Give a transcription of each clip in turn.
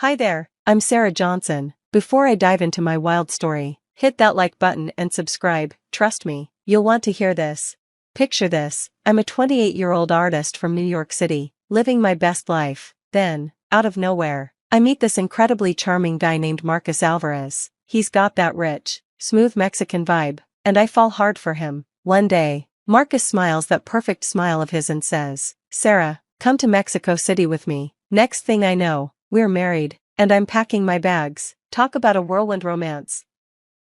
Hi there, I'm Sarah Johnson. Before I dive into my wild story, hit that like button and subscribe. Trust me, you'll want to hear this. Picture this, I'm a 28-year-old artist from New York City, living my best life. Then, out of nowhere, I meet this incredibly charming guy named Marcus Alvarez. He's got that rich, smooth Mexican vibe, and I fall hard for him. One day, Marcus smiles that perfect smile of his and says, "Sarah, come to Mexico City with me." Next thing I know, we're married, and I'm packing my bags. Talk about a whirlwind romance.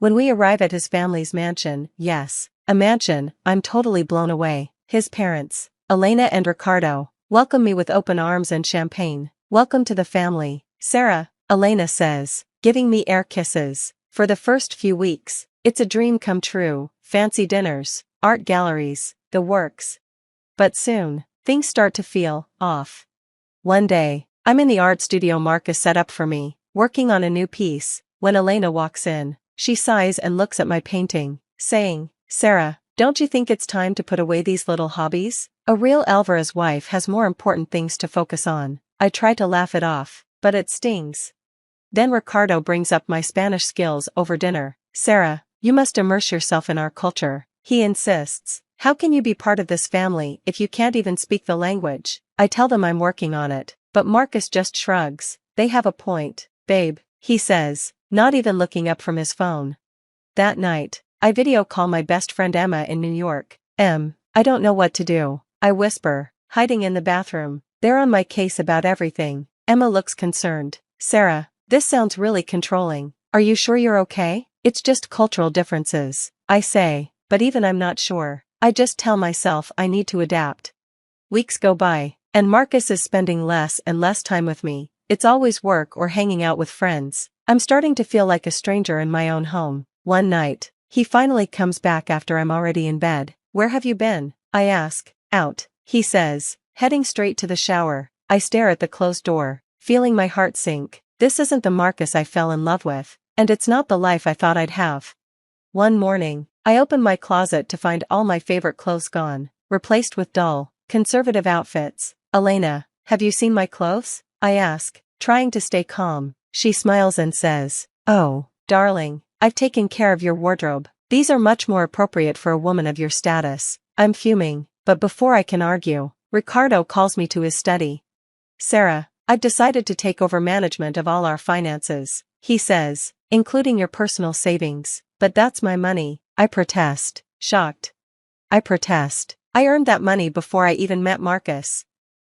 When we arrive at his family's mansion, yes, a mansion, I'm totally blown away. His parents, Elena and Ricardo, welcome me with open arms and champagne. "Welcome to the family, Sarah," Elena says, giving me air kisses. For the first few weeks, it's a dream come true, fancy dinners, art galleries, the works. But soon, things start to feel off. One day, I'm in the art studio Marcus set up for me, working on a new piece. When Elena walks in, she sighs and looks at my painting, saying, "Sarah, don't you think it's time to put away these little hobbies? A real Alvarez wife has more important things to focus on." I try to laugh it off, but it stings. Then Ricardo brings up my Spanish skills over dinner. "Sarah, you must immerse yourself in our culture," he insists. "How can you be part of this family if you can't even speak the language?" I tell them I'm working on it, but Marcus just shrugs. "They have a point, babe," he says, not even looking up from his phone. That night, I video call my best friend Emma in New York. I don't know what to do," I whisper, hiding in the bathroom. They're on my case about everything. Emma looks concerned. "Sarah, this sounds really controlling. Are you sure you're okay?" "It's just cultural differences," I say, but even I'm not sure. I just tell myself I need to adapt. Weeks go by, and Marcus is spending less and less time with me. It's always work or hanging out with friends. I'm starting to feel like a stranger in my own home. One night, he finally comes back after I'm already in bed. "Where have you been?" I ask. "Out," he says, heading straight to the shower. I stare at the closed door, feeling my heart sink. This isn't the Marcus I fell in love with, and it's not the life I thought I'd have. One morning, I open my closet to find all my favorite clothes gone, replaced with dull, conservative outfits. "Elena, have you seen my clothes?" I ask, trying to stay calm. She smiles and says, "Oh, darling, I've taken care of your wardrobe. These are much more appropriate for a woman of your status." I'm fuming, but before I can argue, Ricardo calls me to his study. "Sarah, I've decided to take over management of all our finances," he says, "including your personal savings." "But that's my money," I protest, shocked. I earned that money before I even met Marcus."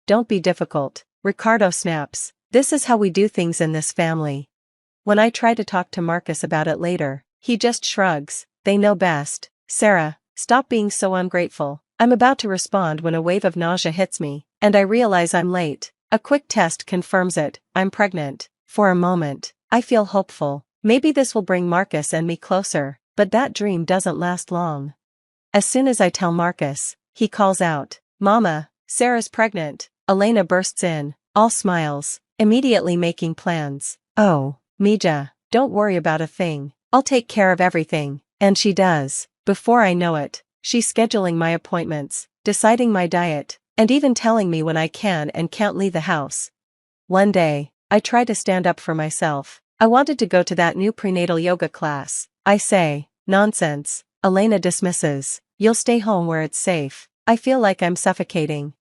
"Don't be difficult," Ricardo snaps. "This is how we do things in this family." When I try to talk to Marcus about it later, he just shrugs. They know best. "Sarah, stop being so ungrateful." I'm about to respond when a wave of nausea hits me, and I realize I'm late. A quick test confirms it. I'm pregnant. For a moment, I feel hopeful. Maybe this will bring Marcus and me closer, but that dream doesn't last long. As soon as I tell Marcus, he calls out, "Mama, Sarah's pregnant." Elena bursts in, all smiles, immediately making plans. "Oh, Mija, don't worry about a thing. I'll take care of everything." And she does. Before I know it, she's scheduling my appointments, deciding my diet, and even telling me when I can and can't leave the house. One day, I try to stand up for myself. "I wanted to go to that new prenatal yoga class," I say. "Nonsense," Elena dismisses. "You'll stay home where it's safe." I feel like I'm suffocating.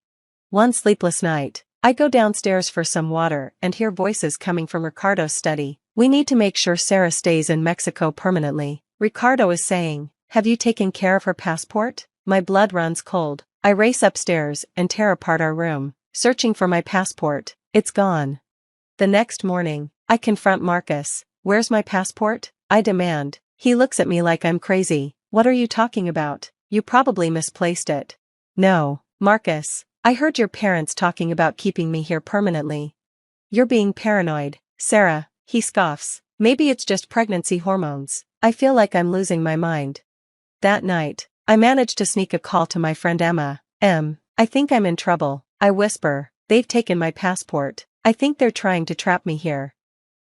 One sleepless night, I go downstairs for some water and hear voices coming from Ricardo's study. "We need to make sure Sarah stays in Mexico permanently," Ricardo is saying. "Have you taken care of her passport?" My blood runs cold. I race upstairs and tear apart our room, searching for my passport. It's gone. The next morning, I confront Marcus. "Where's my passport?" I demand. He looks at me like I'm crazy. "What are you talking about? You probably misplaced it." "No, Marcus, I heard your parents talking about keeping me here permanently." "You're being paranoid, Sarah," he scoffs. "Maybe it's just pregnancy hormones." I feel like I'm losing my mind. That night, I managed to sneak a call to my friend Emma. I think I'm in trouble," I whisper. "They've taken my passport. I think they're trying to trap me here."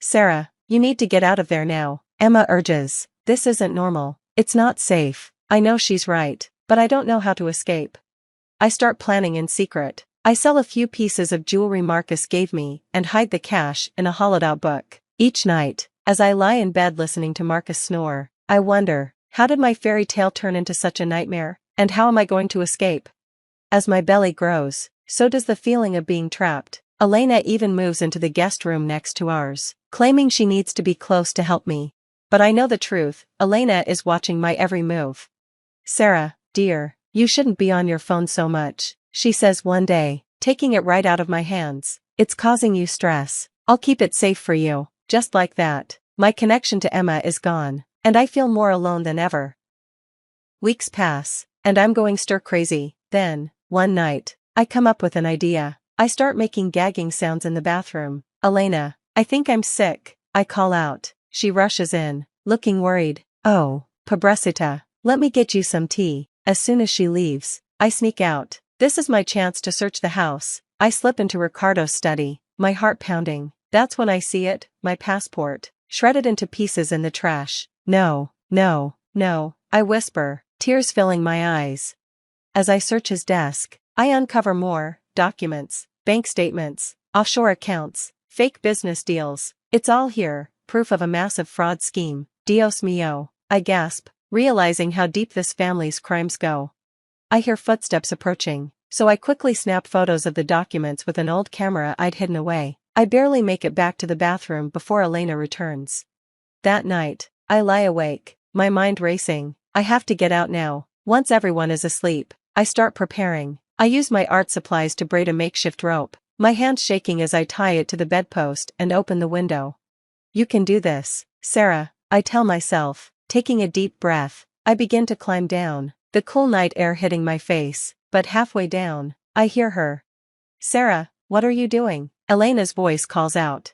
"Sarah, you need to get out of there now," Emma urges. "This isn't normal. It's not safe." I know she's right, but I don't know how to escape. I start planning in secret. I sell a few pieces of jewelry Marcus gave me and hide the cash in a hollowed-out book. Each night, as I lie in bed listening to Marcus snore, I wonder, how did my fairy tale turn into such a nightmare, and how am I going to escape? As my belly grows, so does the feeling of being trapped. Elena even moves into the guest room next to ours, claiming she needs to be close to help me. But I know the truth, Elena is watching my every move. "Sarah, dear, you shouldn't be on your phone so much," she says one day, taking it right out of my hands. "It's causing you stress. I'll keep it safe for you." Just like that, my connection to Emma is gone, and I feel more alone than ever. Weeks pass, and I'm going stir-crazy. Then, one night, I come up with an idea. I start making gagging sounds in the bathroom. "Elena, I think I'm sick," I call out. She rushes in, looking worried. "Oh, pobrecita, let me get you some tea." As soon as she leaves, I sneak out. This is my chance to search the house. I slip into Ricardo's study, my heart pounding. That's when I see it, my passport, shredded into pieces in the trash. "No, no, no," I whisper, tears filling my eyes. As I search his desk, I uncover more documents, bank statements, offshore accounts, fake business deals. It's all here, proof of a massive fraud scheme. Dios mío, I gasp, realizing how deep this family's crimes go. I hear footsteps approaching, so I quickly snap photos of the documents with an old camera I'd hidden away. I barely make it back to the bathroom before Elena returns. That night, I lie awake, my mind racing. I have to get out now. Once everyone is asleep, I start preparing. I use my art supplies to braid a makeshift rope, my hands shaking as I tie it to the bedpost and open the window. "You can do this, Sarah," I tell myself, taking a deep breath. I begin to climb down, the cool night air hitting my face, but halfway down, I hear her. "Sarah, what are you doing?" Elena's voice calls out.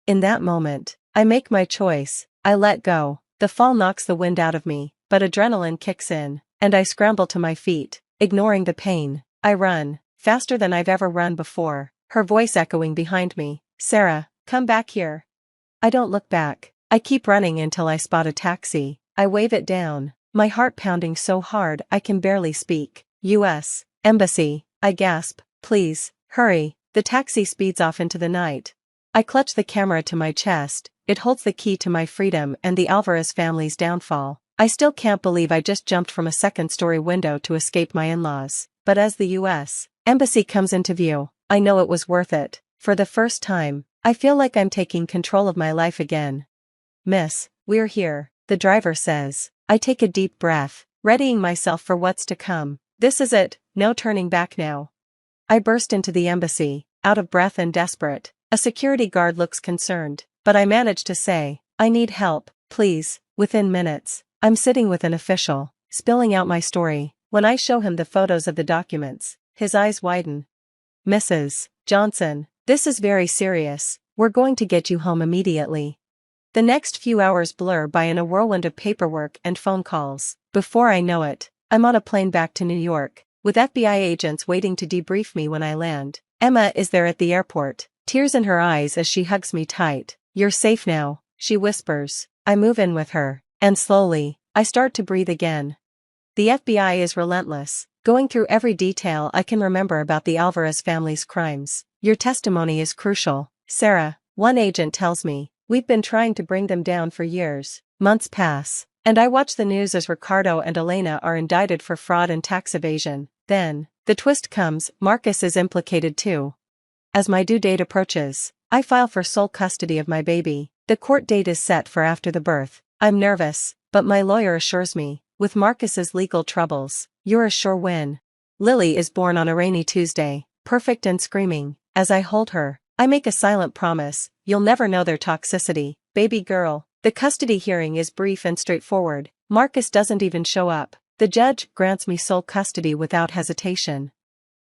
In that moment, I make my choice. I let go. The fall knocks the wind out of me, but adrenaline kicks in, and I scramble to my feet, ignoring the pain. I run, faster than I've ever run before, her voice echoing behind me. "Sarah, come back here." I don't look back. I keep running until I spot a taxi. I wave it down, my heart pounding so hard I can barely speak. "U.S. Embassy," I gasp. "Please, hurry." The taxi speeds off into the night. I clutch the camera to my chest. It holds the key to my freedom and the Alvarez family's downfall. I still can't believe I just jumped from a second-story window to escape my in-laws. But as the U.S. Embassy comes into view, I know it was worth it. For the first time, I feel like I'm taking control of my life again. "Miss, we're here," the driver says. I take a deep breath, readying myself for what's to come. This is it, no turning back now. I burst into the embassy, out of breath and desperate. A security guard looks concerned, but I manage to say, "I need help, please." Within minutes, I'm sitting with an official, spilling out my story. When I show him the photos of the documents, his eyes widen. "Mrs. Johnson, this is very serious. We're going to get you home immediately." The next few hours blur by in a whirlwind of paperwork and phone calls. Before I know it, I'm on a plane back to New York, with FBI agents waiting to debrief me when I land. Emma is there at the airport, tears in her eyes as she hugs me tight. "You're safe now," she whispers. I move in with her, and slowly, I start to breathe again. The FBI is relentless, going through every detail I can remember about the Alvarez family's crimes. "Your testimony is crucial, Sarah," one agent tells me. "We've been trying to bring them down for years." Months pass, and I watch the news as Ricardo and Elena are indicted for fraud and tax evasion. Then, the twist comes, Marcus is implicated too. As my due date approaches, I file for sole custody of my baby. The court date is set for after the birth. I'm nervous, but my lawyer assures me, with Marcus's legal troubles, you're a sure win. Lily is born on a rainy Tuesday, perfect and screaming. As I hold her, I make a silent promise, you'll never know their toxicity. Baby girl. The custody hearing is brief and straightforward. Marcus doesn't even show up. The judge grants me sole custody without hesitation.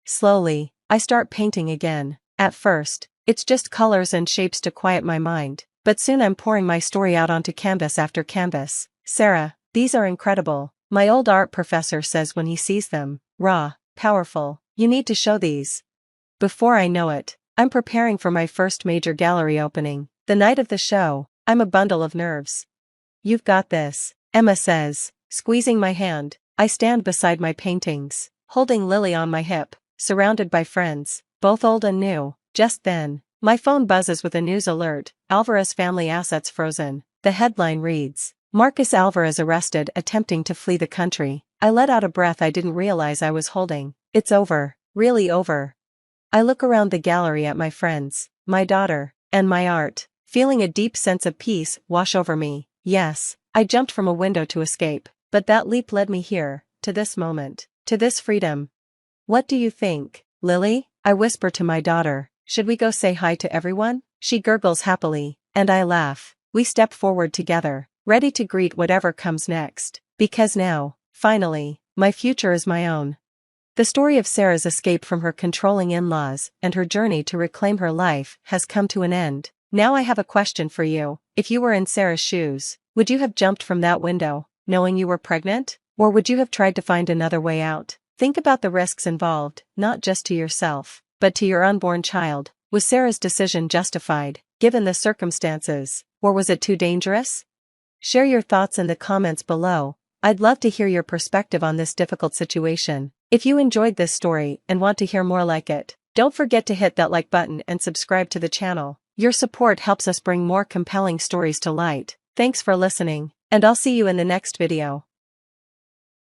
Slowly, I start painting again. At first, it's just colors and shapes to quiet my mind, but soon I'm pouring my story out onto canvas after canvas. "Sarah, these are incredible," my old art professor says when he sees them. "Raw, powerful, you need to show these." Before I know it, I'm preparing for my first major gallery opening. The night of the show, I'm a bundle of nerves. "You've got this," Emma says, squeezing my hand. I stand beside my paintings, holding Lily on my hip. surrounded by friends, both old and new. Just then, my phone buzzes with a news alert: Alvarez family assets frozen. The headline reads, Marcus Alvarez arrested attempting to flee the country. I let out a breath I didn't realize I was holding. It's over, really over. I look around the gallery at my friends, my daughter, and my art, feeling a deep sense of peace wash over me. Yes, I jumped from a window to escape, but that leap led me here, to this moment, to this freedom. What do you think, Lily? I whisper to my daughter. Should we go say hi to everyone? She gurgles happily, and I laugh. We step forward together, ready to greet whatever comes next, because now, finally, my future is my own. The story of Sarah's escape from her controlling in-laws and her journey to reclaim her life has come to an end. Now I have a question for you. If you were in Sarah's shoes, would you have jumped from that window, knowing you were pregnant? Or would you have tried to find another way out? Think about the risks involved, not just to yourself, but to your unborn child. Was Sarah's decision justified, given the circumstances, or was it too dangerous? Share your thoughts in the comments below. I'd love to hear your perspective on this difficult situation. If you enjoyed this story and want to hear more like it, don't forget to hit that like button and subscribe to the channel. Your support helps us bring more compelling stories to light. Thanks for listening, and I'll see you in the next video.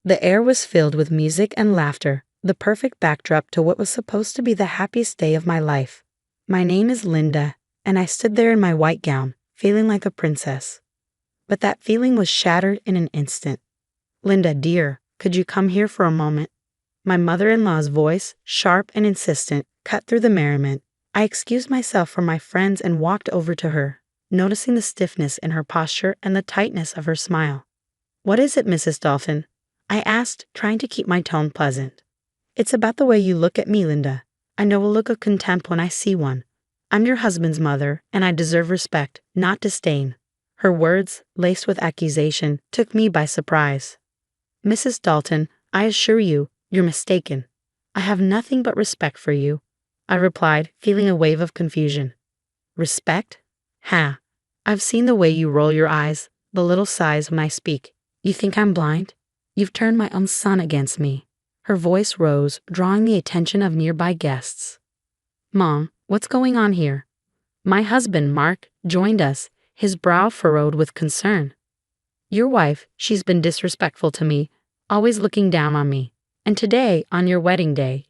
The air was filled with music and laughter, the perfect backdrop to what was supposed to be the happiest day of my life. My name is Linda, and I stood there in my white gown, feeling like a princess. But that feeling was shattered in an instant. Linda, dear, could you come here for a moment? My mother-in-law's voice, sharp and insistent, cut through the merriment. I excused myself from my friends and walked over to her, noticing the stiffness in her posture and the tightness of her smile. What is it, Mrs. Dalton? I asked, trying to keep my tone pleasant. It's about the way you look at me, Linda. I know a look of contempt when I see one. I'm your husband's mother, and I deserve respect, not disdain. Her words, laced with accusation, took me by surprise. Mrs. Dalton, I assure you, you're mistaken. I have nothing but respect for you, I replied, feeling a wave of confusion. Respect? Ha! I've seen the way you roll your eyes, the little sighs when I speak. You think I'm blind? You've turned my own son against me. Her voice rose, drawing the attention of nearby guests. Mom, what's going on here? My husband, Mark, joined us, his brow furrowed with concern. Your wife, she's been disrespectful to me, always looking down on me. And today, on your wedding day,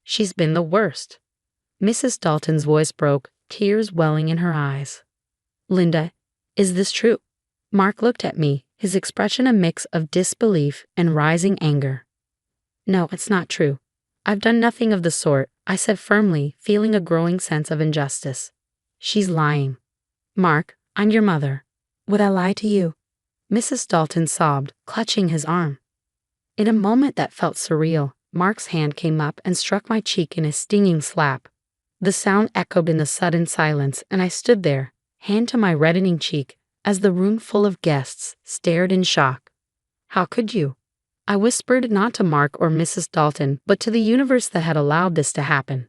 she's been the worst. Mrs. Dalton's voice broke, tears welling in her eyes. Linda, is this true? Mark looked at me, his expression a mix of disbelief and rising anger. No, it's not true. I've done nothing of the sort, I said firmly, feeling a growing sense of injustice. She's lying. Mark, I'm your mother. Would I lie to you? Mrs. Dalton sobbed, clutching his arm. In a moment that felt surreal, Mark's hand came up and struck my cheek in a stinging slap. The sound echoed in the sudden silence, and I stood there, hand to my reddening cheek, as the room full of guests stared in shock. How could you? I whispered, not to Mark or Mrs. Dalton, but to the universe that had allowed this to happen.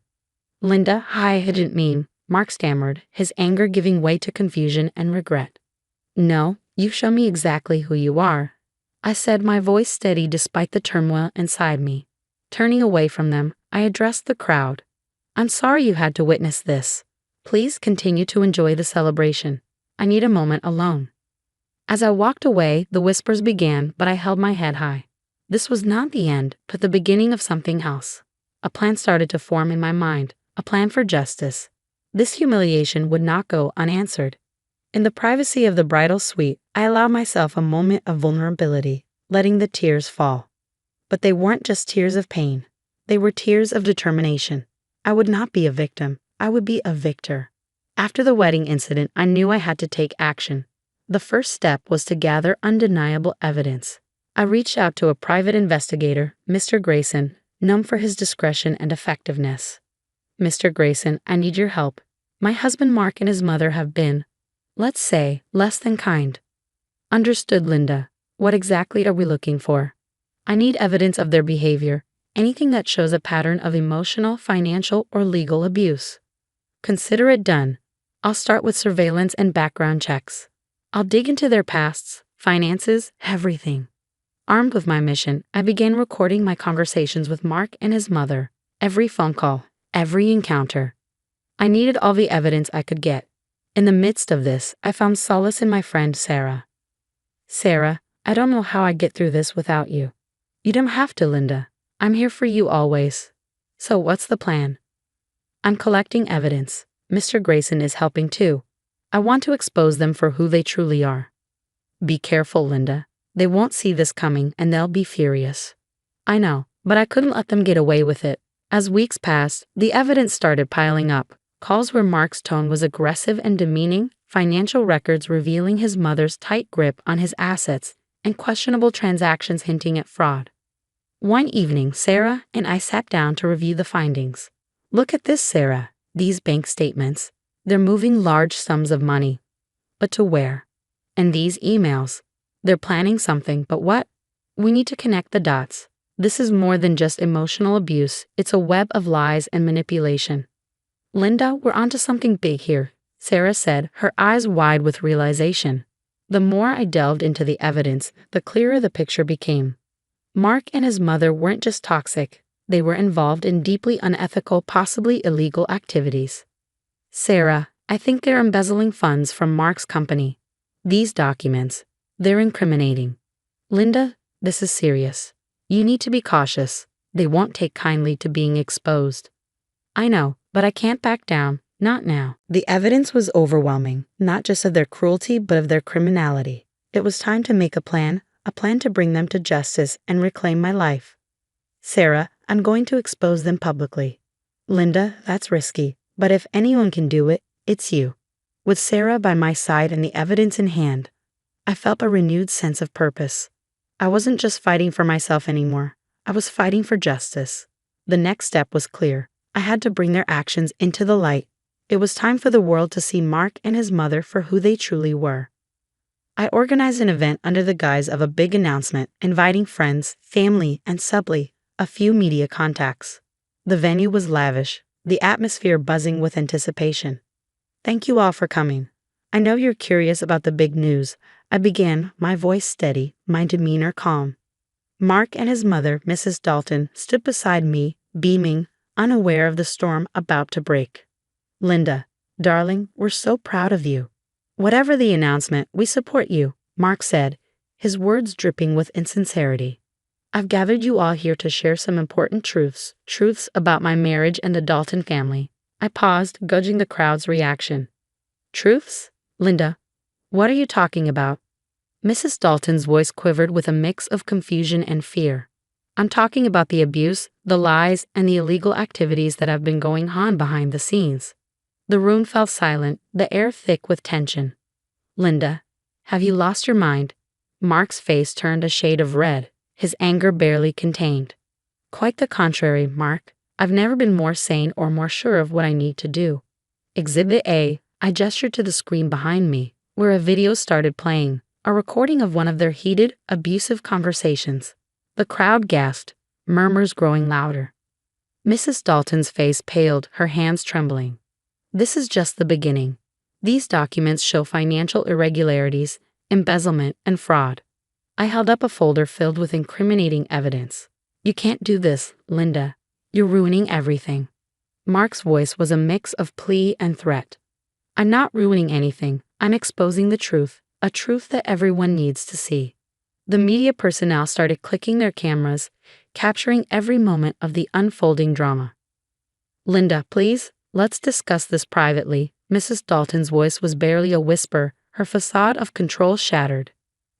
Linda, I didn't mean, Mark stammered, his anger giving way to confusion and regret. No, you show me exactly who you are, I said, my voice steady despite the turmoil inside me. Turning away from them, I addressed the crowd. I'm sorry you had to witness this. Please continue to enjoy the celebration. I need a moment alone. As I walked away, the whispers began, but I held my head high. This was not the end, but the beginning of something else. A plan started to form in my mind, a plan for justice. This humiliation would not go unanswered. In the privacy of the bridal suite, I allowed myself a moment of vulnerability, letting the tears fall. But they weren't just tears of pain. They were tears of determination. I would not be a victim. I would be a victor. After the wedding incident, I knew I had to take action. The first step was to gather undeniable evidence. I reached out to a private investigator, Mr. Grayson, known for his discretion and effectiveness. Mr. Grayson, I need your help. My husband Mark and his mother have been, let's say, less than kind. Understood, Linda. What exactly are we looking for? I need evidence of their behavior, anything that shows a pattern of emotional, financial, or legal abuse. Consider it done. I'll start with surveillance and background checks. I'll dig into their pasts, finances, everything. Armed with my mission, I began recording my conversations with Mark and his mother, every phone call, every encounter. I needed all the evidence I could get. In the midst of this, I found solace in my friend Sarah. Sarah, I don't know how I'd get through this without you. You don't have to, Linda. I'm here for you always. So what's the plan? I'm collecting evidence. Mr. Grayson is helping too. I want to expose them for who they truly are. Be careful, Linda. They won't see this coming and they'll be furious. I know, but I couldn't let them get away with it. As weeks passed, the evidence started piling up. Calls where Mark's tone was aggressive and demeaning, financial records revealing his mother's tight grip on his assets, and questionable transactions hinting at fraud. One evening, Sarah and I sat down to review the findings. Look at this, Sarah. These bank statements. They're moving large sums of money. But to where? And these emails. They're planning something, but what? We need to connect the dots. This is more than just emotional abuse. It's a web of lies and manipulation. Linda, we're onto something big here, Sarah said, her eyes wide with realization. The more I delved into the evidence, the clearer the picture became. Mark and his mother weren't just toxic. They were involved in deeply unethical, possibly illegal activities. Sarah, I think they're embezzling funds from Mark's company. These documents, they're incriminating. Linda, this is serious. You need to be cautious. They won't take kindly to being exposed. I know, but I can't back down, not now. The evidence was overwhelming, not just of their cruelty, but of their criminality. It was time to make a plan to bring them to justice and reclaim my life. Sarah, I'm going to expose them publicly. Linda, that's risky, but if anyone can do it, it's you. With Sarah by my side and the evidence in hand, I felt a renewed sense of purpose. I wasn't just fighting for myself anymore. I was fighting for justice. The next step was clear. I had to bring their actions into the light. It was time for the world to see Mark and his mother for who they truly were. I organized an event under the guise of a big announcement, inviting friends, family, and subtly, a few media contacts. The venue was lavish, the atmosphere buzzing with anticipation. Thank you all for coming. I know you're curious about the big news. I began, my voice steady, my demeanor calm. Mark and his mother, Mrs. Dalton, stood beside me, beaming, unaware of the storm about to break. Linda, darling, we're so proud of you. Whatever the announcement, we support you, Mark said, his words dripping with insincerity. I've gathered you all here to share some important truths about my marriage and the Dalton family. I paused, gauging the crowd's reaction. Truths? Linda, what are you talking about? Mrs. Dalton's voice quivered with a mix of confusion and fear. I'm talking about the abuse, the lies, and the illegal activities that have been going on behind the scenes. The room fell silent, the air thick with tension. Linda, have you lost your mind? Mark's face turned a shade of red, his anger barely contained. Quite the contrary, Mark. I've never been more sane or more sure of what I need to do. Exhibit A, I gestured to the screen behind me, where a video started playing, a recording of one of their heated, abusive conversations. The crowd gasped, murmurs growing louder. Mrs. Dalton's face paled, her hands trembling. This is just the beginning. These documents show financial irregularities, embezzlement, and fraud. I held up a folder filled with incriminating evidence. You can't do this, Linda. You're ruining everything. Mark's voice was a mix of plea and threat. I'm not ruining anything. I'm exposing the truth, a truth that everyone needs to see. The media personnel started clicking their cameras, capturing every moment of the unfolding drama. Linda, please, let's discuss this privately. Mrs. Dalton's voice was barely a whisper, her facade of control shattered.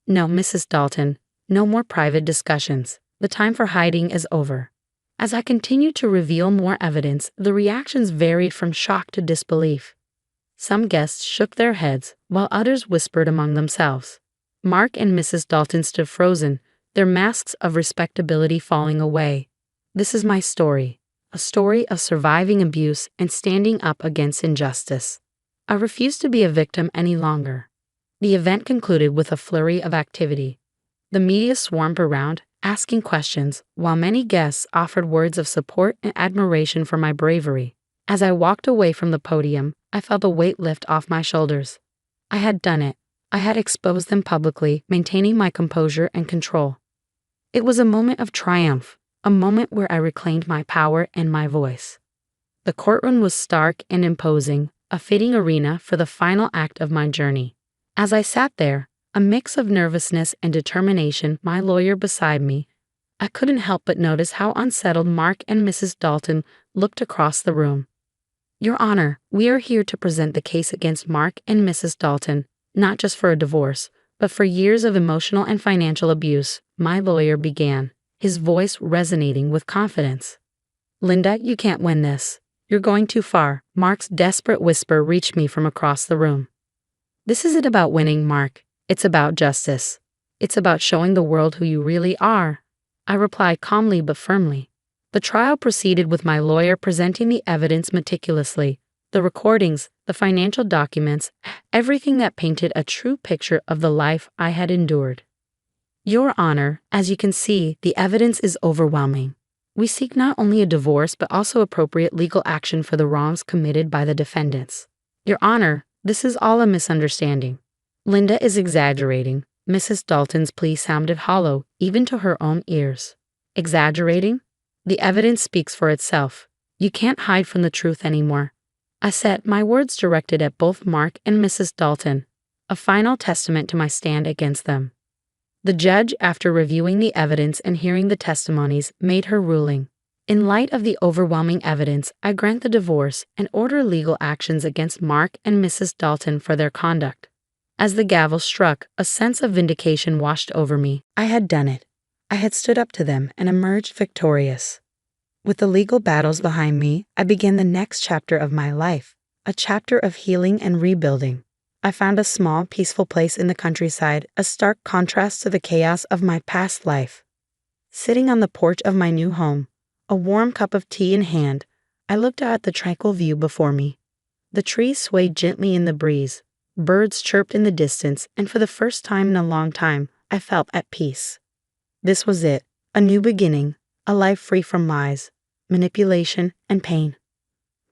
No, Mrs. Dalton, no more private discussions. The time for hiding is over. As I continued to reveal more evidence, the reactions varied from shock to disbelief. Some guests shook their heads, while others whispered among themselves. Mark and Mrs. Dalton stood frozen, their masks of respectability falling away. This is my story, a story of surviving abuse and standing up against injustice. I refused to be a victim any longer. The event concluded with a flurry of activity. The media swarmed around, asking questions, while many guests offered words of support and admiration for my bravery. As I walked away from the podium, I felt a weight lift off my shoulders. I had done it. I had exposed them publicly, maintaining my composure and control. It was a moment of triumph, a moment where I reclaimed my power and my voice. The courtroom was stark and imposing, a fitting arena for the final act of my journey. As I sat there, a mix of nervousness and determination, my lawyer beside me, I couldn't help but notice how unsettled Mark and Mrs. Dalton looked across the room. Your Honor, we are here to present the case against Mark and Mrs. Dalton, not just for a divorce, but for years of emotional and financial abuse, my lawyer began, his voice resonating with confidence. Linda, you can't win this. You're going too far. Mark's desperate whisper reached me from across the room. This isn't about winning, Mark. It's about justice. It's about showing the world who you really are. I replied calmly but firmly. The trial proceeded with my lawyer presenting the evidence meticulously, the recordings, the financial documents, everything that painted a true picture of the life I had endured. Your Honor, as you can see, the evidence is overwhelming. We seek not only a divorce but also appropriate legal action for the wrongs committed by the defendants. Your Honor, this is all a misunderstanding. Linda is exaggerating. Mrs. Dalton's plea sounded hollow, even to her own ears. Exaggerating? The evidence speaks for itself. You can't hide from the truth anymore. I said, my words directed at both Mark and Mrs. Dalton, a final testament to my stand against them. The judge, after reviewing the evidence and hearing the testimonies, made her ruling. In light of the overwhelming evidence, I grant the divorce and order legal actions against Mark and Mrs. Dalton for their conduct. As the gavel struck, a sense of vindication washed over me. I had done it. I had stood up to them and emerged victorious. With the legal battles behind me, I began the next chapter of my life, a chapter of healing and rebuilding. I found a small, peaceful place in the countryside, a stark contrast to the chaos of my past life. Sitting on the porch of my new home, a warm cup of tea in hand, I looked out at the tranquil view before me. The trees swayed gently in the breeze. Birds chirped in the distance, and for the first time in a long time, I felt at peace. This was it, a new beginning, a life free from lies, manipulation, and pain.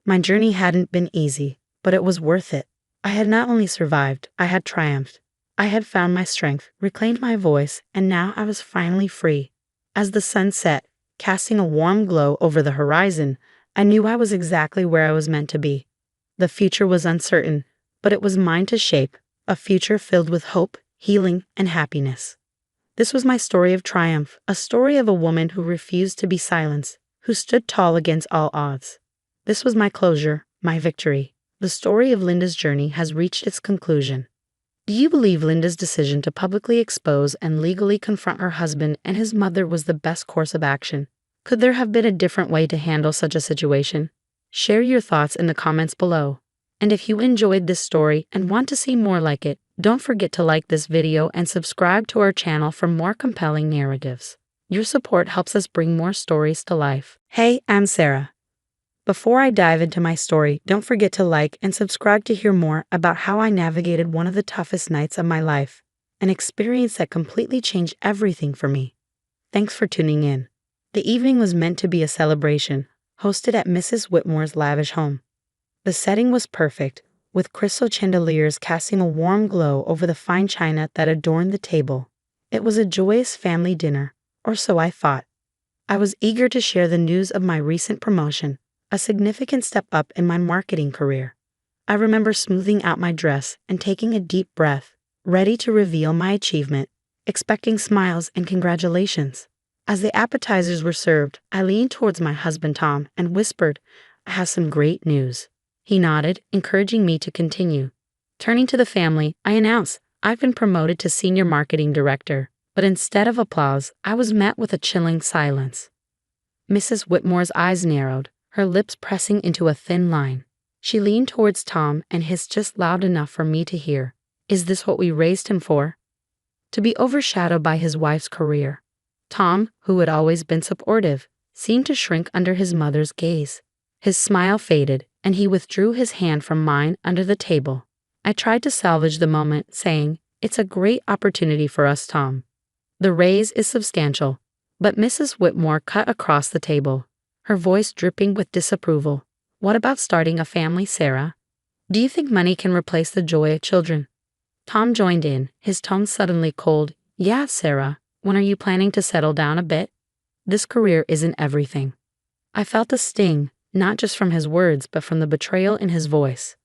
My journey hadn't been easy, but it was worth it. I had not only survived, I had triumphed. I had found my strength, reclaimed my voice, and now I was finally free. As the sun set, casting a warm glow over the horizon, I knew I was exactly where I was meant to be. The future was uncertain, but it was mine to shape, a future filled with hope, healing, and happiness. This was my story of triumph, a story of a woman who refused to be silenced, who stood tall against all odds. This was my closure, my victory. The story of Linda's journey has reached its conclusion. Do you believe Linda's decision to publicly expose and legally confront her husband and his mother was the best course of action? Could there have been a different way to handle such a situation? Share your thoughts in the comments below. And if you enjoyed this story and want to see more like it, don't forget to like this video and subscribe to our channel for more compelling narratives. Your support helps us bring more stories to life. Hey, I'm Sarah. Before I dive into my story, don't forget to like and subscribe to hear more about how I navigated one of the toughest nights of my life, an experience that completely changed everything for me. Thanks for tuning in. The evening was meant to be a celebration, hosted at Mrs. Whitmore's lavish home. The setting was perfect, with crystal chandeliers casting a warm glow over the fine china that adorned the table. It was a joyous family dinner, or so I thought. I was eager to share the news of my recent promotion, a significant step up in my marketing career. I remember smoothing out my dress and taking a deep breath, ready to reveal my achievement, expecting smiles and congratulations. As the appetizers were served, I leaned towards my husband Tom and whispered, "I have some great news." He nodded, encouraging me to continue. Turning to the family, I announced, "I've been promoted to Senior Marketing Director," but instead of applause, I was met with a chilling silence. Mrs. Whitmore's eyes narrowed, her lips pressing into a thin line. She leaned towards Tom and hissed just loud enough for me to hear, "Is this what we raised him for?" To be overshadowed by his wife's career. Tom, who had always been supportive, seemed to shrink under his mother's gaze. His smile faded, and he withdrew his hand from mine under the table. I tried to salvage the moment, saying, "It's a great opportunity for us, Tom. The raise is substantial." But Mrs. Whitmore cut across the table, her voice dripping with disapproval. "What about starting a family, Sarah? Do you think money can replace the joy of children?" Tom joined in, his tone suddenly cold. "Yeah, Sarah, when are you planning to settle down a bit?" This career isn't everything. I felt a sting, not just from his words, but from the betrayal in his voice.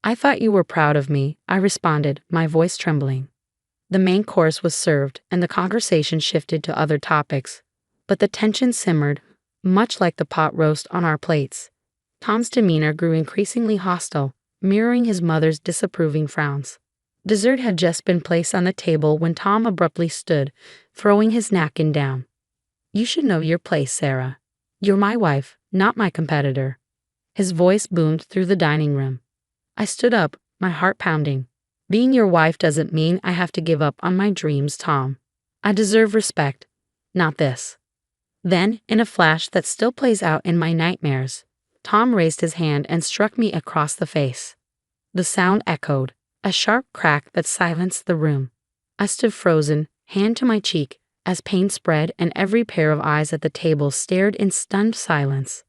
I thought you were proud of me, I responded, my voice trembling. The main course was served, and the conversation shifted to other topics. But the tension simmered, much like the pot roast on our plates. Tom's demeanor grew increasingly hostile, mirroring his mother's disapproving frowns. Dessert had just been placed on the table when Tom abruptly stood, throwing his napkin down. You should know your place, Sarah. You're my wife, not my competitor. His voice boomed through the dining room. I stood up, my heart pounding. Being your wife doesn't mean I have to give up on my dreams, Tom. I deserve respect, not this. Then, in a flash that still plays out in my nightmares, Tom raised his hand and struck me across the face. The sound echoed, a sharp crack that silenced the room. I stood frozen, hand to my cheek, as pain spread and every pair of eyes at the table stared in stunned silence.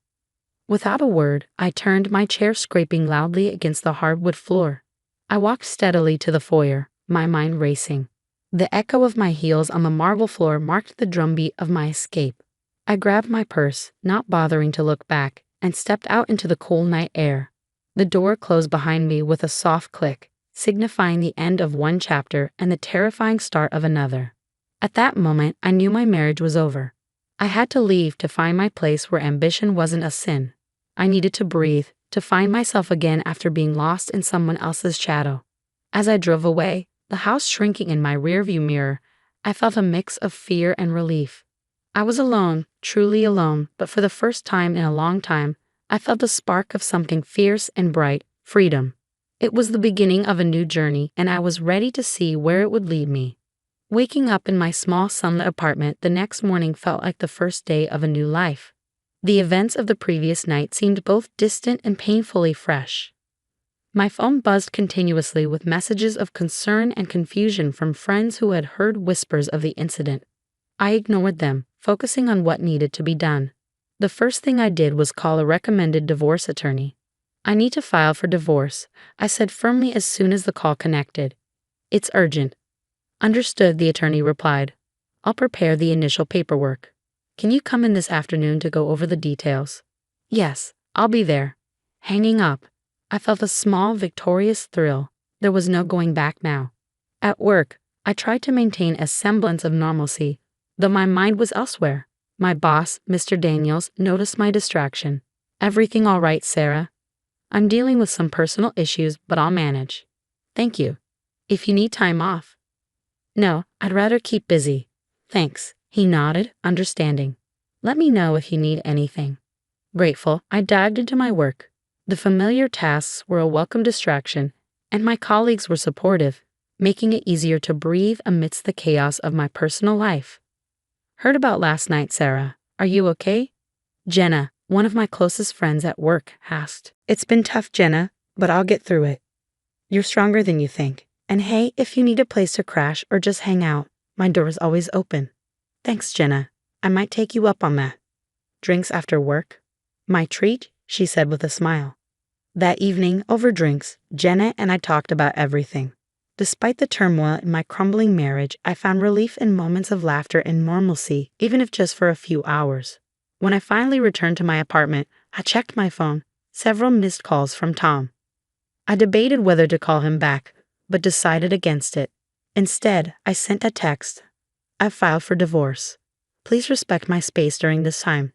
Without a word, I turned, my chair scraping loudly against the hardwood floor. I walked steadily to the foyer, my mind racing. The echo of my heels on the marble floor marked the drumbeat of my escape. I grabbed my purse, not bothering to look back, and stepped out into the cool night air. The door closed behind me with a soft click, signifying the end of one chapter and the terrifying start of another. At that moment, I knew my marriage was over. I had to leave to find my place where ambition wasn't a sin. I needed to breathe, to find myself again after being lost in someone else's shadow. As I drove away, the house shrinking in my rearview mirror, I felt a mix of fear and relief. I was alone, truly alone, but for the first time in a long time, I felt a spark of something fierce and bright, freedom. It was the beginning of a new journey, and I was ready to see where it would lead me. Waking up in my small sunlit apartment the next morning felt like the first day of a new life. The events of the previous night seemed both distant and painfully fresh. My phone buzzed continuously with messages of concern and confusion from friends who had heard whispers of the incident. I ignored them, focusing on what needed to be done. The first thing I did was call a recommended divorce attorney. I need to file for divorce, I said firmly as soon as the call connected. It's urgent. Understood, the attorney replied. I'll prepare the initial paperwork. Can you come in this afternoon to go over the details? Yes, I'll be there. Hanging up, I felt a small, victorious thrill. There was no going back now. At work, I tried to maintain a semblance of normalcy, though my mind was elsewhere. My boss, Mr. Daniels, noticed my distraction. Everything all right, Sarah? I'm dealing with some personal issues, but I'll manage. Thank you. If you need time off. No, I'd rather keep busy. Thanks. He nodded, understanding. Let me know if you need anything. Grateful, I dived into my work. The familiar tasks were a welcome distraction, and my colleagues were supportive, making it easier to breathe amidst the chaos of my personal life. Heard about last night, Sarah. Are you okay? Jenna, one of my closest friends at work, asked. It's been tough, Jenna, but I'll get through it. You're stronger than you think. And hey, if you need a place to crash or just hang out, my door is always open. Thanks, Jenna. I might take you up on that. Drinks after work? My treat, she said with a smile. That evening, over drinks, Jenna and I talked about everything. Despite the turmoil in my crumbling marriage, I found relief in moments of laughter and normalcy, even if just for a few hours. When I finally returned to my apartment, I checked my phone, several missed calls from Tom. I debated whether to call him back, but decided against it. Instead, I sent a text. I've filed for divorce. Please respect my space during this time.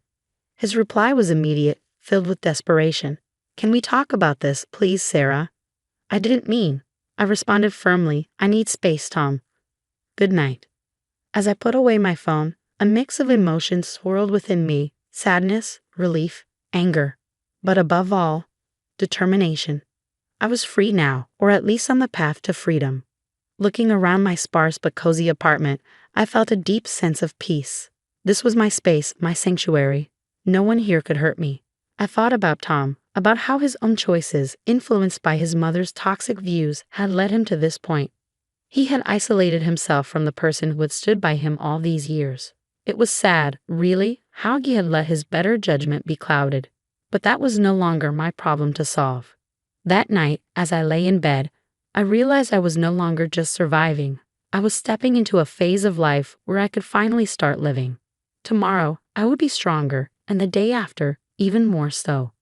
His reply was immediate, filled with desperation. Can we talk about this, please, Sarah? I didn't mean. I responded firmly. I need space, Tom. Good night. As I put away my phone, a mix of emotions swirled within me, sadness, relief, anger. But above all, determination. I was free now, or at least on the path to freedom. Looking around my sparse but cozy apartment, I felt a deep sense of peace. This was my space, my sanctuary. No one here could hurt me. I thought about Tom, about how his own choices, influenced by his mother's toxic views, had led him to this point. He had isolated himself from the person who had stood by him all these years. It was sad, really, how he had let his better judgment be clouded. But that was no longer my problem to solve. That night, as I lay in bed, I realized I was no longer just surviving. I was stepping into a phase of life where I could finally start living. Tomorrow, I would be stronger, and the day after, even more so.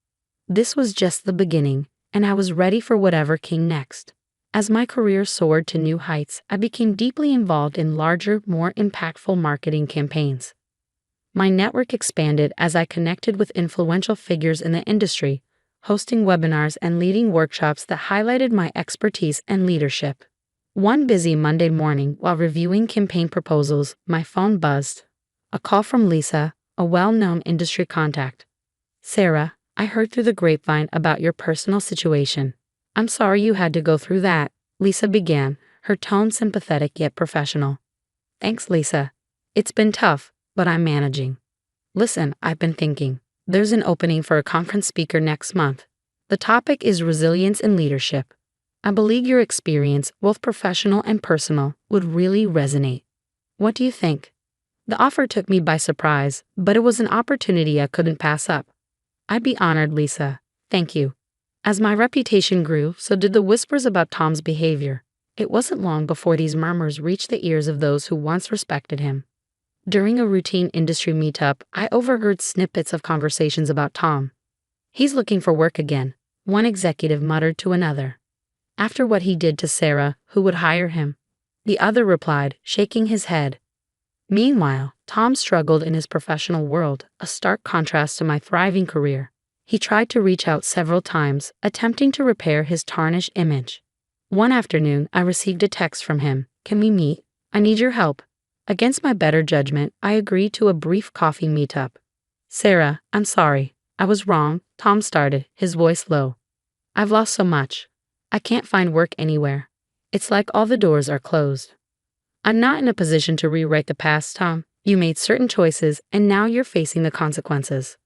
This was just the beginning, and I was ready for whatever came next. As my career soared to new heights, I became deeply involved in larger, more impactful marketing campaigns. My network expanded as I connected with influential figures in the industry, hosting webinars and leading workshops that highlighted my expertise and leadership. One busy Monday morning, while reviewing campaign proposals, my phone buzzed. A call from Lisa, a well-known industry contact. "Sarah, I heard through the grapevine about your personal situation. I'm sorry you had to go through that," Lisa began, her tone sympathetic yet professional. "Thanks, Lisa. It's been tough, but I'm managing. Listen, I've been thinking. There's an opening for a conference speaker next month. The topic is resilience in leadership. I believe your experience, both professional and personal, would really resonate. What do you think?" The offer took me by surprise, but it was an opportunity I couldn't pass up. "I'd be honored, Lisa. Thank you." As my reputation grew, so did the whispers about Tom's behavior. It wasn't long before these murmurs reached the ears of those who once respected him. During a routine industry meetup, I overheard snippets of conversations about Tom. "He's looking for work again," one executive muttered to another. "After what he did to Sarah, who would hire him?" The other replied, shaking his head. Meanwhile, Tom struggled in his professional world, a stark contrast to my thriving career. He tried to reach out several times, attempting to repair his tarnished image. One afternoon, I received a text from him. "Can we meet? I need your help." Against my better judgment, I agreed to a brief coffee meetup. "Sarah, I'm sorry. I was wrong," Tom started, his voice low. "I've lost so much. I can't find work anywhere. It's like all the doors are closed." "I'm not in a position to rewrite the past, Tom. You made certain choices, and now you're facing the consequences.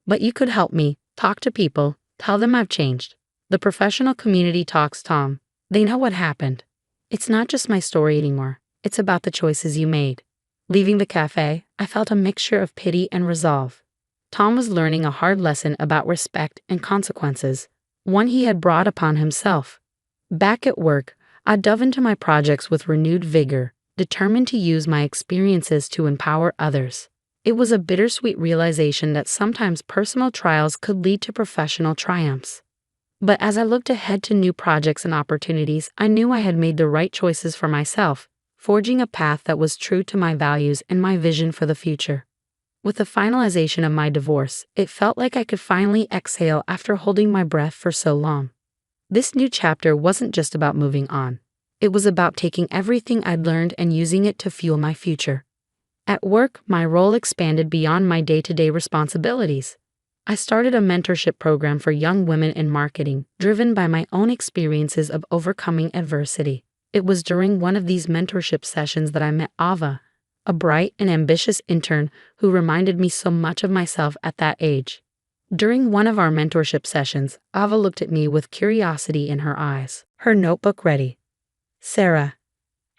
But you could help me. Talk to people. Tell them I've changed. The professional community talks, Tom. They know what happened. It's not just my story anymore. It's about the choices you made." Leaving the cafe, I felt a mixture of pity and resolve. Tom was learning a hard lesson about respect and consequences, one he had brought upon himself. Back at work, I dove into my projects with renewed vigor, determined to use my experiences to empower others. It was a bittersweet realization that sometimes personal trials could lead to professional triumphs. But as I looked ahead to new projects and opportunities, I knew I had made the right choices for myself, forging a path that was true to my values and my vision for the future. With the finalization of my divorce, it felt like I could finally exhale after holding my breath for so long. This new chapter wasn't just about moving on. It was about taking everything I'd learned and using it to fuel my future. At work, my role expanded beyond my day-to-day responsibilities. I started a mentorship program for young women in marketing, driven by my own experiences of overcoming adversity. It was during one of these mentorship sessions that I met Ava, a bright and ambitious intern who reminded me so much of myself at that age. During one of our mentorship sessions, Ava looked at me with curiosity in her eyes, her notebook ready. "Sarah,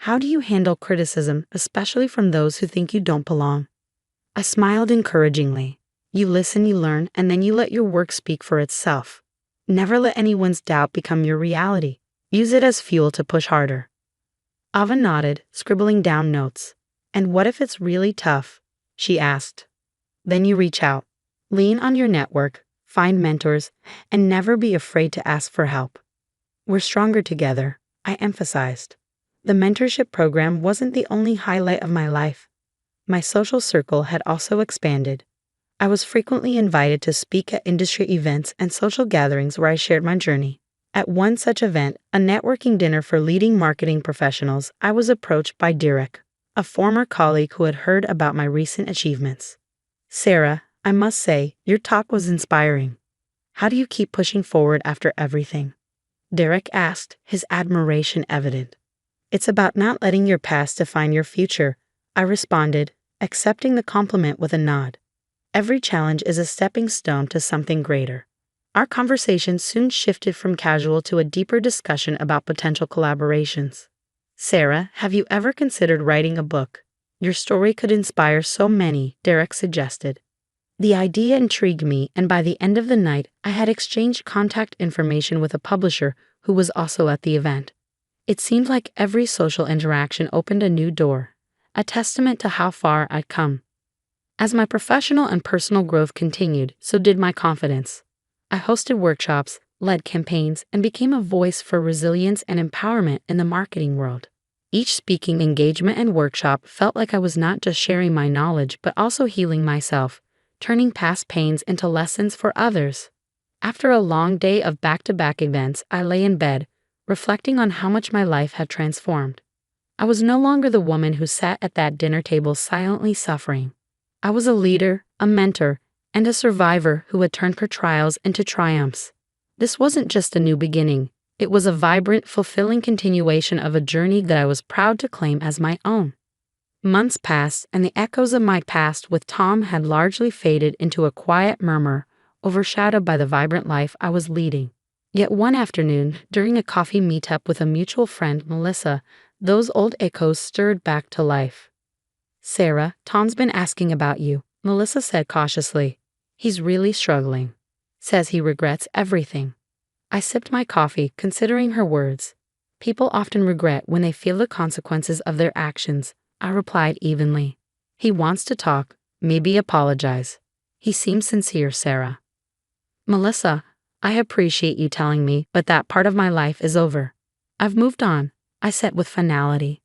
how do you handle criticism, especially from those who think you don't belong?" I smiled encouragingly. "You listen, you learn, and then you let your work speak for itself. Never let anyone's doubt become your reality. Use it as fuel to push harder." Ava nodded, scribbling down notes. "And what if it's really tough?" she asked. "Then you reach out. Lean on your network, find mentors, and never be afraid to ask for help." "We're stronger together," I emphasized. The mentorship program wasn't the only highlight of my life. My social circle had also expanded. I was frequently invited to speak at industry events and social gatherings where I shared my journey. At one such event, a networking dinner for leading marketing professionals, I was approached by Derek, a former colleague who had heard about my recent achievements. "Sarah, I must say, your talk was inspiring. How do you keep pushing forward after everything?" Derek asked, his admiration evident. "It's about not letting your past define your future," I responded, accepting the compliment with a nod. "Every challenge is a stepping stone to something greater." Our conversation soon shifted from casual to a deeper discussion about potential collaborations. "Sarah, have you ever considered writing a book? Your story could inspire so many," Derek suggested. The idea intrigued me, and by the end of the night, I had exchanged contact information with a publisher who was also at the event. It seemed like every social interaction opened a new door, a testament to how far I'd come. As my professional and personal growth continued, so did my confidence. I hosted workshops, led campaigns, and became a voice for resilience and empowerment in the marketing world. Each speaking engagement and workshop felt like I was not just sharing my knowledge but also healing myself, turning past pains into lessons for others. After a long day of back-to-back events, I lay in bed, reflecting on how much my life had transformed. I was no longer the woman who sat at that dinner table silently suffering. I was a leader, a mentor, and a survivor who had turned her trials into triumphs. This wasn't just a new beginning. It was a vibrant, fulfilling continuation of a journey that I was proud to claim as my own. Months passed, and the echoes of my past with Tom had largely faded into a quiet murmur, overshadowed by the vibrant life I was leading. Yet one afternoon, during a coffee meetup with a mutual friend, Melissa, those old echoes stirred back to life. "Sarah, Tom's been asking about you," Melissa said cautiously. "He's really struggling. Says he regrets everything." I sipped my coffee, considering her words. "People often regret when they feel the consequences of their actions," I replied evenly. "He wants to talk, maybe apologize. He seems sincere, Sarah." "Melissa, I appreciate you telling me, but that part of my life is over. I've moved on," I said with finality.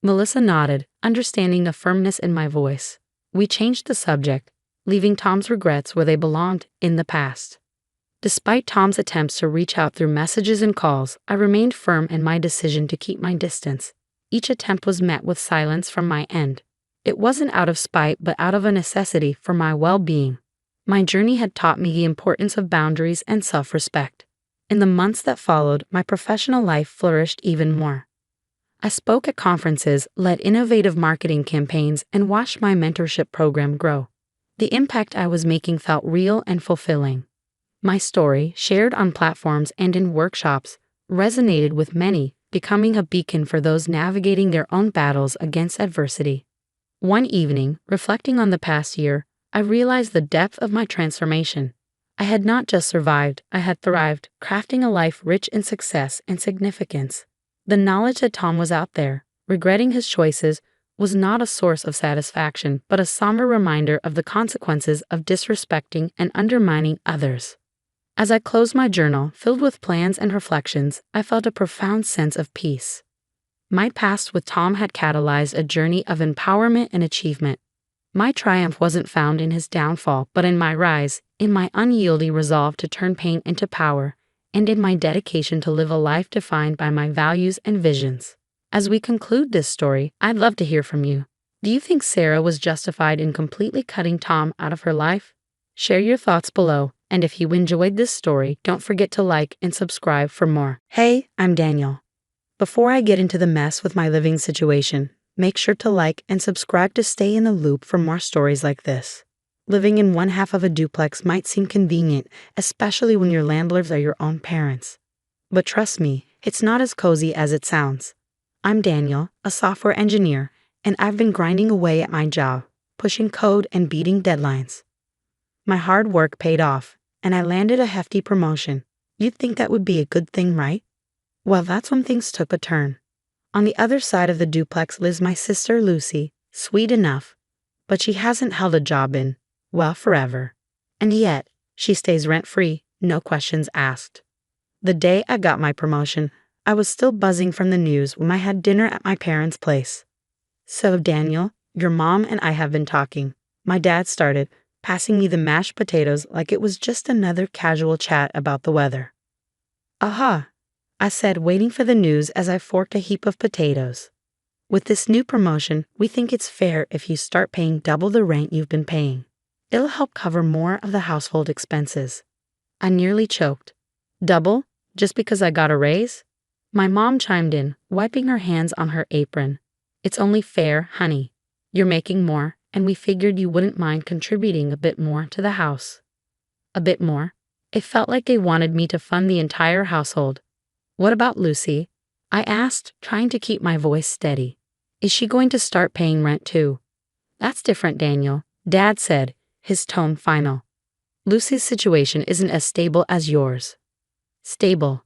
Melissa nodded, understanding the firmness in my voice. We changed the subject, leaving Tom's regrets where they belonged, in the past. Despite Tom's attempts to reach out through messages and calls, I remained firm in my decision to keep my distance. Each attempt was met with silence from my end. It wasn't out of spite, but out of a necessity for my well-being. My journey had taught me the importance of boundaries and self-respect. In the months that followed, my professional life flourished even more. I spoke at conferences, led innovative marketing campaigns, and watched my mentorship program grow. The impact I was making felt real and fulfilling. My story, shared on platforms and in workshops, resonated with many, becoming a beacon for those navigating their own battles against adversity. One evening, reflecting on the past year, I realized the depth of my transformation. I had not just survived, I had thrived, crafting a life rich in success and significance. The knowledge that Tom was out there, regretting his choices, was not a source of satisfaction, but a somber reminder of the consequences of disrespecting and undermining others. As I closed my journal, filled with plans and reflections, I felt a profound sense of peace. My past with Tom had catalyzed a journey of empowerment and achievement. My triumph wasn't found in his downfall, but in my rise, in my unyielding resolve to turn pain into power, and in my dedication to live a life defined by my values and visions. As we conclude this story, I'd love to hear from you. Do you think Sarah was justified in completely cutting Tom out of her life? Share your thoughts below, and if you enjoyed this story, don't forget to like and subscribe for more. Hey, I'm Daniel. Before I get into the mess with my living situation, make sure to like and subscribe to stay in the loop for more stories like this. Living in one half of a duplex might seem convenient, especially when your landlords are your own parents. But trust me, it's not as cozy as it sounds. I'm Daniel, a software engineer, and I've been grinding away at my job, pushing code and beating deadlines. My hard work paid off, and I landed a hefty promotion. You'd think that would be a good thing, right? Well, that's when things took a turn. On the other side of the duplex lives my sister Lucy, sweet enough, but she hasn't held a job in, well, forever. And yet, she stays rent-free, no questions asked. The day I got my promotion, I was still buzzing from the news when I had dinner at my parents' place. "So, Daniel, your mom and I have been talking," my dad started, passing me the mashed potatoes like it was just another casual chat about the weather. "Aha," I said, waiting for the news as I forked a heap of potatoes. "With this new promotion, we think it's fair if you start paying double the rent you've been paying. It'll help cover more of the household expenses." I nearly choked. "Double? Just because I got a raise?" My mom chimed in, wiping her hands on her apron. "It's only fair, honey. You're making more, and we figured you wouldn't mind contributing a bit more to the house." A bit more? It felt like they wanted me to fund the entire household. "What about Lucy?" I asked, trying to keep my voice steady. "Is she going to start paying rent too?" "That's different, Daniel," Dad said, his tone final. "Lucy's situation isn't as stable as yours." Stable.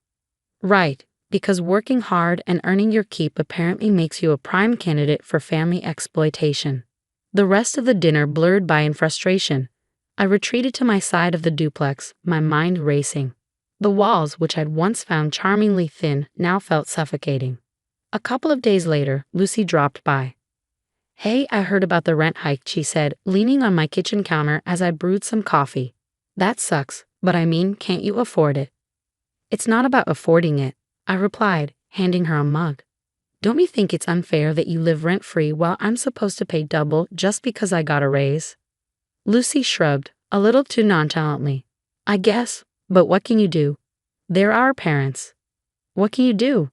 Right, because working hard and earning your keep apparently makes you a prime candidate for family exploitation. The rest of the dinner blurred by in frustration. I retreated to my side of the duplex, my mind racing. The walls, which I'd once found charmingly thin, now felt suffocating. A couple of days later, Lucy dropped by. "Hey, I heard about the rent hike," she said, leaning on my kitchen counter as I brewed some coffee. "That sucks, but I mean, can't you afford it?" "It's not about affording it," I replied, handing her a mug. "Don't you think it's unfair that you live rent-free while I'm supposed to pay double just because I got a raise?" Lucy shrugged, a little too nonchalantly. "I guess, but what can you do? They're our parents." "What can you do?"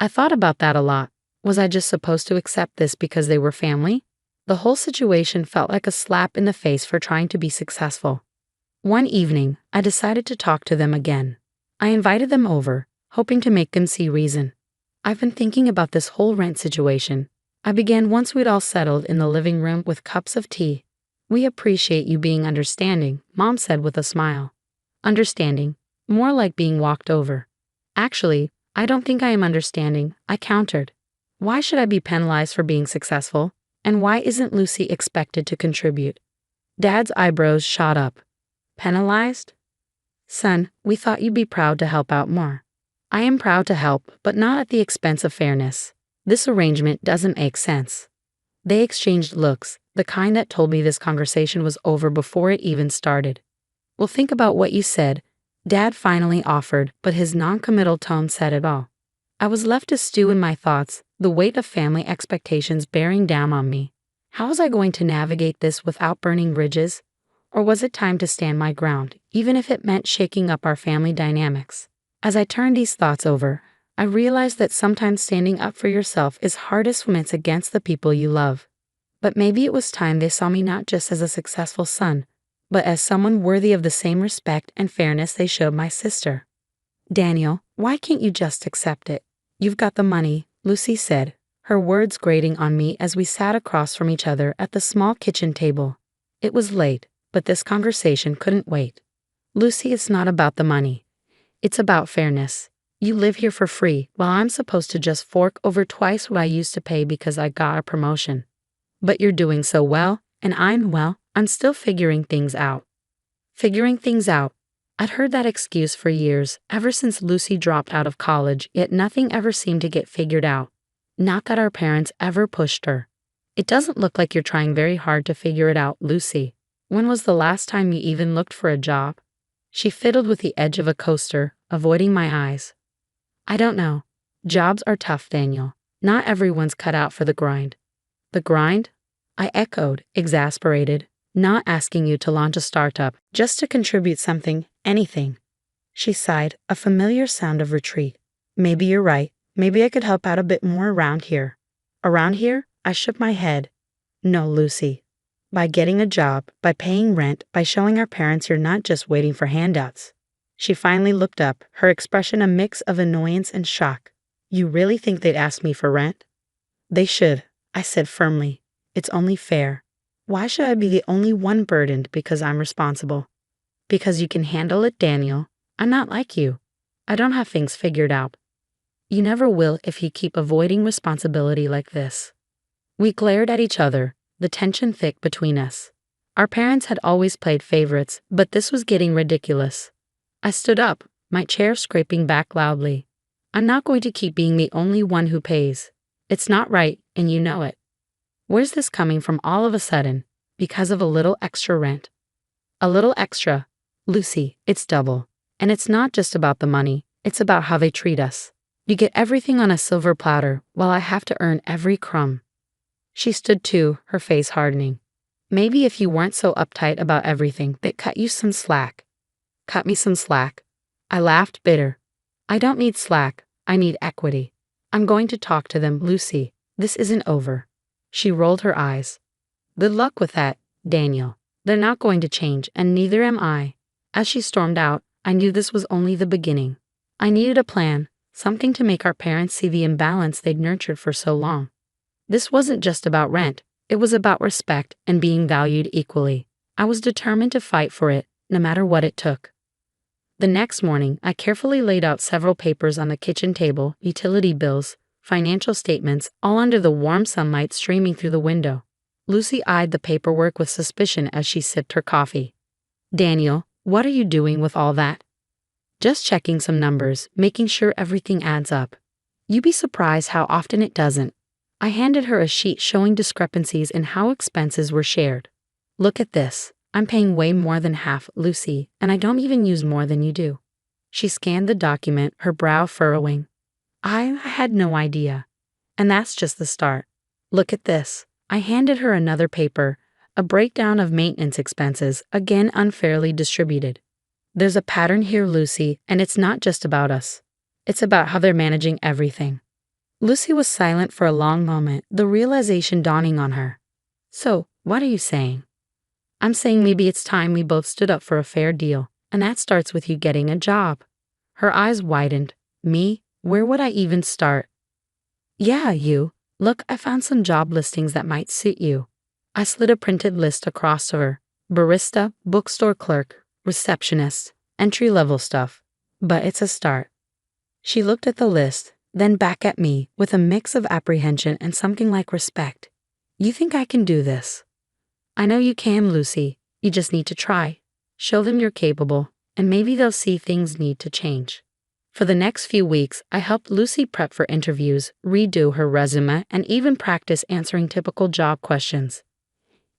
I thought about that a lot. Was I just supposed to accept this because they were family? The whole situation felt like a slap in the face for trying to be successful. One evening, I decided to talk to them again. I invited them over, hoping to make them see reason. "I've been thinking about this whole rent situation," I began once we'd all settled in the living room with cups of tea. "We appreciate you being understanding," Mom said with a smile. "Understanding? More like being walked over." "Actually, I don't think I am understanding," I countered. "Why should I be penalized for being successful? And why isn't Lucy expected to contribute?" Dad's eyebrows shot up. "Penalized? Son, we thought you'd be proud to help out more." "I am proud to help, but not at the expense of fairness. This arrangement doesn't make sense." They exchanged looks, the kind that told me this conversation was over before it even started. "Well, think about what you said," Dad finally offered, but his non-committal tone said it all. I was left to stew in my thoughts, the weight of family expectations bearing down on me. How was I going to navigate this without burning bridges? Or was it time to stand my ground, even if it meant shaking up our family dynamics? As I turned these thoughts over, I realized that sometimes standing up for yourself is hardest when it's against the people you love. But maybe it was time they saw me not just as a successful son, but as someone worthy of the same respect and fairness they showed my sister. "Daniel, why can't you just accept it? You've got the money," Lucy said, her words grating on me as we sat across from each other at the small kitchen table. It was late, but this conversation couldn't wait. "Lucy, it's not about the money. It's about fairness. You live here for free, while I'm supposed to just fork over twice what I used to pay because I got a promotion. But you're doing so well, and I'm still figuring things out." Figuring things out. I'd heard that excuse for years, ever since Lucy dropped out of college, yet nothing ever seemed to get figured out. Not that our parents ever pushed her. "It doesn't look like you're trying very hard to figure it out, Lucy. When was the last time you even looked for a job?" She fiddled with the edge of a coaster, avoiding my eyes. "I don't know. Jobs are tough, Daniel. Not everyone's cut out for the grind." "The grind?" I echoed, exasperated. "Not asking you to launch a startup, just to contribute something, anything." She sighed, a familiar sound of retreat. "Maybe you're right. Maybe I could help out a bit more around here." "Around here?" I shook my head. "No, Lucy. By getting a job, by paying rent, by showing our parents you're not just waiting for handouts." She finally looked up, her expression a mix of annoyance and shock. "You really think they'd ask me for rent?" "They should," I said firmly. "It's only fair. Why should I be the only one burdened because I'm responsible?" "Because you can handle it, Daniel. I'm not like you. I don't have things figured out." "You never will if you keep avoiding responsibility like this." We glared at each other, the tension thick between us. Our parents had always played favorites, but this was getting ridiculous. I stood up, my chair scraping back loudly. "I'm not going to keep being the only one who pays. It's not right, and you know it. Where's this coming from all of a sudden? Because of a little extra rent?" "A little extra? Lucy, it's double. And it's not just about the money, it's about how they treat us. You get everything on a silver platter, while I have to earn every crumb." She stood too, her face hardening. "Maybe if you weren't so uptight about everything, they'd cut you some slack." "Cut me some slack?" I laughed bitter. "I don't need slack, I need equity. I'm going to talk to them, Lucy. This isn't over." She rolled her eyes. "Good luck with that, Daniel. They're not going to change, and neither am I." As she stormed out, I knew this was only the beginning. I needed a plan, something to make our parents see the imbalance they'd nurtured for so long. This wasn't just about rent, it was about respect and being valued equally. I was determined to fight for it, no matter what it took. The next morning, I carefully laid out several papers on the kitchen table, utility bills, financial statements, all under the warm sunlight streaming through the window. Lucy eyed the paperwork with suspicion as she sipped her coffee. Daniel, what are you doing with all that? Just checking some numbers, making sure everything adds up. You'd be surprised how often it doesn't. I handed her a sheet showing discrepancies in how expenses were shared. Look at this. I'm paying way more than half, Lucy, and I don't even use more than you do. She scanned the document, her brow furrowing. I had no idea. And that's just the start. Look at this. I handed her another paper, a breakdown of maintenance expenses, again unfairly distributed. There's a pattern here, Lucy, and it's not just about us. It's about how they're managing everything. Lucy was silent for a long moment, the realization dawning on her. So, what are you saying? I'm saying maybe it's time we both stood up for a fair deal, and that starts with you getting a job. Her eyes widened. Me? Where would I even start? Yeah, you. Look, I found some job listings that might suit you. I slid a printed list across to her. Barista, bookstore clerk, receptionist, entry-level stuff. But it's a start. She looked at the list, then back at me with a mix of apprehension and something like respect. You think I can do this? I know you can, Lucy. You just need to try. Show them you're capable, and maybe they'll see things need to change. For the next few weeks, I helped Lucy prep for interviews, redo her resume, and even practice answering typical job questions.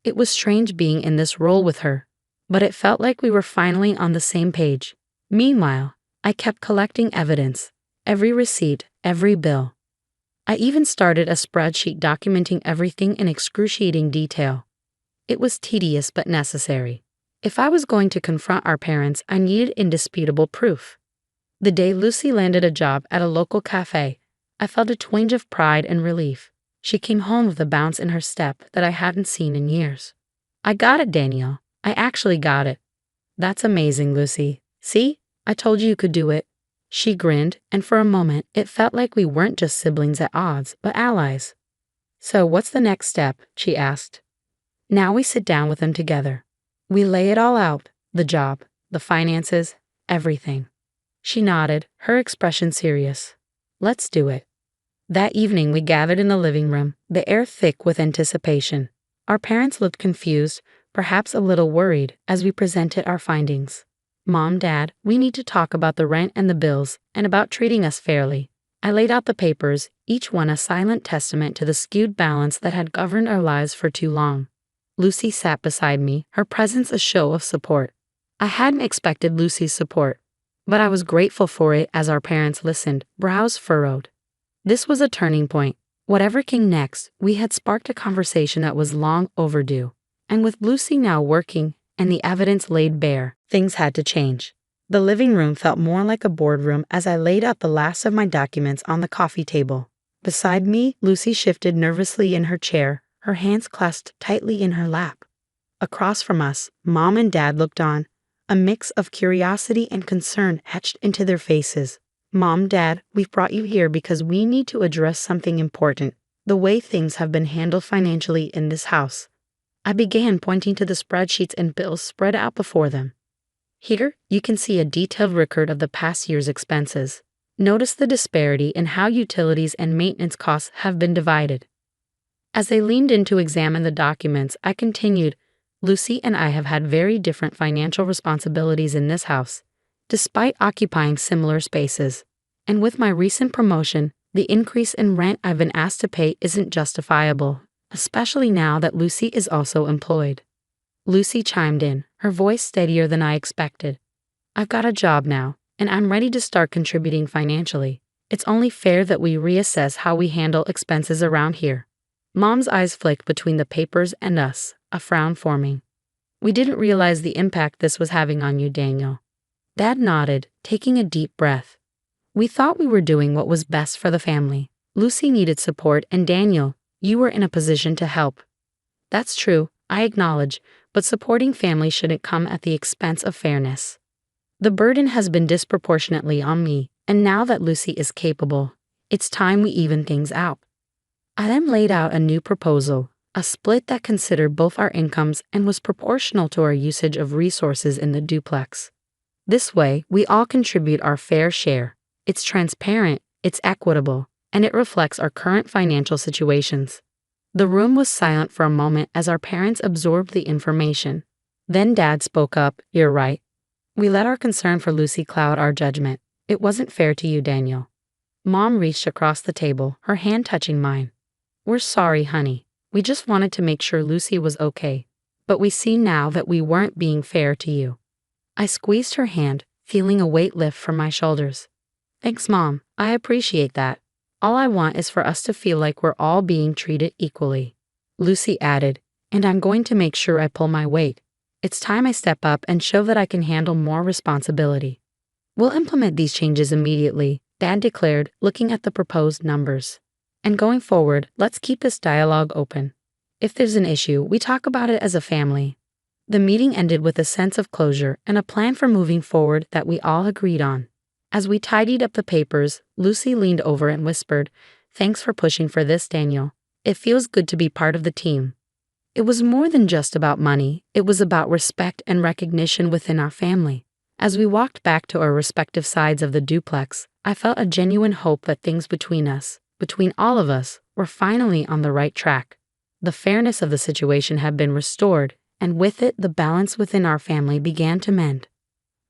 It was strange being in this role with her, but it felt like we were finally on the same page. Meanwhile, I kept collecting evidence, every receipt, every bill. I even started a spreadsheet documenting everything in excruciating detail. It was tedious but necessary. If I was going to confront our parents, I needed indisputable proof. The day Lucy landed a job at a local cafe, I felt a twinge of pride and relief. She came home with a bounce in her step that I hadn't seen in years. I got it, Danielle. I actually got it. That's amazing, Lucy. See? I told you you could do it. She grinned, and for a moment, it felt like we weren't just siblings at odds, but allies. So what's the next step? She asked. Now we sit down with them together. We lay it all out, the job, the finances, everything. She nodded, her expression serious. Let's do it. That evening we gathered in the living room, the air thick with anticipation. Our parents looked confused, perhaps a little worried, as we presented our findings. Mom, Dad, we need to talk about the rent and the bills, and about treating us fairly. I laid out the papers, each one a silent testament to the skewed balance that had governed our lives for too long. Lucy sat beside me, her presence a show of support. I hadn't expected Lucy's support, but I was grateful for it as our parents listened, brows furrowed. This was a turning point. Whatever came next, we had sparked a conversation that was long overdue. And with Lucy now working and the evidence laid bare, things had to change. The living room felt more like a boardroom as I laid out the last of my documents on the coffee table. Beside me, Lucy shifted nervously in her chair, her hands clasped tightly in her lap. Across from us, Mom and Dad looked on, a mix of curiosity and concern etched into their faces. Mom, Dad, we've brought you here because we need to address something important, the way things have been handled financially in this house. I began pointing to the spreadsheets and bills spread out before them. Here, you can see a detailed record of the past year's expenses. Notice the disparity in how utilities and maintenance costs have been divided. As they leaned in to examine the documents, I continued, Lucy and I have had very different financial responsibilities in this house, despite occupying similar spaces. And with my recent promotion, the increase in rent I've been asked to pay isn't justifiable, especially now that Lucy is also employed. Lucy chimed in, her voice steadier than I expected. I've got a job now, and I'm ready to start contributing financially. It's only fair that we reassess how we handle expenses around here. Mom's eyes flicked between the papers and us, a frown forming. We didn't realize the impact this was having on you, Daniel. Dad nodded, taking a deep breath. We thought we were doing what was best for the family. Lucy needed support, and Daniel, you were in a position to help. That's true, I acknowledge, but supporting family shouldn't come at the expense of fairness. The burden has been disproportionately on me, and now that Lucy is capable, it's time we even things out. I then laid out a new proposal, a split that considered both our incomes and was proportional to our usage of resources in the duplex. This way, we all contribute our fair share. It's transparent, it's equitable, and it reflects our current financial situations. The room was silent for a moment as our parents absorbed the information. Then Dad spoke up, "You're right. We let our concern for Lucy cloud our judgment. It wasn't fair to you, Daniel." Mom reached across the table, her hand touching mine. "We're sorry, honey. We just wanted to make sure Lucy was okay. But we see now that we weren't being fair to you." I squeezed her hand, feeling a weight lift from my shoulders. "Thanks, Mom. I appreciate that. All I want is for us to feel like we're all being treated equally." Lucy added, "And I'm going to make sure I pull my weight. It's time I step up and show that I can handle more responsibility." "We'll implement these changes immediately," Dad declared, looking at the proposed numbers. "And going forward, let's keep this dialogue open. If there's an issue, we talk about it as a family." The meeting ended with a sense of closure and a plan for moving forward that we all agreed on. As we tidied up the papers, Lucy leaned over and whispered, "Thanks for pushing for this, Daniel. It feels good to be part of the team." It was more than just about money, it was about respect and recognition within our family. As we walked back to our respective sides of the duplex, I felt a genuine hope that things between us, between all of us, were finally on the right track. The fairness of the situation had been restored, and with it the balance within our family began to mend.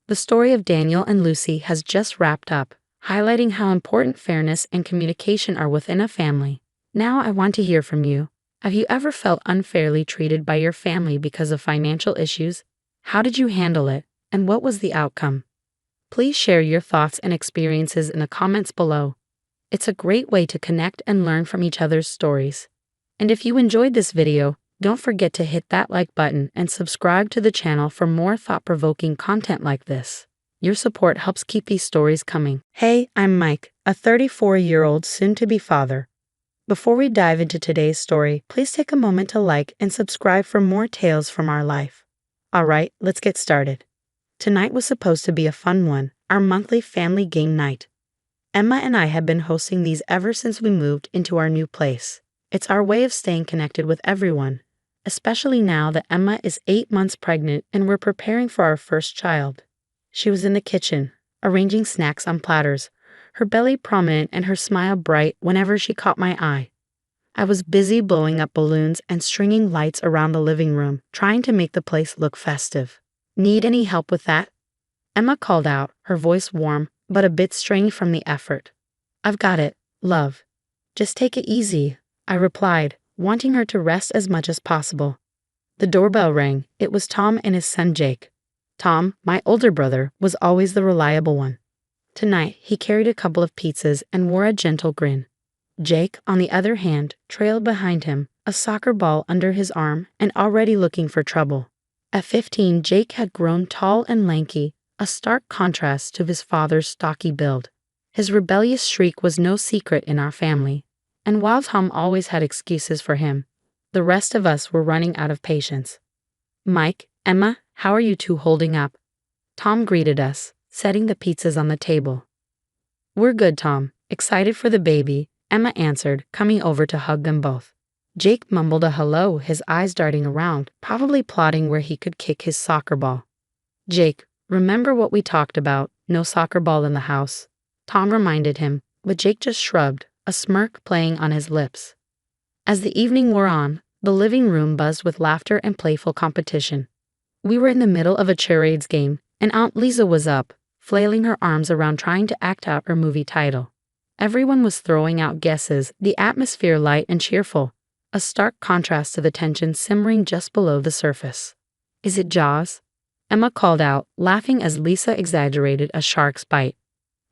The story of Daniel and Lucy has just wrapped up, highlighting how important fairness and communication are within a family. Now I want to hear from you. Have you ever felt unfairly treated by your family because of financial issues? How did you handle it, and what was the outcome? Please share your thoughts and experiences in the comments below. It's a great way to connect and learn from each other's stories. And if you enjoyed this video, don't forget to hit that like button and subscribe to the channel for more thought-provoking content like this. Your support helps keep these stories coming. Hey, I'm Mike, a 34-year-old soon-to-be father. Before we dive into today's story, please take a moment to like and subscribe for more tales from our life. Alright, let's get started. Tonight was supposed to be a fun one, our monthly family game night. Emma and I have been hosting these ever since we moved into our new place. It's our way of staying connected with everyone, especially now that Emma is 8 months pregnant and we're preparing for our first child. She was in the kitchen, arranging snacks on platters, her belly prominent and her smile bright whenever she caught my eye. I was busy blowing up balloons and stringing lights around the living room, trying to make the place look festive. "Need any help with that?" Emma called out, her voice warm, but a bit strained from the effort. "I've got it, love. Just take it easy," I replied, wanting her to rest as much as possible. The doorbell rang. It was Tom and his son Jake. Tom, my older brother, was always the reliable one. Tonight, he carried a couple of pizzas and wore a gentle grin. Jake, on the other hand, trailed behind him, a soccer ball under his arm and already looking for trouble. At 15, Jake had grown tall and lanky, a stark contrast to his father's stocky build. His rebellious shriek was no secret in our family, and while Tom always had excuses for him, the rest of us were running out of patience. "Mike, Emma, how are you two holding up?" Tom greeted us, setting the pizzas on the table. "We're good, Tom. Excited for the baby," Emma answered, coming over to hug them both. Jake mumbled a hello, his eyes darting around, probably plotting where he could kick his soccer ball. "Jake, remember what we talked about, no soccer ball in the house," Tom reminded him, but Jake just shrugged, a smirk playing on his lips. As the evening wore on, the living room buzzed with laughter and playful competition. We were in the middle of a charades game, and Aunt Lisa was up, flailing her arms around trying to act out her movie title. Everyone was throwing out guesses, the atmosphere light and cheerful, a stark contrast to the tension simmering just below the surface. "Is it Jaws?" Emma called out, laughing as Lisa exaggerated a shark's bite.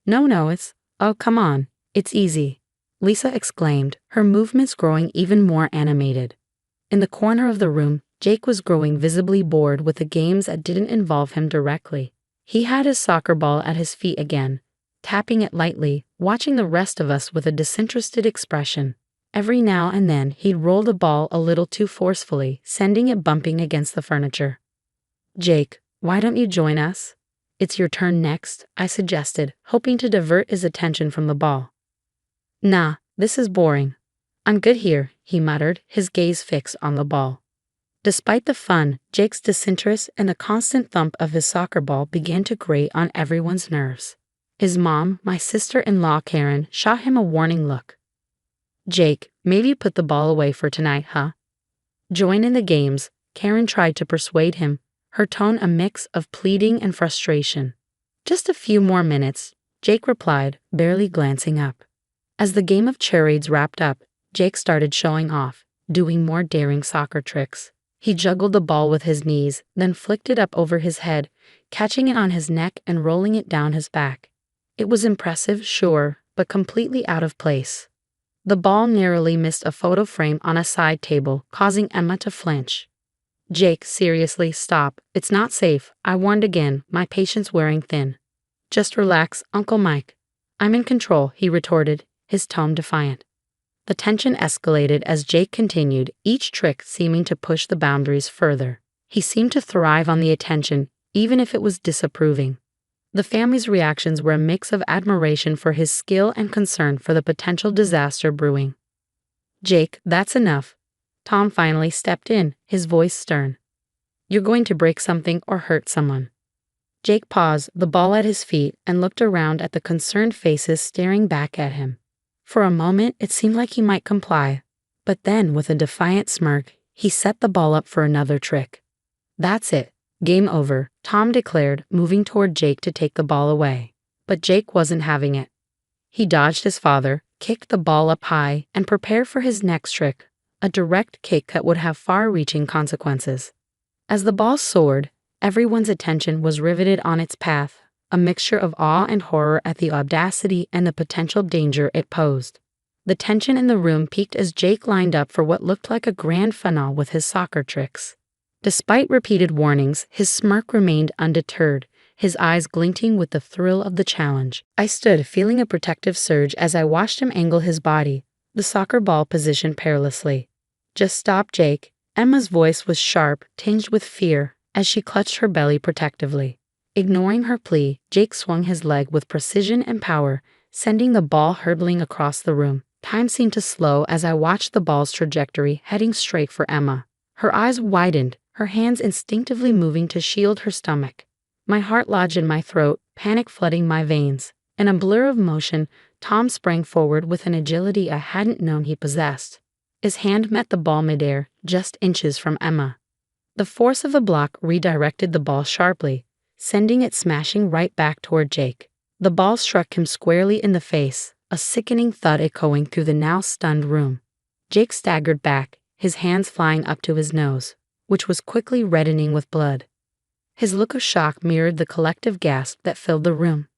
No, it's... Oh, come on, it's easy," Lisa exclaimed, her movements growing even more animated. In the corner of the room, Jake was growing visibly bored with the games that didn't involve him directly. He had his soccer ball at his feet again, tapping it lightly, watching the rest of us with a disinterested expression. Every now and then, he'd roll the ball a little too forcefully, sending it bumping against the furniture. "Jake, why don't you join us? It's your turn next," I suggested, hoping to divert his attention from the ball. "Nah, this is boring. I'm good here," he muttered, his gaze fixed on the ball. Despite the fun, Jake's disinterest and the constant thump of his soccer ball began to grate on everyone's nerves. His mom, my sister-in-law Karen, shot him a warning look. "Jake, Maybe put the ball away for tonight, huh? Join in the games, Karen tried to persuade him, her tone a mix of pleading and frustration. Just a few more minutes, Jake replied, barely glancing up. As the game of charades wrapped up, Jake started showing off, doing more daring soccer tricks. He juggled the ball with his knees, then flicked it up over his head, catching it on his neck and rolling it down his back. It was impressive, sure, but completely out of place. The ball narrowly missed a photo frame on a side table, causing Emma to flinch. Jake, seriously, stop. It's not safe. I warned again, my patience wearing thin. Just relax, Uncle Mike. I'm in control, he retorted, his tone defiant. The tension escalated as Jake continued, each trick seeming to push the boundaries further. He seemed to thrive on the attention, even if it was disapproving. The family's reactions were a mix of admiration for his skill and concern for the potential disaster brewing. Jake, that's enough. Tom finally stepped in, his voice stern. You're going to break something or hurt someone. Jake paused, the ball at his feet, and looked around at the concerned faces staring back at him. For a moment, it seemed like he might comply, but then, with a defiant smirk, he set the ball up for another trick. That's it. Game over, Tom declared, moving toward Jake to take the ball away. But Jake wasn't having it. He dodged his father, kicked the ball up high, and prepared for his next trick, a direct kick that would have far-reaching consequences. As the ball soared, everyone's attention was riveted on its path, a mixture of awe and horror at the audacity and the potential danger it posed. The tension in the room peaked as Jake lined up for what looked like a grand finale with his soccer tricks. Despite repeated warnings, his smirk remained undeterred, his eyes glinting with the thrill of the challenge. I stood, feeling a protective surge as I watched him angle his body, the soccer ball positioned perilously. Just stop, Jake. Emma's voice was sharp, tinged with fear, as she clutched her belly protectively. Ignoring her plea, Jake swung his leg with precision and power, sending the ball hurtling across the room. Time seemed to slow as I watched the ball's trajectory heading straight for Emma. Her eyes widened, her hands instinctively moving to shield her stomach. My heart lodged in my throat, panic flooding my veins. In a blur of motion, Tom sprang forward with an agility I hadn't known he possessed. His hand met the ball midair, just inches from Emma. The force of a block redirected the ball sharply, sending it smashing right back toward Jake. The ball struck him squarely in the face, a sickening thud echoing through the now stunned room. Jake staggered back, his hands flying up to his nose, which was quickly reddening with blood. His look of shock mirrored the collective gasp that filled the room.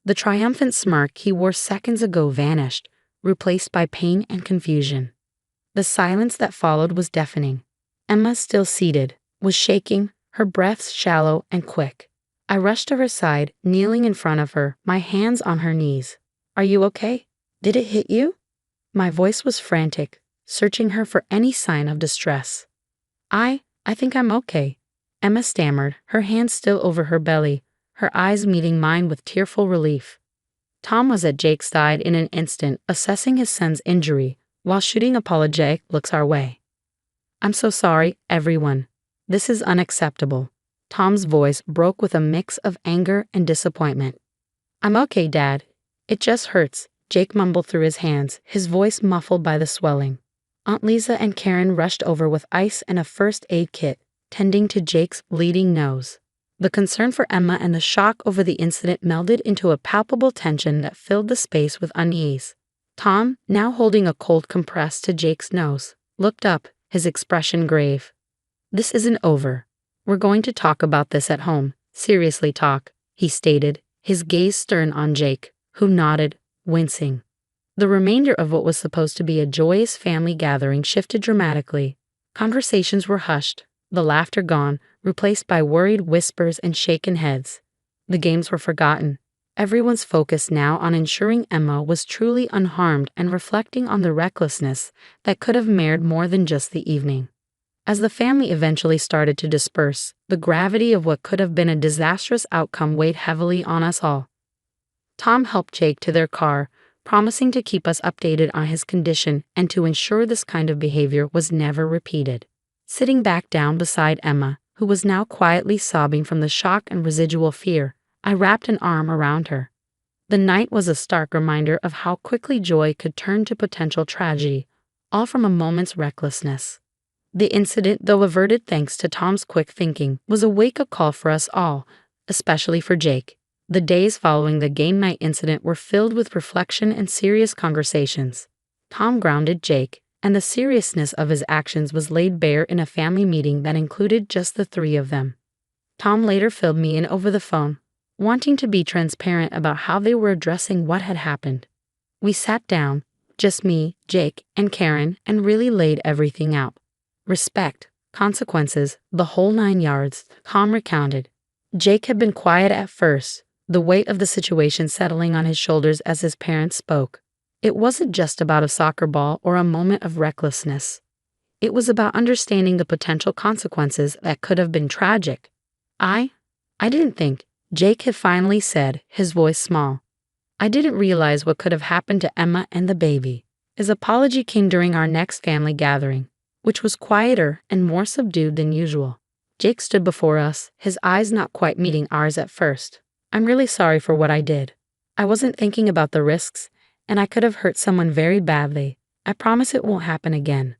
The triumphant smirk he wore seconds ago vanished, replaced by pain and confusion. The silence that followed was deafening. Emma, still seated, was shaking, her breaths shallow and quick. I rushed to her side, kneeling in front of her, my hands on her knees. Are you okay? Did it hit you? My voice was frantic, searching her for any sign of distress. I think I'm okay, Emma stammered, her hands still over her belly, her eyes meeting mine with tearful relief. Tom was at Jake's side in an instant, assessing his son's injury, while shooting apologetic looks our way. I'm so sorry, everyone. This is unacceptable. Tom's voice broke with a mix of anger and disappointment. I'm okay, Dad. It just hurts, Jake mumbled through his hands, his voice muffled by the swelling. Aunt Lisa and Karen rushed over with ice and a first aid kit, tending to Jake's bleeding nose. The concern for Emma and the shock over the incident melded into a palpable tension that filled the space with unease. Tom, now holding a cold compress to Jake's nose, looked up, his expression grave. This isn't over. We're going to talk about this at home. Seriously talk, he stated, his gaze stern on Jake, who nodded, wincing. The remainder of what was supposed to be a joyous family gathering shifted dramatically. Conversations were hushed, the laughter gone, replaced by worried whispers and shaken heads. The games were forgotten, everyone's focus now on ensuring Emma was truly unharmed and reflecting on the recklessness that could have marred more than just the evening. As the family eventually started to disperse, the gravity of what could have been a disastrous outcome weighed heavily on us all. Tom helped Jake to their car, promising to keep us updated on his condition and to ensure this kind of behavior was never repeated. Sitting back down beside Emma, who was now quietly sobbing from the shock and residual fear, I wrapped an arm around her. The night was a stark reminder of how quickly joy could turn to potential tragedy, all from a moment's recklessness. The incident, though averted thanks to Tom's quick thinking, was a wake-up call for us all, especially for Jake. The days following the game night incident were filled with reflection and serious conversations. Tom grounded Jake, and the seriousness of his actions was laid bare in a family meeting that included just the three of them. Tom later filled me in over the phone, wanting to be transparent about how they were addressing what had happened. We sat down, just me, Jake, and Karen, and really laid everything out. Respect, consequences, the whole 9 yards, Tom recounted. Jake had been quiet at first, the weight of the situation settling on his shoulders as his parents spoke. It wasn't just about a soccer ball or a moment of recklessness. It was about understanding the potential consequences that could have been tragic. I didn't think, Jake had finally said, his voice small. I didn't realize what could have happened to Emma and the baby. His apology came during our next family gathering, which was quieter and more subdued than usual. Jake stood before us, his eyes not quite meeting ours at first. I'm really sorry for what I did. I wasn't thinking about the risks, and I could have hurt someone very badly. I promise it won't happen again.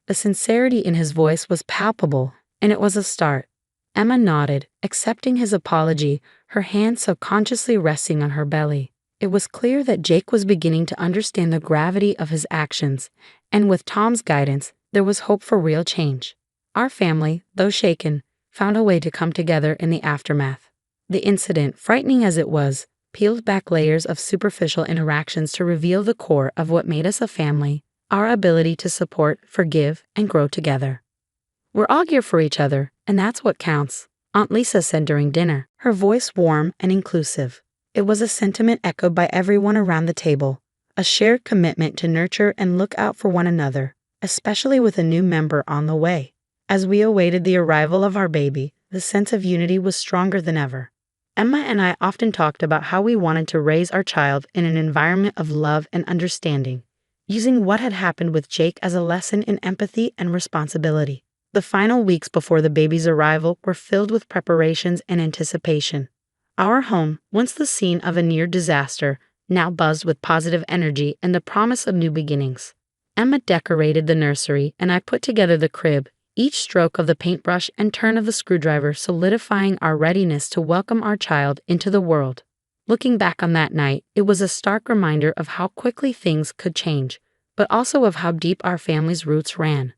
The sincerity in his voice was palpable, and it was a start. Emma nodded, accepting his apology, her hand subconsciously resting on her belly. It was clear that Jake was beginning to understand the gravity of his actions, and with Tom's guidance, there was hope for real change. Our family, though shaken, found a way to come together in the aftermath. The incident, frightening as it was, peeled back layers of superficial interactions to reveal the core of what made us a family, our ability to support, forgive, and grow together. We're all here for each other, and that's what counts, Aunt Lisa said during dinner, her voice warm and inclusive. It was a sentiment echoed by everyone around the table, a shared commitment to nurture and look out for one another, especially with a new member on the way. As we awaited the arrival of our baby, the sense of unity was stronger than ever. Emma and I often talked about how we wanted to raise our child in an environment of love and understanding, using what had happened with Jake as a lesson in empathy and responsibility. The final weeks before the baby's arrival were filled with preparations and anticipation. Our home, once the scene of a near disaster, now buzzed with positive energy and the promise of new beginnings. Emma decorated the nursery, and I put together the crib, each stroke of the paintbrush and turn of the screwdriver solidifying our readiness to welcome our child into the world. Looking back on that night, it was a stark reminder of how quickly things could change, but also of how deep our family's roots ran.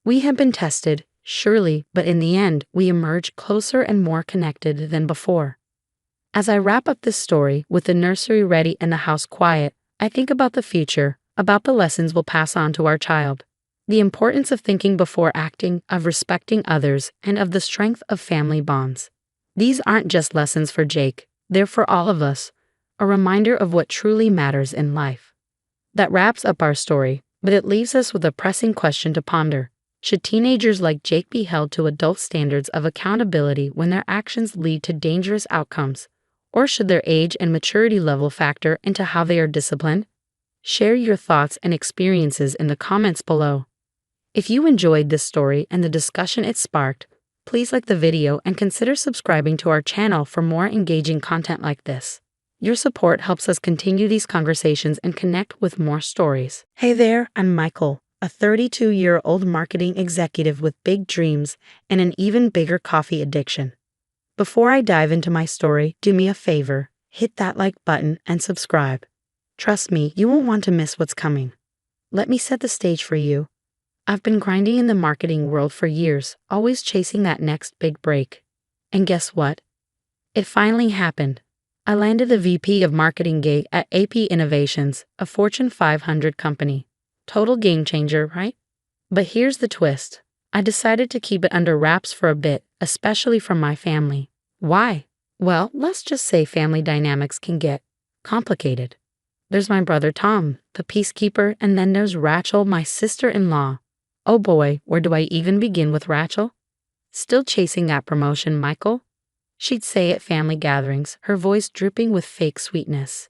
We had been tested, surely, but in the end, we emerged closer and more connected than before. As I wrap up this story, with the nursery ready and the house quiet, I think about the future, about the lessons we'll pass on to our child. The importance of thinking before acting, of respecting others, and of the strength of family bonds. These aren't just lessons for Jake, they're for all of us, a reminder of what truly matters in life. That wraps up our story, but it leaves us with a pressing question to ponder. Should teenagers like Jake be held to adult standards of accountability when their actions lead to dangerous outcomes, or should their age and maturity level factor into how they are disciplined? Share your thoughts and experiences in the comments below. If you enjoyed this story and the discussion it sparked, please like the video and consider subscribing to our channel for more engaging content like this. Your support helps us continue these conversations and connect with more stories. Hey there, I'm Michael, a 32-year-old marketing executive with big dreams and an even bigger coffee addiction. Before I dive into my story, do me a favor, hit that like button and subscribe. Trust me, you won't want to miss what's coming. Let me set the stage for you. I've been grinding in the marketing world for years, always chasing that next big break. And guess what? It finally happened. I landed the VP of Marketing gig at AP Innovations, a Fortune 500 company. Total game changer, right? But here's the twist. I decided to keep it under wraps for a bit, especially from my family. Why? Well, let's just say family dynamics can get complicated. There's my brother Tom, the peacekeeper, and then there's Rachel, my sister-in-law. Oh boy, where do I even begin with Rachel? Still chasing that promotion, Michael? She'd say at family gatherings, her voice dripping with fake sweetness.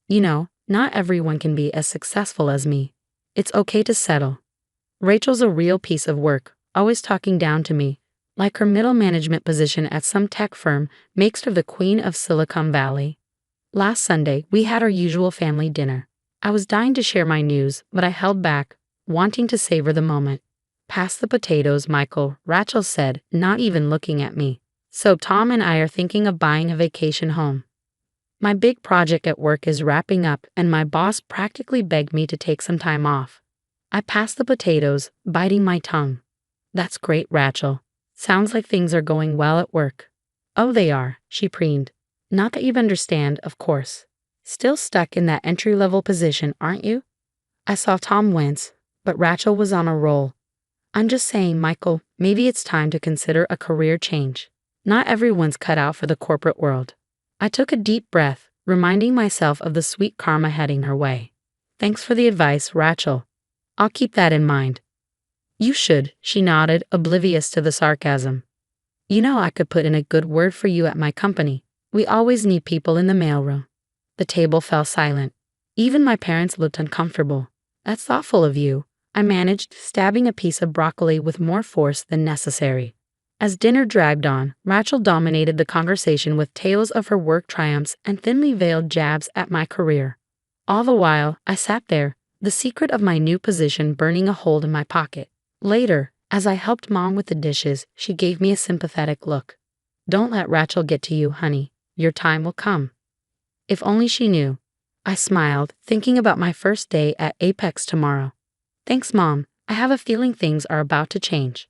You know, not everyone can be as successful as me. It's okay to settle. Rachel's a real piece of work, always talking down to me, like her middle management position at some tech firm makes her the queen of Silicon Valley. Last Sunday, we had our usual family dinner. I was dying to share my news, but I held back, wanting to savor the moment. "Pass the potatoes, Michael," Rachel said, not even looking at me. "So Tom and I are thinking of buying a vacation home. My big project at work is wrapping up and my boss practically begged me to take some time off." I passed the potatoes, biting my tongue. "That's great, Rachel. Sounds like things are going well at work." "Oh, they are," she preened. "Not that you'd understand, of course. Still stuck in that entry-level position, aren't you?" I saw Tom wince, but Rachel was on a roll. "I'm just saying, Michael, maybe it's time to consider a career change. Not everyone's cut out for the corporate world." I took a deep breath, reminding myself of the sweet karma heading her way. "Thanks for the advice, Rachel. I'll keep that in mind." "You should," she nodded, oblivious to the sarcasm. "You know I could put in a good word for you at my company. We always need people in the mailroom." The table fell silent. Even my parents looked uncomfortable. "That's thoughtful of you," I managed, stabbing a piece of broccoli with more force than necessary. As dinner dragged on, Rachel dominated the conversation with tales of her work triumphs and thinly veiled jabs at my career. All the while, I sat there, the secret of my new position burning a hole in my pocket. Later, as I helped Mom with the dishes, she gave me a sympathetic look. "Don't let Rachel get to you, honey. Your time will come." If only she knew. I smiled, thinking about my first day at Apex tomorrow. "Thanks, Mom. I have a feeling things are about to change."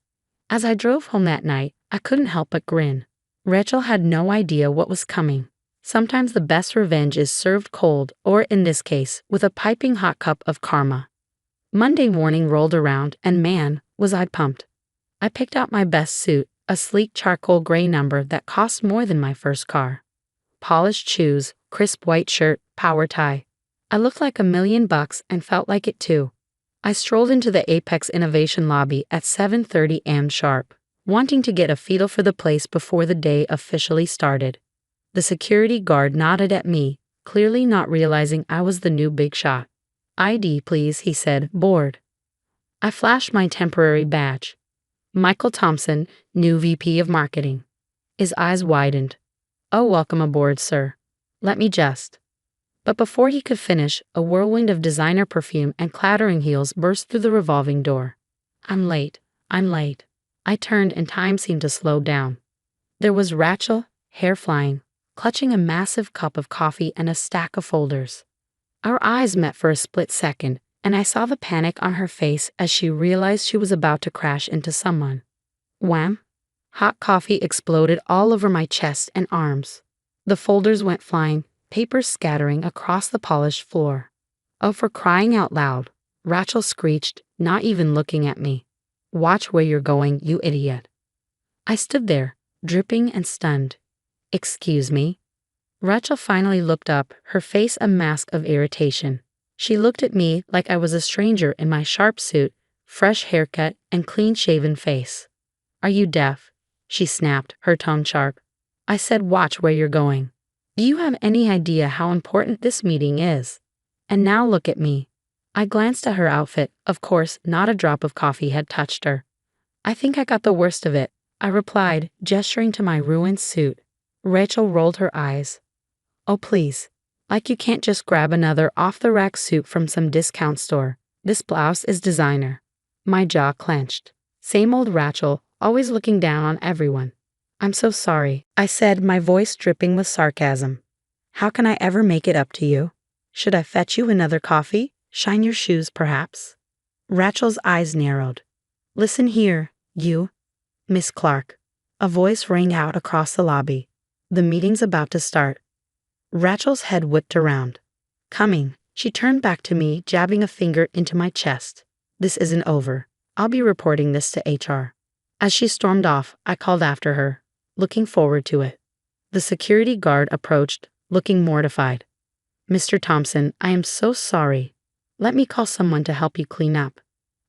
As I drove home that night, I couldn't help but grin. Rachel had no idea what was coming. Sometimes the best revenge is served cold, or in this case, with a piping hot cup of karma. Monday morning rolled around, and man, was I pumped. I picked out my best suit, a sleek charcoal gray number that cost more than my first car. Polished shoes, crisp white shirt, power tie. I looked like $1,000,000 and felt like it too. I strolled into the Apex Innovation lobby at 7:30 a.m. sharp, wanting to get a feel for the place before the day officially started. The security guard nodded at me, clearly not realizing I was the new big shot. "ID, please," he said, bored. I flashed my temporary badge. "Michael Thompson, new VP of Marketing." His eyes widened. "Oh, welcome aboard, sir. Let me just..." But before he could finish, a whirlwind of designer perfume and clattering heels burst through the revolving door. I'm late. I turned and time seemed to slow down. There was Rachel, hair flying, clutching a massive cup of coffee and a stack of folders. Our eyes met for a split second, and I saw the panic on her face as she realized she was about to crash into someone. Wham! Hot coffee exploded all over my chest and arms. The folders went flying, papers scattering across the polished floor. "Oh, for crying out loud," Rachel screeched, not even looking at me. "Watch where you're going, you idiot." I stood there, dripping and stunned. "Excuse me?" Rachel finally looked up, her face a mask of irritation. She looked at me like I was a stranger in my sharp suit, fresh haircut, and clean-shaven face. "Are you deaf?" she snapped, her tone sharp. I said, "Watch where you're going. Do you have any idea how important this meeting is?" And now look at me. I glanced at her outfit. Of course, not a drop of coffee had touched her. "I think I got the worst of it," I replied, gesturing to my ruined suit. Rachel rolled her eyes. "Oh, please. Like you can't just grab another off-the-rack suit from some discount store. This blouse is designer." My jaw clenched. Same old Rachel, always looking down on everyone. "I'm so sorry," I said, my voice dripping with sarcasm. "How can I ever make it up to you? Should I fetch you another coffee? Shine your shoes, perhaps?" Rachel's eyes narrowed. "Listen here, you, Miss Clark." A voice rang out across the lobby. "The meeting's about to start." Rachel's head whipped around. "Coming." She turned back to me, jabbing a finger into my chest. "This isn't over. I'll be reporting this to HR." As she stormed off, I called after her, looking forward to it. The security guard approached, looking mortified. "Mr. Thompson, I am so sorry. Let me call someone to help you clean up."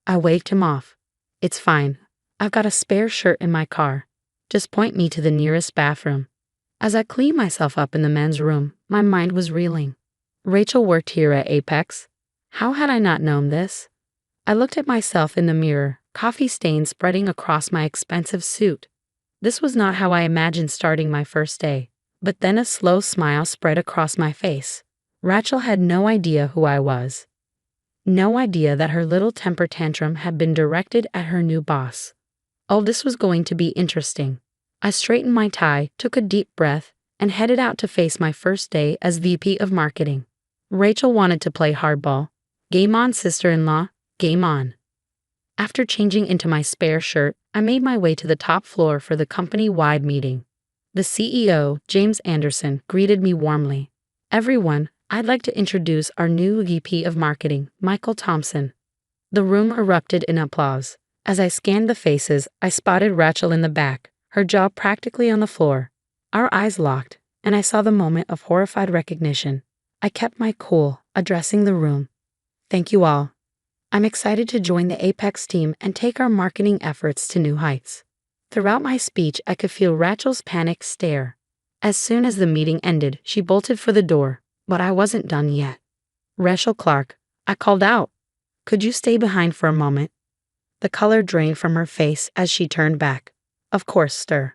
I waved him off. "It's fine. I've got a spare shirt in my car. Just point me to the nearest bathroom." As I cleaned myself up in the men's room, my mind was reeling. Rachel worked here at Apex. How had I not known this? I looked at myself in the mirror, coffee stains spreading across my expensive suit. This was not how I imagined starting my first day. But then a slow smile spread across my face. Rachel had no idea who I was. No idea that her little temper tantrum had been directed at her new boss. Oh, this was going to be interesting. I straightened my tie, took a deep breath, and headed out to face my first day as VP of Marketing. Rachel wanted to play hardball. Game on, sister-in-law, game on. After changing into my spare shirt, I made my way to the top floor for the company-wide meeting. The CEO, James Anderson, greeted me warmly. Everyone, I'd like to introduce our new VP of Marketing, Michael Thompson. The room erupted in applause. As I scanned the faces, I spotted Rachel in the back, her jaw practically on the floor. Our eyes locked, and I saw the moment of horrified recognition. I kept my cool, addressing the room. Thank you all. I'm excited to join the Apex team and take our marketing efforts to new heights. Throughout my speech, I could feel Rachel's panic stare. As soon as the meeting ended, she bolted for the door, but I wasn't done yet. Rachel Clark, I called out. Could you stay behind for a moment? The color drained from her face as she turned back. Of course, sir.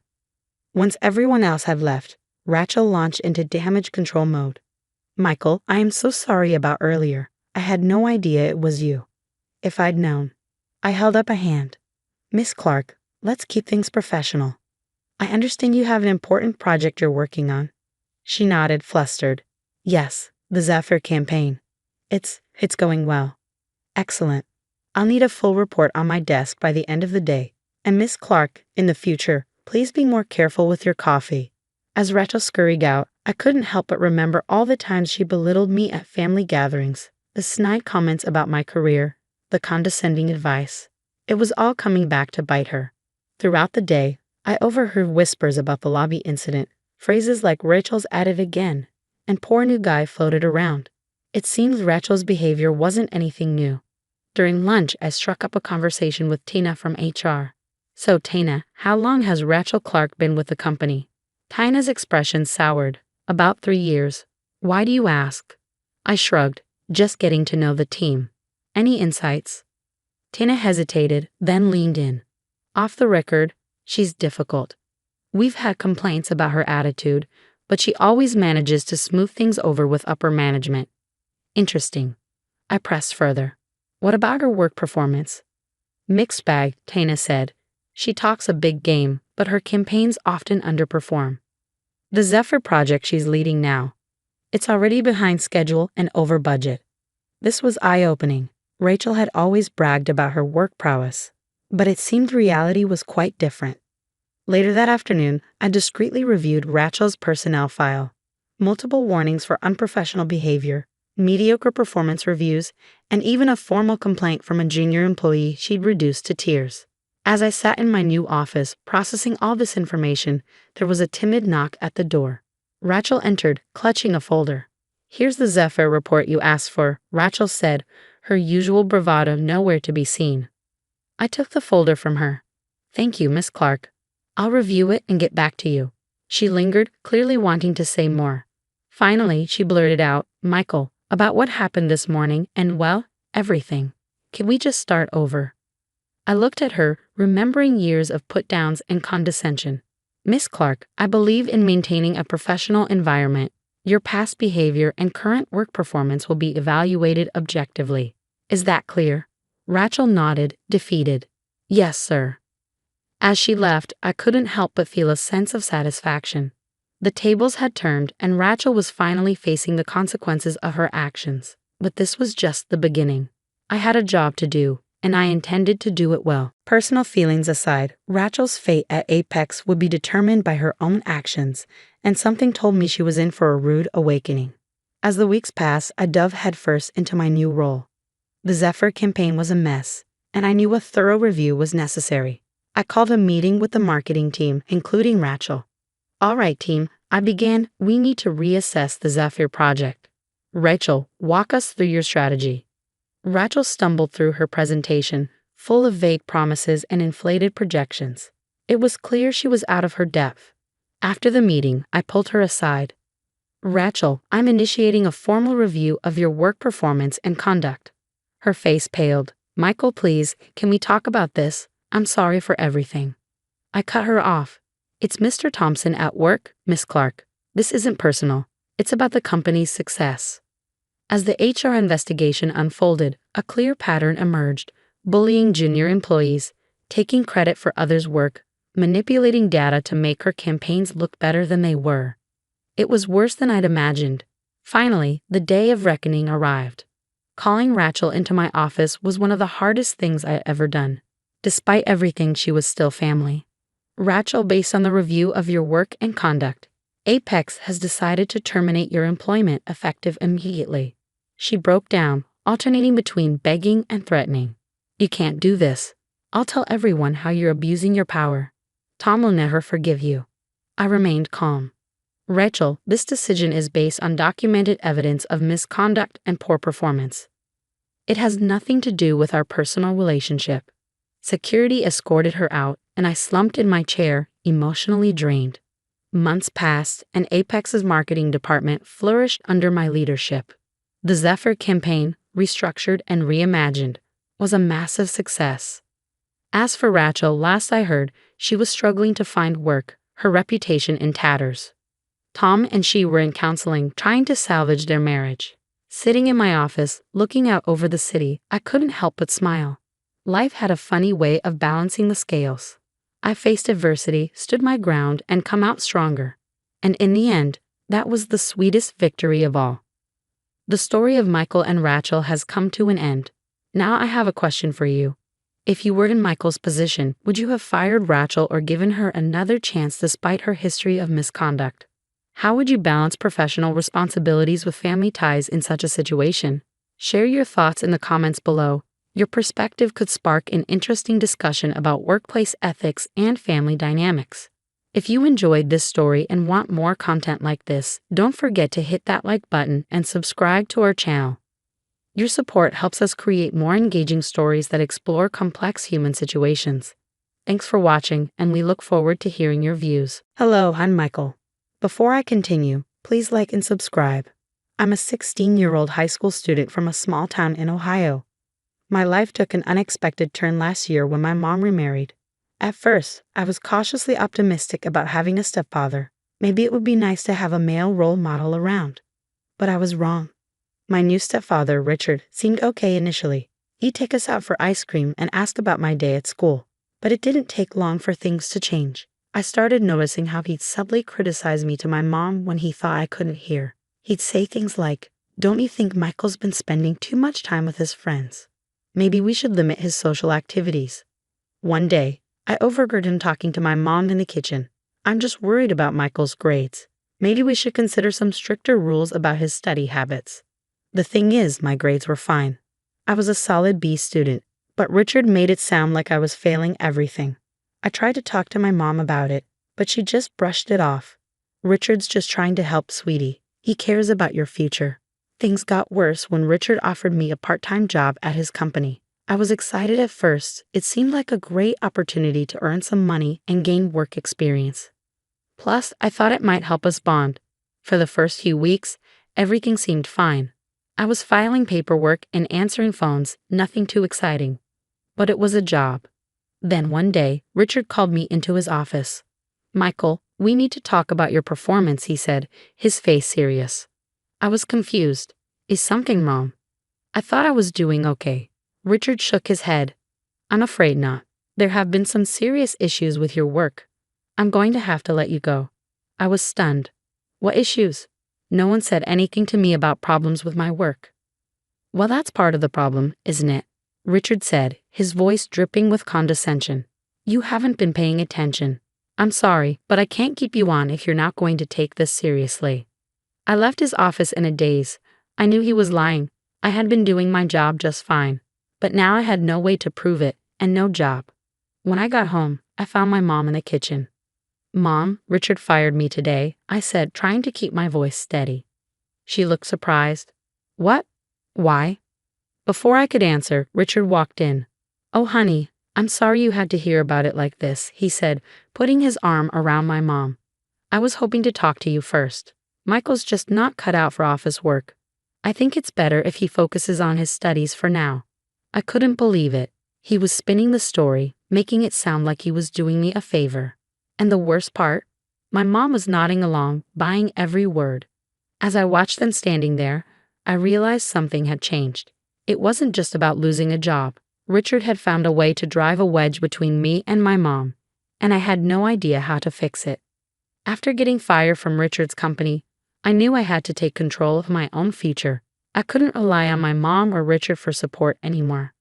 Once everyone else had left, Rachel launched into damage control mode. Michael, I am so sorry about earlier. I had no idea it was you. If I'd known. I held up a hand. Miss Clark, let's keep things professional. I understand you have an important project you're working on. She nodded, flustered. Yes, the Zephyr campaign. It's going well. Excellent. I'll need a full report on my desk by the end of the day. And Miss Clark, in the future, please be more careful with your coffee. As Rachel scurried out, I couldn't help but remember all the times she belittled me at family gatherings, the snide comments about my career, the condescending advice. It was all coming back to bite her. Throughout the day, I overheard whispers about the lobby incident, phrases like Rachel's at it again, and poor new guy floated around. It seems Rachel's behavior wasn't anything new. During lunch, I struck up a conversation with Tina from HR. So Tina, how long has Rachel Clark been with the company? Tina's expression soured. About 3 years. Why do you ask? I shrugged, just getting to know the team. Any insights? Tina hesitated, then leaned in. Off the record, she's difficult. We've had complaints about her attitude, but she always manages to smooth things over with upper management. Interesting. I pressed further. What about her work performance? Mixed bag, Tina said. She talks a big game, but her campaigns often underperform. The Zephyr project she's leading now. It's already behind schedule and over budget. This was eye-opening. Rachel had always bragged about her work prowess, but it seemed reality was quite different. Later that afternoon, I discreetly reviewed Rachel's personnel file. Multiple warnings for unprofessional behavior, mediocre performance reviews, and even a formal complaint from a junior employee she'd reduced to tears. As I sat in my new office, processing all this information, there was a timid knock at the door. Rachel entered, clutching a folder. Here's the Zephyr report you asked for, Rachel said, her usual bravado nowhere to be seen. I took the folder from her. Thank you, Miss Clark. I'll review it and get back to you. She lingered, clearly wanting to say more. Finally, she blurted out, Michael, about what happened this morning and, well, everything. Can we just start over? I looked at her, remembering years of put-downs and condescension. Miss Clark, I believe in maintaining a professional environment. Your past behavior and current work performance will be evaluated objectively. Is that clear? Rachel nodded, defeated. Yes, sir. As she left, I couldn't help but feel a sense of satisfaction. The tables had turned, and Rachel was finally facing the consequences of her actions. But this was just the beginning. I had a job to do, and I intended to do it well. Personal feelings aside, Rachel's fate at Apex would be determined by her own actions, and something told me she was in for a rude awakening. As the weeks passed, I dove headfirst into my new role. The Zephyr campaign was a mess, and I knew a thorough review was necessary. I called a meeting with the marketing team, including Rachel. All right, team, I began. We need to reassess the Zephyr project. Rachel, walk us through your strategy. Rachel stumbled through her presentation, full of vague promises and inflated projections. It was clear she was out of her depth. After the meeting, I pulled her aside. Rachel, I'm initiating a formal review of your work performance and conduct. Her face paled. Michael, please, can we talk about this? I'm sorry for everything. I cut her off. It's Mr. Thompson at work, Miss Clark. This isn't personal. It's about the company's success. As the HR investigation unfolded, A clear pattern emerged: bullying junior employees, taking credit for others' work, manipulating data to make her campaigns look better than they were. It was worse than I'd imagined. Finally, the day of reckoning arrived. Calling Rachel into my office was one of the hardest things I had ever done. Despite everything, she was still family. Rachel, based on the review of your work and conduct, Apex has decided to terminate your employment effective immediately. She broke down, alternating between begging and threatening. You can't do this. I'll tell everyone how you're abusing your power. Tom will never forgive you. I remained calm. Rachel, this decision is based on documented evidence of misconduct and poor performance. It has nothing to do with our personal relationship. Security escorted her out, and I slumped in my chair, emotionally drained. Months passed, and Apex's marketing department flourished under my leadership. The Zephyr campaign, restructured and reimagined, was a massive success. As for Rachel, last I heard, she was struggling to find work, her reputation in tatters. Tom and she were in counseling, trying to salvage their marriage. Sitting in my office, looking out over the city, I couldn't help but smile. Life had a funny way of balancing the scales. I faced adversity, stood my ground, and come out stronger. And in the end, that was the sweetest victory of all. The story of Michael and Rachel has come to an end. Now I have a question for you. If you were in Michael's position, would you have fired Rachel or given her another chance despite her history of misconduct? How would you balance professional responsibilities with family ties in such a situation? Share your thoughts in the comments below. Your perspective could spark an interesting discussion about workplace ethics and family dynamics. If you enjoyed this story and want more content like this, don't forget to hit that like button and subscribe to our channel. Your support helps us create more engaging stories that explore complex human situations. Thanks for watching, and we look forward to hearing your views. Hello, I'm Michael. Before I continue, please like and subscribe. I'm a 16-year-old high school student from a small town in Ohio. My life took an unexpected turn last year when my mom remarried. At first, I was cautiously optimistic about having a stepfather. Maybe it would be nice to have a male role model around. But I was wrong. My new stepfather, Richard, seemed okay initially. He'd take us out for ice cream and ask about my day at school. But it didn't take long for things to change. I started noticing how he'd subtly criticize me to my mom when he thought I couldn't hear. He'd say things like, "Don't you think Michael's been spending too much time with his friends? Maybe we should limit his social activities." One day, I overheard him talking to my mom in the kitchen. "I'm just worried about Michael's grades. Maybe we should consider some stricter rules about his study habits." The thing is, my grades were fine. I was a solid B student, but Richard made it sound like I was failing everything. I tried to talk to my mom about it, but she just brushed it off. "Richard's just trying to help, sweetie. He cares about your future." Things got worse when Richard offered me a part-time job at his company. I was excited at first. It seemed like a great opportunity to earn some money and gain work experience. Plus, I thought it might help us bond. For the first few weeks, everything seemed fine. I was filing paperwork and answering phones, nothing too exciting. But it was a job. Then one day, Richard called me into his office. "Michael, we need to talk about your performance," he said, his face serious. I was confused. Is something wrong? I thought I was doing okay. Richard shook his head. "I'm afraid not. There have been some serious issues with your work. I'm going to have to let you go." I was stunned. "What issues?" No one said anything to me about problems with my work. "Well, that's part of the problem, isn't it?" Richard said, his voice dripping with condescension. "You haven't been paying attention. I'm sorry, but I can't keep you on if you're not going to take this seriously." I left his office in a daze. I knew he was lying. I had been doing my job just fine. But now I had no way to prove it, and no job. When I got home, I found my mom in the kitchen. "Mom, Richard fired me today," I said, trying to keep my voice steady. She looked surprised. "What? Why?" Before I could answer, Richard walked in. "Oh, honey, I'm sorry you had to hear about it like this," he said, putting his arm around my mom. "I was hoping to talk to you first. Michael's just not cut out for office work. I think it's better if he focuses on his studies for now." I couldn't believe it. He was spinning the story, making it sound like he was doing me a favor. And the worst part? My mom was nodding along, buying every word. As I watched them standing there, I realized something had changed. It wasn't just about losing a job. Richard had found a way to drive a wedge between me and my mom, and I had no idea how to fix it. After getting fired from Richard's company, I knew I had to take control of my own future. I couldn't rely on my mom or Richard for support anymore.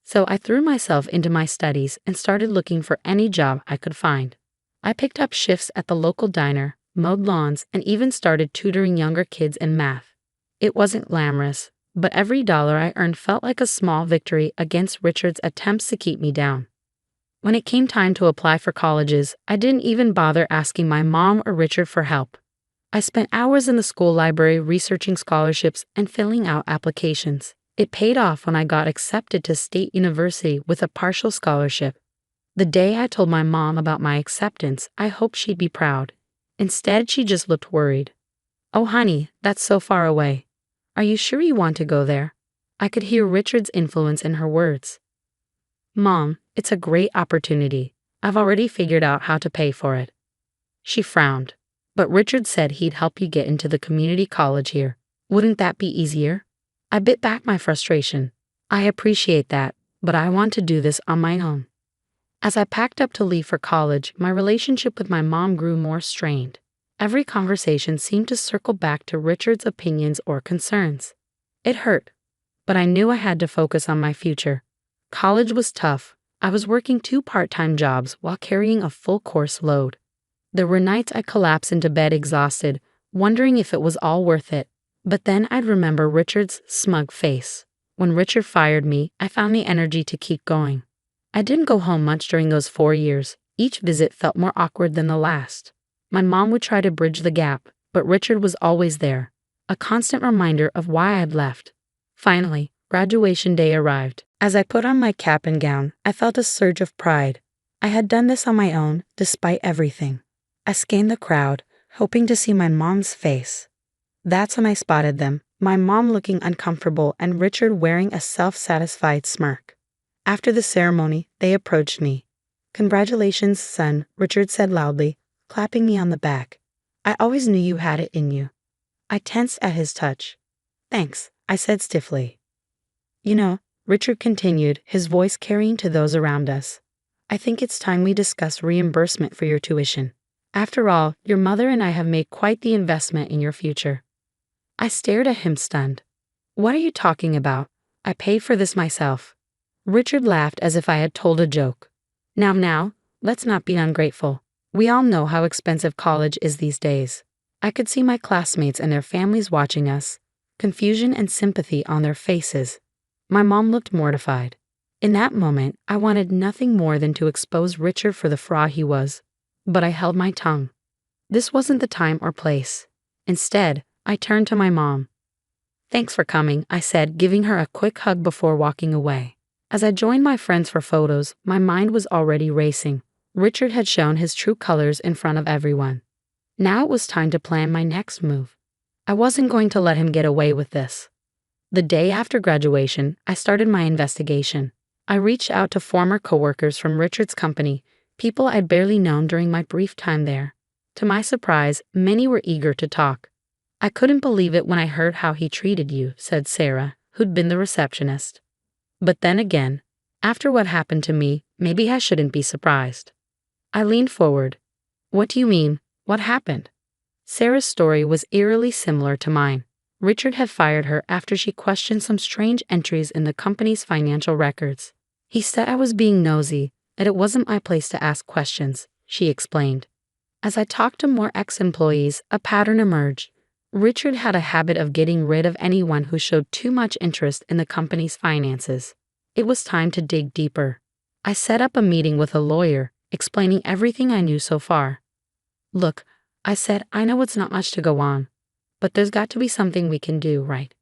So I threw myself into my studies and started looking for any job I could find. I picked up shifts at the local diner, mowed lawns, and even started tutoring younger kids in math. It wasn't glamorous, but every dollar I earned felt like a small victory against Richard's attempts to keep me down. When it came time to apply for colleges, I didn't even bother asking my mom or Richard for help. I spent hours in the school library researching scholarships and filling out applications. It paid off when I got accepted to State University with a partial scholarship. The day I told my mom about my acceptance, I hoped she'd be proud. Instead, she just looked worried. "Oh, honey, that's so far away. Are you sure you want to go there?" I could hear Richard's influence in her words. "Mom, it's a great opportunity. I've already figured out how to pay for it." She frowned. "But Richard said he'd help you get into the community college here. Wouldn't that be easier?" I bit back my frustration. "I appreciate that, but I want to do this on my own." As I packed up to leave for college, my relationship with my mom grew more strained. Every conversation seemed to circle back to Richard's opinions or concerns. It hurt, but I knew I had to focus on my future. College was tough. I was working 2 part-time jobs while carrying a full course load. There were nights I collapsed into bed exhausted, wondering if it was all worth it. But then I'd remember Richard's smug face. When Richard fired me, I found the energy to keep going. I didn't go home much during those 4 years. Each visit felt more awkward than the last. My mom would try to bridge the gap, but Richard was always there, a constant reminder of why I'd left. Finally, graduation day arrived. As I put on my cap and gown, I felt a surge of pride. I had done this on my own, despite everything. I scanned the crowd, hoping to see my mom's face. That's when I spotted them, my mom looking uncomfortable and Richard wearing a self-satisfied smirk. After the ceremony, they approached me. "Congratulations, son," Richard said loudly, clapping me on the back. "I always knew you had it in you." I tensed at his touch. "Thanks," I said stiffly. "You know," Richard continued, his voice carrying to those around us, "I think it's time we discuss reimbursement for your tuition. After all, your mother and I have made quite the investment in your future." I stared at him stunned. "What are you talking about? I paid for this myself." Richard laughed as if I had told a joke. Now, let's not be ungrateful. We all know how expensive college is these days." I could see my classmates and their families watching us, confusion and sympathy on their faces. My mom looked mortified. In that moment, I wanted nothing more than to expose Richard for the fraud he was. But I held my tongue. This wasn't the time or place. Instead, I turned to my mom. "Thanks for coming," I said, giving her a quick hug before walking away. As I joined my friends for photos, my mind was already racing. Richard had shown his true colors in front of everyone. Now it was time to plan my next move. I wasn't going to let him get away with this. The day after graduation, I started my investigation. I reached out to former coworkers from Richard's company, people I'd barely known during my brief time there. To my surprise, many were eager to talk. "I couldn't believe it when I heard how he treated you," said Sarah, who'd been the receptionist. "But then again, after what happened to me, maybe I shouldn't be surprised." I leaned forward. "What do you mean? What happened?" Sarah's story was eerily similar to mine. Richard had fired her after she questioned some strange entries in the company's financial records. "He said I was being nosy, and it wasn't my place to ask questions," she explained. As I talked to more ex-employees, a pattern emerged. Richard had a habit of getting rid of anyone who showed too much interest in the company's finances. It was time to dig deeper. I set up a meeting with a lawyer, explaining everything I knew so far. "Look," I said, "I know it's not much to go on, but there's got to be something we can do, right?"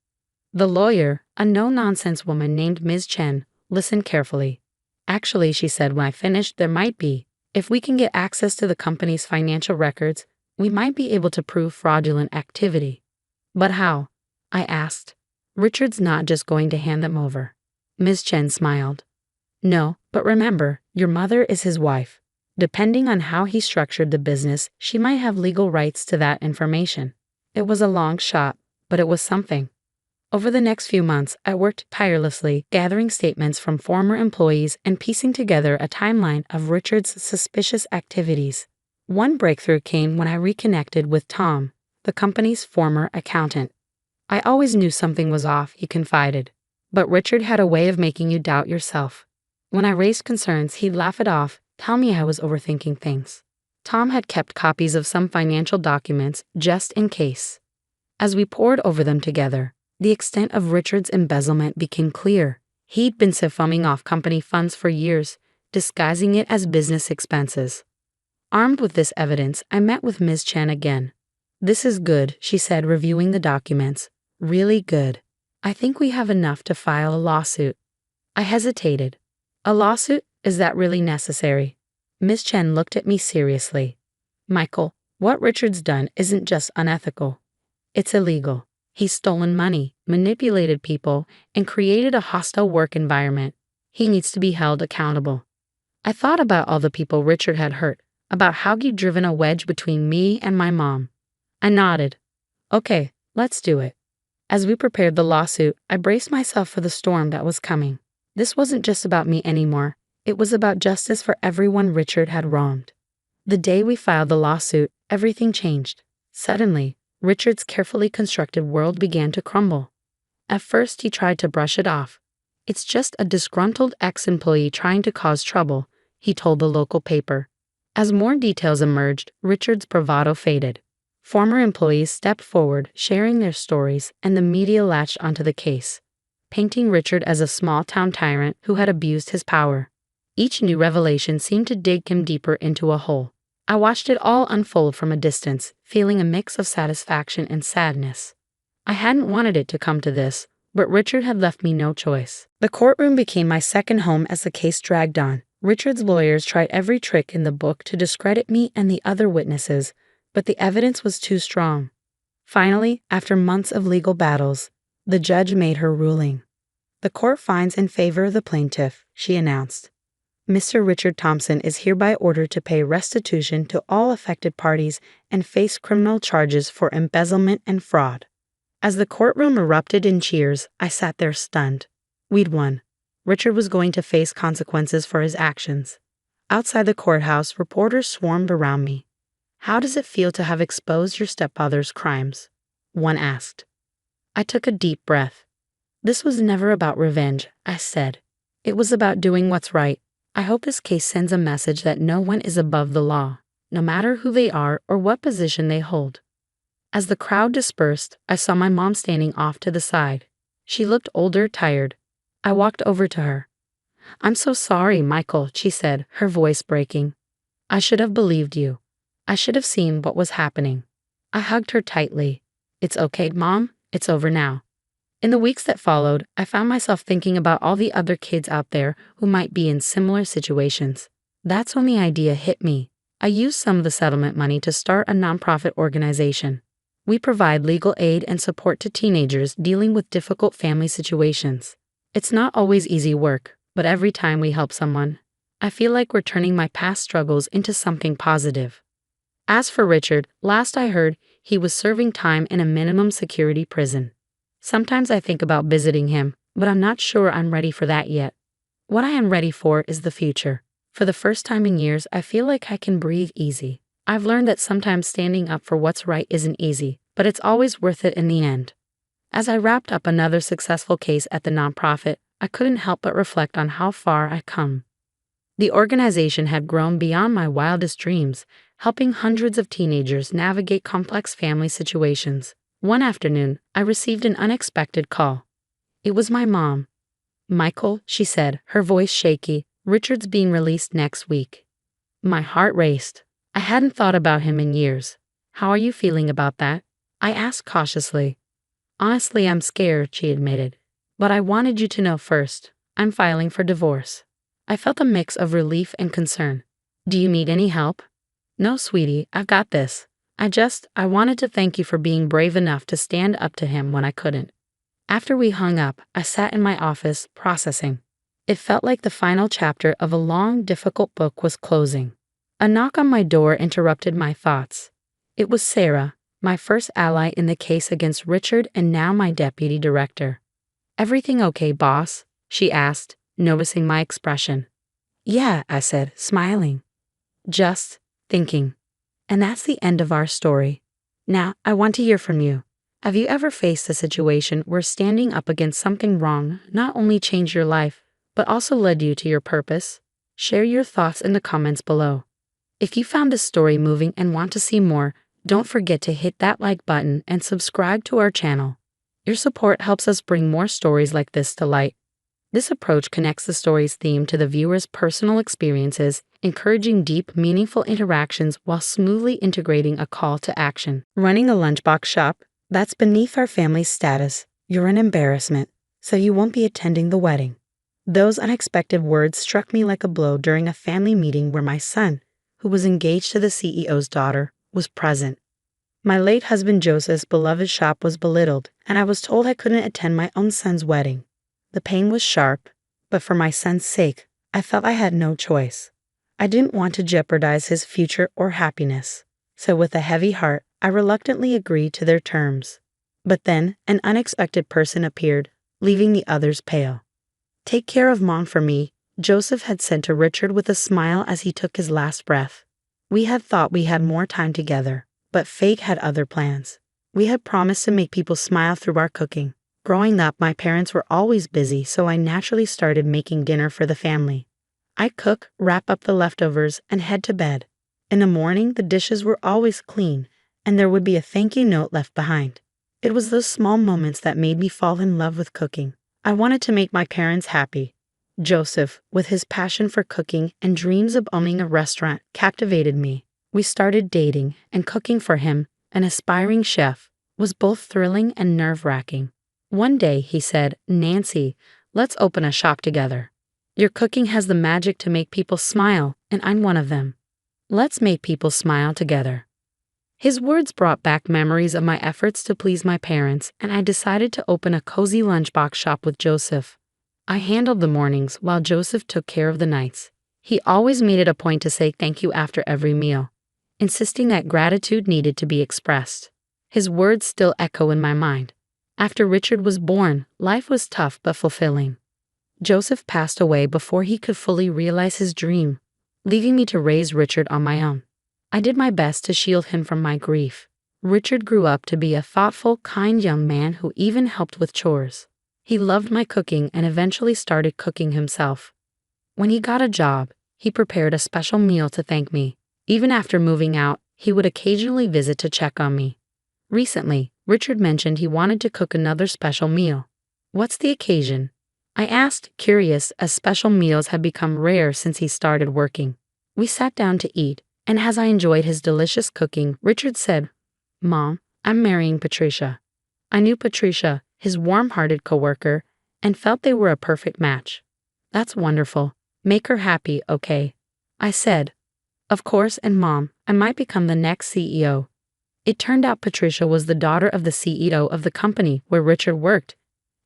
The lawyer, a no-nonsense woman named Ms. Chen, listened carefully. "Actually," she said when I finished, "there might be. If we can get access to the company's financial records, we might be able to prove fraudulent activity." "But how?" I asked. "Richard's not just going to hand them over." Ms. Chen smiled. "No, but remember, your mother is his wife. Depending on how he structured the business, she might have legal rights to that information." It was a long shot, but it was something. Over the next few months, I worked tirelessly, gathering statements from former employees and piecing together a timeline of Richard's suspicious activities. One breakthrough came when I reconnected with Tom, the company's former accountant. I always knew something was off, he confided. But Richard had a way of making you doubt yourself. When I raised concerns, he'd laugh it off, tell me I was overthinking things. Tom had kept copies of some financial documents just in case. As we pored over them together, the extent of Richard's embezzlement became clear. He'd been siphonning off company funds for years, disguising it as business expenses. Armed with this evidence, I met with Ms. Chen again. "This is good," she said, reviewing the documents. "Really good. I think we have enough to file a lawsuit." I hesitated. "A lawsuit? Is that really necessary?" Ms. Chen looked at me seriously. "Michael, what Richard's done isn't just unethical. It's illegal. He's stolen money, manipulated people, and created a hostile work environment. He needs to be held accountable." I thought about all the people Richard had hurt, about how he'd driven a wedge between me and my mom. I nodded. "Okay, let's do it." As we prepared the lawsuit, I braced myself for the storm that was coming. This wasn't just about me anymore. It was about justice for everyone Richard had wronged. The day we filed the lawsuit, everything changed. Suddenly, Richard's carefully constructed world began to crumble. At first, he tried to brush it off. "It's just a disgruntled ex-employee trying to cause trouble," he told the local paper. As more details emerged, Richard's bravado faded. Former employees stepped forward, sharing their stories, and the media latched onto the case, painting Richard as a small-town tyrant who had abused his power. Each new revelation seemed to dig him deeper into a hole. I watched it all unfold from a distance, feeling a mix of satisfaction and sadness. I hadn't wanted it to come to this, but Richard had left me no choice. The courtroom became my second home as the case dragged on. Richard's lawyers tried every trick in the book to discredit me and the other witnesses, but the evidence was too strong. Finally, after months of legal battles, the judge made her ruling. "The court finds in favor of the plaintiff," she announced. "Mr. Richard Thompson is hereby ordered to pay restitution to all affected parties and face criminal charges for embezzlement and fraud." As the courtroom erupted in cheers, I sat there stunned. We'd won. Richard was going to face consequences for his actions. Outside the courthouse, reporters swarmed around me. "How does it feel to have exposed your stepfather's crimes?" one asked. I took a deep breath. "This was never about revenge," I said. "It was about doing what's right. I hope this case sends a message that no one is above the law, no matter who they are or what position they hold." As the crowd dispersed, I saw my mom standing off to the side. She looked older, tired. I walked over to her. "I'm so sorry, Michael," she said, her voice breaking. "I should have believed you. I should have seen what was happening." I hugged her tightly. "It's okay, Mom. It's over now." In the weeks that followed, I found myself thinking about all the other kids out there who might be in similar situations. That's when the idea hit me. I used some of the settlement money to start a nonprofit organization. We provide legal aid and support to teenagers dealing with difficult family situations. It's not always easy work, but every time we help someone, I feel like we're turning my past struggles into something positive. As for Richard, last I heard, he was serving time in a minimum security prison. Sometimes I think about visiting him, but I'm not sure I'm ready for that yet. What I am ready for is the future. For the first time in years, I feel like I can breathe easy. I've learned that sometimes standing up for what's right isn't easy, but it's always worth it in the end. As I wrapped up another successful case at the nonprofit, I couldn't help but reflect on how far I'd come. The organization had grown beyond my wildest dreams, helping hundreds of teenagers navigate complex family situations. One afternoon, I received an unexpected call. It was my mom. "Michael," she said, her voice shaky, "Richard's being released next week." My heart raced. I hadn't thought about him in years. "How are you feeling about that?" I asked cautiously. "Honestly, I'm scared," she admitted. "But I wanted you to know first. I'm filing for divorce." I felt a mix of relief and concern. "Do you need any help?" "No, sweetie, I've got this. I wanted to thank you for being brave enough to stand up to him when I couldn't." After we hung up, I sat in my office, processing. It felt like the final chapter of a long, difficult book was closing. A knock on my door interrupted my thoughts. It was Sarah, My first ally in the case against Richard and now my deputy director. "Everything okay, boss?" she asked, noticing my expression. "Yeah," I said, smiling. "Just thinking." And that's the end of our story. Now, I want to hear from you. Have you ever faced a situation where standing up against something wrong not only changed your life, but also led you to your purpose? Share your thoughts in the comments below. If you found this story moving and want to see more, don't forget to hit that like button and subscribe to our channel. Your support helps us bring more stories like this to light. This approach connects the story's theme to the viewer's personal experiences, encouraging deep, meaningful interactions while smoothly integrating a call to action. Running a lunchbox shop? That's beneath our family's status. You're an embarrassment, so you won't be attending the wedding. Those unexpected words struck me like a blow during a family meeting where my son, who was engaged to the CEO's daughter, was present. My late husband Joseph's beloved shop was belittled, and I was told I couldn't attend my own son's wedding. The pain was sharp, but for my son's sake, I felt I had no choice. I didn't want to jeopardize his future or happiness, so with a heavy heart, I reluctantly agreed to their terms. But then, an unexpected person appeared, leaving the others pale. "Take care of Mom for me," Joseph had said to Richard with a smile as he took his last breath. We had thought we had more time together, but fate had other plans. We had promised to make people smile through our cooking. Growing up, my parents were always busy, so I naturally started making dinner for the family. I'd cook, wrap up the leftovers, and head to bed. In the morning, the dishes were always clean, and there would be a thank you note left behind. It was those small moments that made me fall in love with cooking. I wanted to make my parents happy. Joseph, with his passion for cooking and dreams of owning a restaurant, captivated me. We started dating, and cooking for him, an aspiring chef, was both thrilling and nerve-wracking. One day, he said, "Nancy, let's open a shop together. Your cooking has the magic to make people smile, and I'm one of them. Let's make people smile together." His words brought back memories of my efforts to please my parents, and I decided to open a cozy lunchbox shop with Joseph. I handled the mornings while Joseph took care of the nights. He always made it a point to say thank you after every meal, insisting that gratitude needed to be expressed. His words still echo in my mind. After Richard was born, life was tough but fulfilling. Joseph passed away before he could fully realize his dream, leaving me to raise Richard on my own. I did my best to shield him from my grief. Richard grew up to be a thoughtful, kind young man who even helped with chores. He loved my cooking and eventually started cooking himself. When he got a job, he prepared a special meal to thank me. Even after moving out, he would occasionally visit to check on me. Recently, Richard mentioned he wanted to cook another special meal. "What's the occasion?" I asked, curious, as special meals had become rare since he started working. We sat down to eat, and as I enjoyed his delicious cooking, Richard said, "Mom, I'm marrying Patricia." I knew Patricia, his warm-hearted coworker, and felt they were a perfect match. "That's wonderful. Make her happy, okay?" I said. "Of course, and Mom, I might become the next CEO." It turned out Patricia was the daughter of the CEO of the company where Richard worked,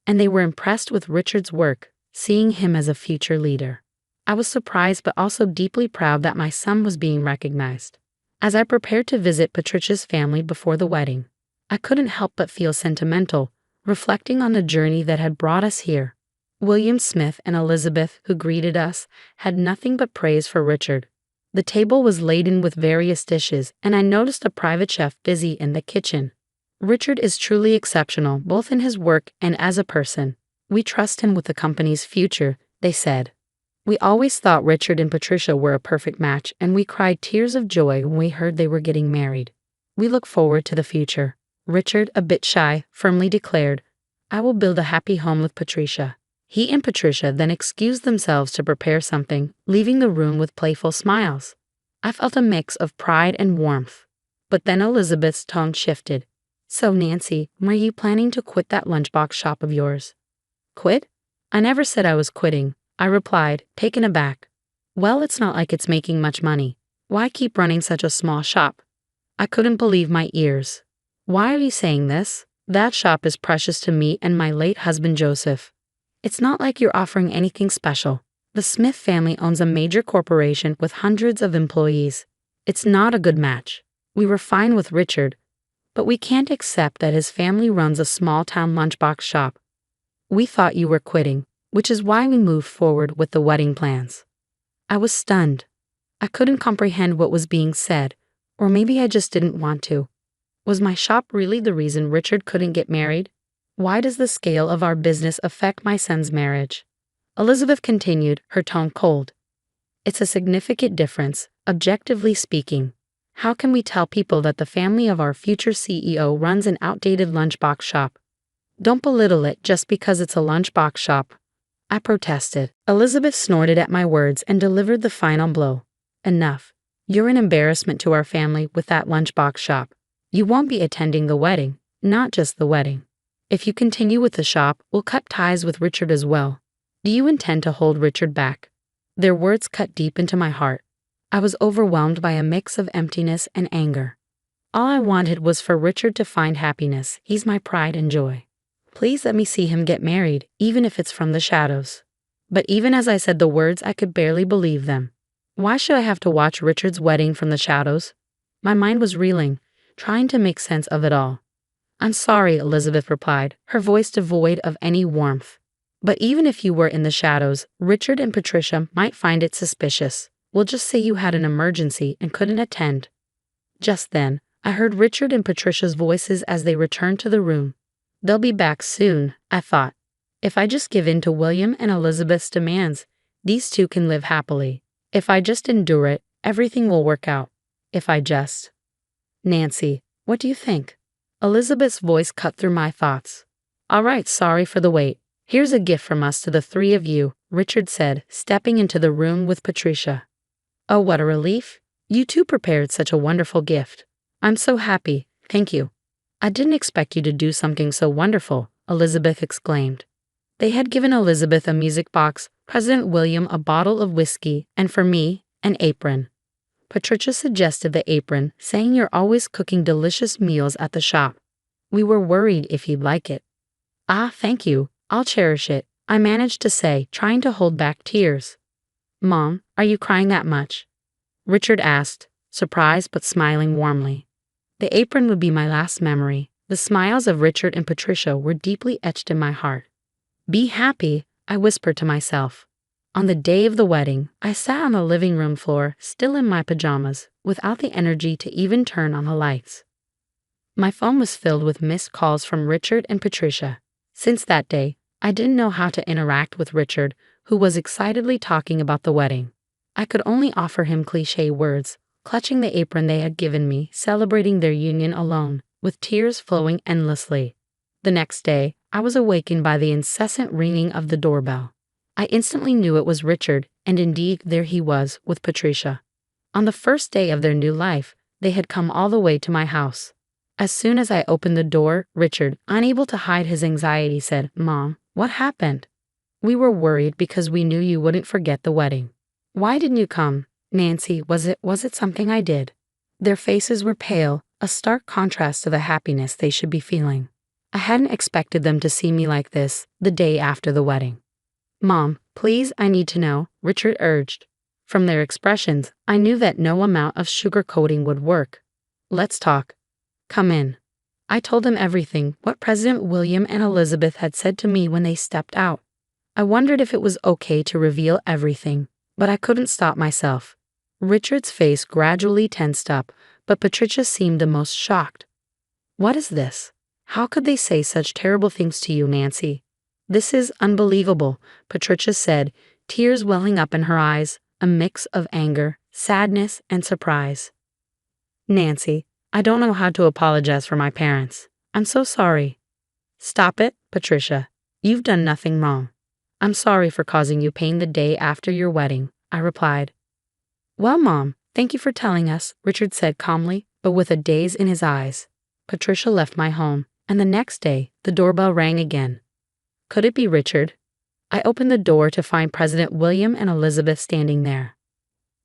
and they were impressed with Richard's work, seeing him as a future leader. I was surprised but also deeply proud that my son was being recognized. As I prepared to visit Patricia's family before the wedding, I couldn't help but feel sentimental, reflecting on the journey that had brought us here. William Smith and Elizabeth, who greeted us, had nothing but praise for Richard. The table was laden with various dishes, and I noticed a private chef busy in the kitchen. Richard is truly exceptional, both in his work and as a person. We trust him with the company's future, they said. We always thought Richard and Patricia were a perfect match, and we cried tears of joy when we heard they were getting married. We look forward to the future. Richard, a bit shy, firmly declared, "I will build a happy home with Patricia." He and Patricia then excused themselves to prepare something, leaving the room with playful smiles. I felt a mix of pride and warmth. But then Elizabeth's tone shifted. "So, Nancy, were you planning to quit that lunchbox shop of yours?" "Quit? I never said I was quitting," I replied, taken aback. "Well, it's not like it's making much money. Why keep running such a small shop?" I couldn't believe my ears. "Why are you saying this? That shop is precious to me and my late husband Joseph. It's not like you're offering anything special. The Smith family owns a major corporation with hundreds of employees. It's not a good match. We were fine with Richard, But we can't accept that his family runs a small-town lunchbox shop. We thought you were quitting, which is why we moved forward with the wedding plans." I was stunned. I couldn't comprehend what was being said, or maybe I just didn't want to. Was my shop really the reason Richard couldn't get married? Why does the scale of our business affect my son's marriage? Elizabeth continued, her tone cold. "It's a significant difference, objectively speaking. How can we tell people that the family of our future CEO runs an outdated lunchbox shop? Don't belittle it just because it's a lunchbox shop." I protested. Elizabeth snorted at my words and delivered the final blow. "Enough. You're an embarrassment to our family with that lunchbox shop. You won't be attending the wedding, not just the wedding. If you continue with the shop, we'll cut ties with Richard as well. Do you intend to hold Richard back?" Their words cut deep into my heart. I was overwhelmed by a mix of emptiness and anger. All I wanted was for Richard to find happiness. He's my pride and joy. Please let me see him get married, even if it's from the shadows. But even as I said the words, I could barely believe them. Why should I have to watch Richard's wedding from the shadows? My mind was reeling, trying to make sense of it all. "I'm sorry," Elizabeth replied, her voice devoid of any warmth. "But even if you were in the shadows, Richard and Patricia might find it suspicious. We'll just say you had an emergency and couldn't attend." Just then, I heard Richard and Patricia's voices as they returned to the room. They'll be back soon, I thought. If I just give in to William and Elizabeth's demands, these two can live happily. If I just endure it, everything will work out. If I just... "Nancy, what do you think?" Elizabeth's voice cut through my thoughts. "All right, sorry for the wait. Here's a gift from us to the three of you," Richard said, stepping into the room with Patricia. "Oh, what a relief. You two prepared such a wonderful gift. I'm so happy, thank you." "I didn't expect you to do something so wonderful," Elizabeth exclaimed. They had given Elizabeth a music box, President William a bottle of whiskey, and for me, an apron. Patricia suggested the apron, saying you're always cooking delicious meals at the shop. We were worried if you'd like it. "Ah, thank you. I'll cherish it," I managed to say, trying to hold back tears. "Mom, are you crying that much?" Richard asked, surprised but smiling warmly. The apron would be my last memory. The smiles of Richard and Patricia were deeply etched in my heart. "Be happy," I whispered to myself. On the day of the wedding, I sat on the living room floor, still in my pajamas, without the energy to even turn on the lights. My phone was filled with missed calls from Richard and Patricia. Since that day, I didn't know how to interact with Richard, who was excitedly talking about the wedding. I could only offer him cliché words, clutching the apron they had given me, celebrating their union alone, with tears flowing endlessly. The next day, I was awakened by the incessant ringing of the doorbell. I instantly knew it was Richard, and indeed there he was, with Patricia. On the first day of their new life, they had come all the way to my house. As soon as I opened the door, Richard, unable to hide his anxiety, said, "Mom, what happened?" "We were worried because we knew you wouldn't forget the wedding." "Why didn't you come?" "Nancy, was it something I did?" Their faces were pale, a stark contrast to the happiness they should be feeling. I hadn't expected them to see me like this, the day after the wedding. "Mom, please, I need to know," Richard urged. From their expressions, I knew that no amount of sugarcoating would work. "Let's talk. Come in." I told them everything, what President William and Elizabeth had said to me when they stepped out. I wondered if it was okay to reveal everything, but I couldn't stop myself. Richard's face gradually tensed up, but Patricia seemed the most shocked. "What is this? How could they say such terrible things to you, Nancy?" "This is unbelievable," Patricia said, tears welling up in her eyes, a mix of anger, sadness, and surprise. "Nancy, I don't know how to apologize for my parents. I'm so sorry." "Stop it, Patricia. You've done nothing wrong." "I'm sorry for causing you pain the day after your wedding," I replied. "Well, Mom, thank you for telling us," Richard said calmly, but with a daze in his eyes. Patricia left my home, and the next day, the doorbell rang again. Could it be Richard? I opened the door to find President William and Elizabeth standing there.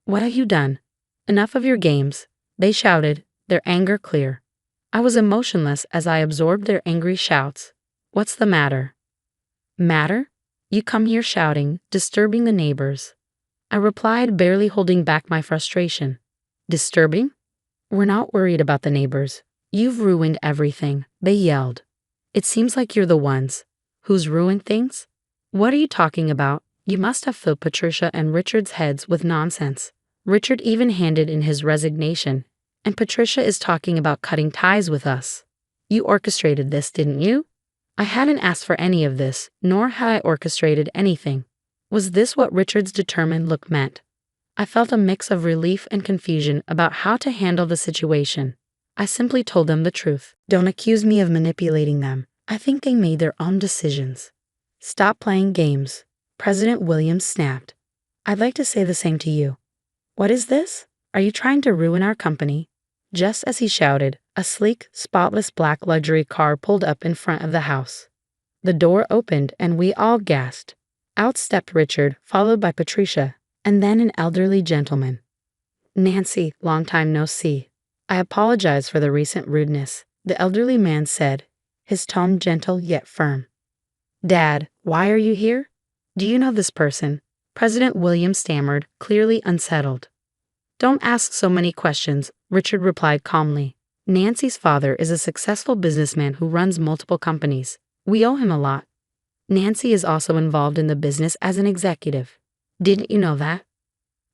"What have you done? Enough of your games," they shouted, their anger clear. I was emotionless as I absorbed their angry shouts. "What's the matter?" "Matter? You come here shouting, disturbing the neighbors." I replied, barely holding back my frustration. "Disturbing? We're not worried about the neighbors. "You've ruined everything," they yelled. "It seems like you're the ones who's ruined things." "What are you talking about? You must have filled Patricia and Richard's heads with nonsense. Richard even handed in his resignation, and Patricia is talking about cutting ties with us. You orchestrated this, didn't you?" I hadn't asked for any of this, nor had I orchestrated anything. Was this what Richard's determined look meant? I felt a mix of relief and confusion about how to handle the situation. I simply told them the truth. "Don't accuse me of manipulating them. I think they made their own decisions." "Stop playing games," President Williams snapped. "I'd like to say the same to you." "What is this? Are you trying to ruin our company?" Just as he shouted, a sleek, spotless black luxury car pulled up in front of the house. The door opened and we all gasped. Out stepped Richard, followed by Patricia, and then an elderly gentleman. "Nancy, long time no see. I apologize for the recent rudeness," the elderly man said, his tone gentle yet firm. "Dad, why are you here? Do you know this person?" President William stammered, clearly unsettled. "Don't ask so many questions," Richard replied calmly. "Nancy's father is a successful businessman who runs multiple companies. We owe him a lot. Nancy is also involved in the business as an executive. Didn't you know that?"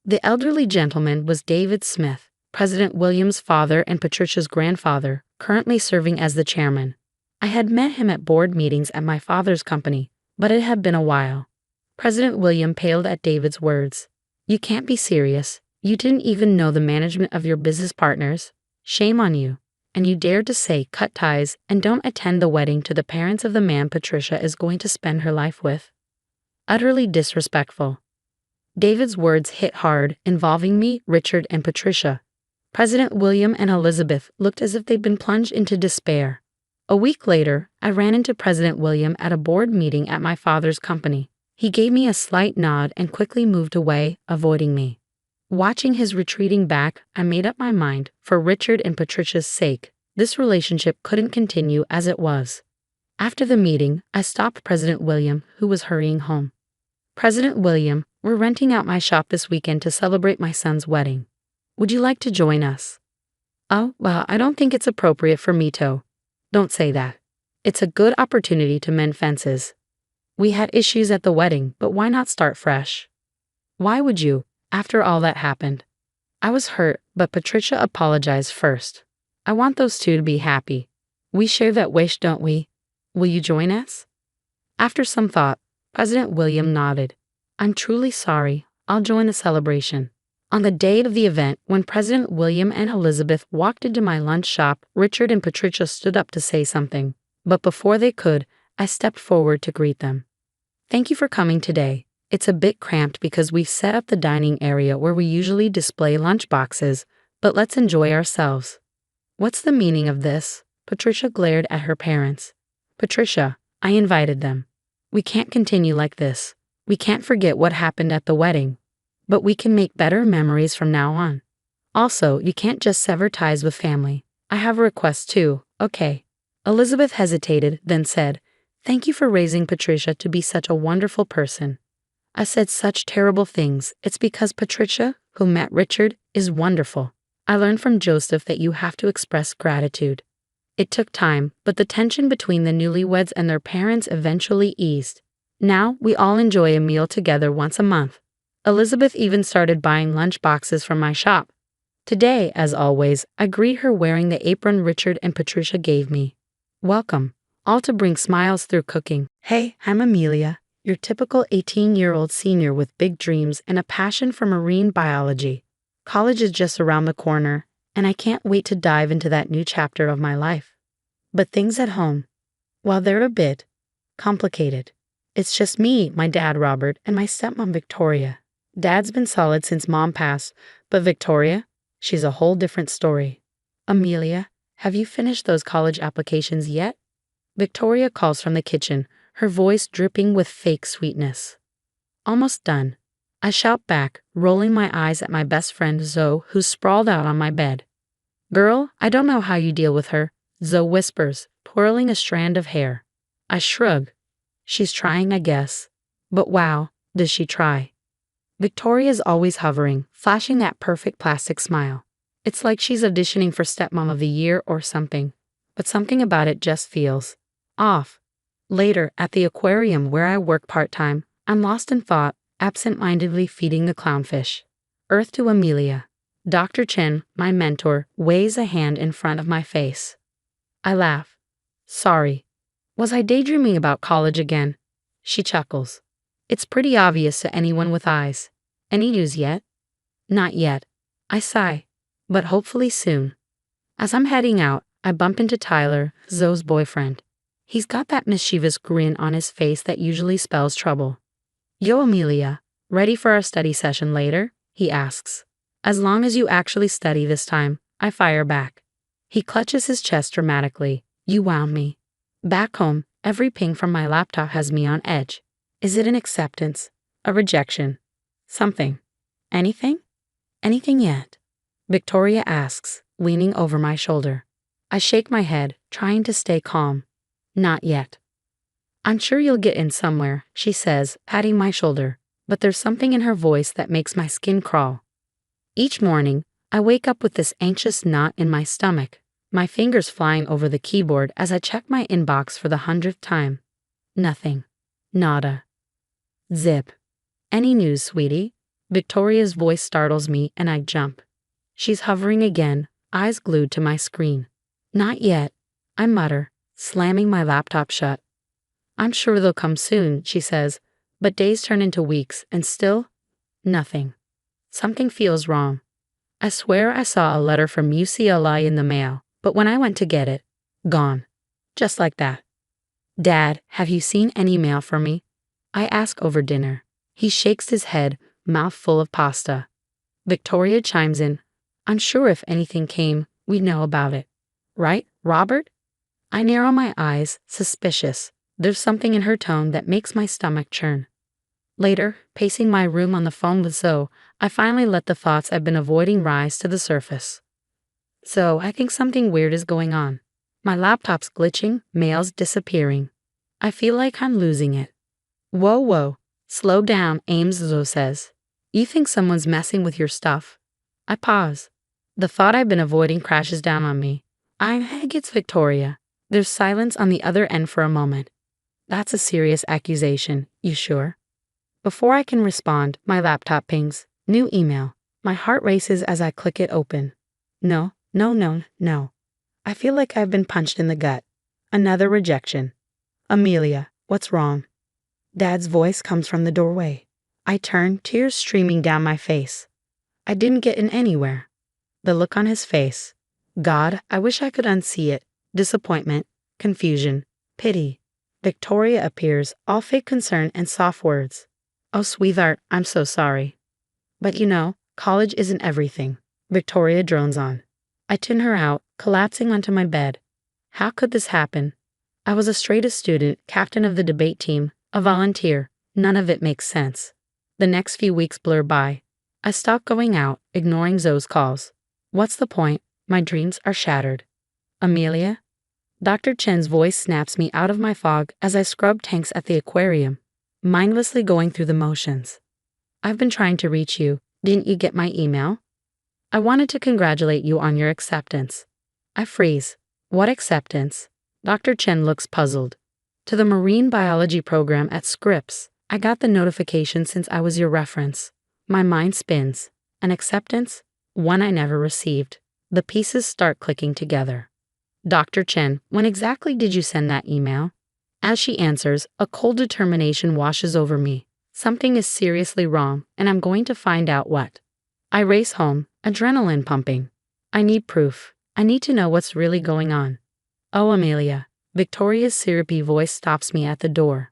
The elderly gentleman was David Smith, President William's father and Patricia's grandfather, currently serving as the chairman. I had met him at board meetings at my father's company, but it had been a while. President William paled at David's words. "You can't be serious. You didn't even know the management of your business partners. Shame on you. And you dared to say cut ties and don't attend the wedding to the parents of the man Patricia is going to spend her life with. Utterly disrespectful." David's words hit hard, involving me, Richard, and Patricia. President William and Elizabeth looked as if they'd been plunged into despair. A week later, I ran into President William at a board meeting at my father's company. He gave me a slight nod and quickly moved away, avoiding me. Watching his retreating back, I made up my mind, for Richard and Patricia's sake, this relationship couldn't continue as it was. After the meeting, I stopped President William, who was hurrying home. "President William, we're renting out my shop this weekend to celebrate my son's wedding. Would you like to join us?" "Oh, well, I don't think it's appropriate for me to." "Don't say that. It's a good opportunity to mend fences. We had issues at the wedding, but why not start fresh?" "Why would you, after all that happened?" I was hurt, but Patricia apologized first. "I want those two to be happy. We share that wish, don't we? Will you join us?" After some thought, President William nodded. "I'm truly sorry. I'll join the celebration." On the day of the event, when President William and Elizabeth walked into my lunch shop, Richard and Patricia stood up to say something. But before they could, I stepped forward to greet them. "Thank you for coming today. It's a bit cramped because we've set up the dining area where we usually display lunch boxes, but let's enjoy ourselves." "What's the meaning of this?" Patricia glared at her parents. "Patricia, I invited them. We can't continue like this. We can't forget what happened at the wedding. But we can make better memories from now on. Also, you can't just sever ties with family. I have a request too, okay?" Elizabeth hesitated, then said, "Thank you for raising Patricia to be such a wonderful person." I said such terrible things. It's because Patricia, who met Richard, is wonderful. I learned from Joseph that you have to express gratitude. It took time, but the tension between the newlyweds and their parents eventually eased. Now we all enjoy a meal together once a month. Elizabeth even started buying lunch boxes from my shop. Today, as always, I greet her wearing the apron Richard and Patricia gave me. Welcome, all to bring smiles through cooking. "Hey, I'm Amelia, your typical 18-year-old senior with big dreams and a passion for marine biology. College is just around the corner, and I can't wait to dive into that new chapter of my life. But things at home, well, they're a bit complicated. It's just me, my dad Robert, and my stepmom Victoria. Dad's been solid since Mom passed, but Victoria, she's a whole different story. Amelia, have you finished those college applications yet?" Victoria calls from the kitchen, her voice dripping with fake sweetness. "Almost done," I shout back, rolling my eyes at my best friend Zoe, who's sprawled out on my bed. "Girl, I don't know how you deal with her," Zoe whispers, twirling a strand of hair. I shrug. She's trying, I guess. But wow, does she try. Victoria's always hovering, flashing that perfect plastic smile. It's like she's auditioning for Stepmom of the Year or something. But something about it just feels off. Later, at the aquarium where I work part-time, I'm lost in thought, absent-mindedly feeding the clownfish. Earth to Amelia. Dr. Chen, my mentor, waves a hand in front of my face. I laugh. Sorry. Was I daydreaming about college again? She chuckles. It's pretty obvious to anyone with eyes. Any news yet? Not yet. I sigh. But hopefully soon. As I'm heading out, I bump into Tyler, Zoe's boyfriend. He's got that mischievous grin on his face that usually spells trouble. Yo, Amelia, ready for our study session later? He asks. As long as you actually study this time, I fire back. He clutches his chest dramatically. You wound me. Back home, every ping from my laptop has me on edge. Is it an acceptance? A rejection? Something? Anything? Anything yet? Victoria asks, leaning over my shoulder. I shake my head, trying to stay calm. Not yet. I'm sure you'll get in somewhere, she says, patting my shoulder, but there's something in her voice that makes my skin crawl. Each morning, I wake up with this anxious knot in my stomach, my fingers flying over the keyboard as I check my inbox for the 100th time. Nothing. Nada. Zip. Any news, sweetie? Victoria's voice startles me and I jump. She's hovering again, eyes glued to my screen. Not yet, I mutter, slamming my laptop shut. I'm sure they'll come soon, she says, but days turn into weeks and still, nothing. Something feels wrong. I swear I saw a letter from UCLI in the mail, but when I went to get it, gone. Just like that. Dad, have you seen any mail for me? I ask over dinner. He shakes his head, mouth full of pasta. Victoria chimes in. I'm sure if anything came, we'd know about it. Right, Robert? I narrow my eyes, suspicious. There's something in her tone that makes my stomach churn. Later, pacing my room on the phone with Zoe, I finally let the thoughts I've been avoiding rise to the surface. So, I think something weird is going on. My laptop's glitching, mail's disappearing. I feel like I'm losing it. Whoa. Slow down, Ames, Zoe says. You think someone's messing with your stuff? I pause. The thought I've been avoiding crashes down on me. I think it's Victoria. There's silence on the other end for a moment. That's a serious accusation, you sure? Before I can respond, my laptop pings. New email. My heart races as I click it open. No. I feel like I've been punched in the gut. Another rejection. Amelia, what's wrong? Dad's voice comes from the doorway. I turn, tears streaming down my face. I didn't get in anywhere. The look on his face. God, I wish I could unsee it. Disappointment, confusion, pity. Victoria appears, all fake concern and soft words. Oh, sweetheart, I'm so sorry. But you know, college isn't everything. Victoria drones on. I tune her out, collapsing onto my bed. How could this happen? I was a straight-A student, captain of the debate team, a volunteer. None of it makes sense. The next few weeks blur by. I stop going out, ignoring Zoe's calls. What's the point? My dreams are shattered. Amelia? Dr. Chen's voice snaps me out of my fog as I scrub tanks at the aquarium, mindlessly going through the motions. I've been trying to reach you. Didn't you get my email? I wanted to congratulate you on your acceptance. I freeze. What acceptance? Dr. Chen looks puzzled. To the marine biology program at Scripps. I got the notification since I was your reference. My mind spins. An acceptance? One I never received. The pieces start clicking together. Dr. Chen, when exactly did you send that email? As she answers, a cold determination washes over me. Something is seriously wrong, and I'm going to find out what. I race home, adrenaline pumping. I need proof. I need to know what's really going on. Oh, Amelia. Victoria's syrupy voice stops me at the door.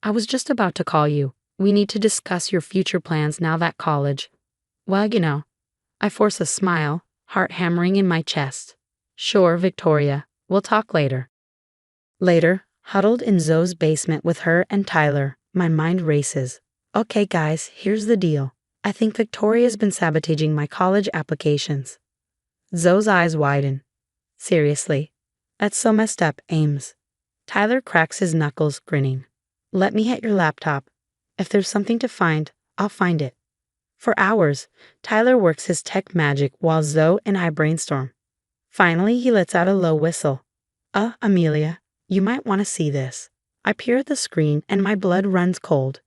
I was just about to call you. We need to discuss your future plans now that college. Well, you know. I force a smile, heart hammering in my chest. Sure, Victoria. We'll talk later. Later, huddled in Zoe's basement with her and Tyler, my mind races. Okay, guys, here's the deal. I think Victoria's been sabotaging my college applications. Zoe's eyes widen. Seriously? That's so messed up, Ames. Tyler cracks his knuckles, grinning. Let me hit your laptop. If there's something to find, I'll find it. For hours, Tyler works his tech magic while Zoe and I brainstorm. Finally, he lets out a low whistle. Amelia, you might want to see this. I peer at the screen and my blood runs cold.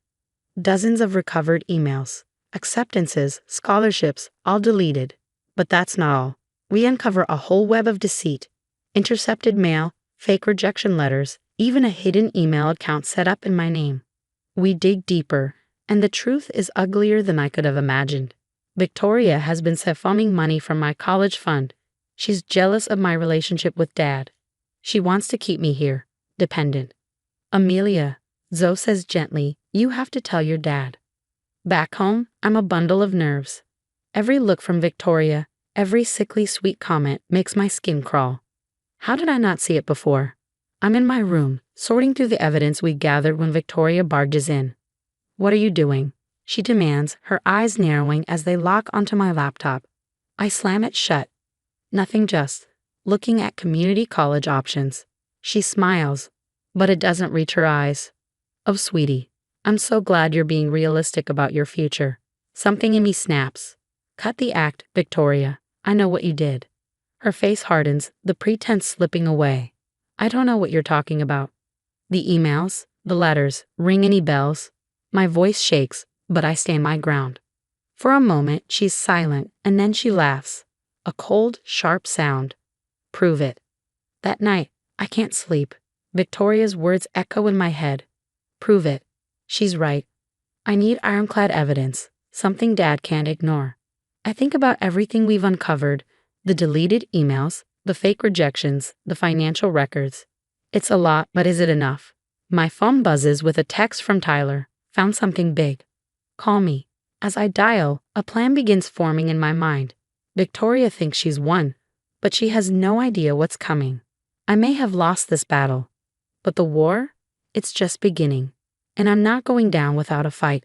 Dozens of recovered emails, acceptances, scholarships, all deleted. But that's not all. We uncover a whole web of deceit. Intercepted mail, fake rejection letters, even a hidden email account set up in my name. We dig deeper, and the truth is uglier than I could have imagined. Victoria has been siphoning money from my college fund. She's jealous of my relationship with Dad. She wants to keep me here, dependent. Amelia, Zoe says gently, you have to tell your dad. Back home, I'm a bundle of nerves. Every look from Victoria, every sickly sweet comment makes my skin crawl. How did I not see it before? I'm in my room, sorting through the evidence we gathered when Victoria barges in. What are you doing? She demands, her eyes narrowing as they lock onto my laptop. I slam it shut. Nothing, just looking at community college options. She smiles, but it doesn't reach her eyes. Oh, sweetie, I'm so glad you're being realistic about your future. Something in me snaps. Cut the act, Victoria. I know what you did. Her face hardens, the pretense slipping away. I don't know what you're talking about. The emails, the letters, ring any bells? My voice shakes, but I stand my ground. For a moment, she's silent, and then she laughs. A cold, sharp sound. Prove it. That night, I can't sleep. Victoria's words echo in my head. Prove it. She's right. I need ironclad evidence, something Dad can't ignore. I think about everything we've uncovered, the deleted emails, the fake rejections, the financial records. It's a lot, but is it enough? My phone buzzes with a text from Tyler. Found something big. Call me. As I dial, a plan begins forming in my mind. Victoria thinks she's won, but she has no idea what's coming. I may have lost this battle, but the war? It's just beginning, and I'm not going down without a fight.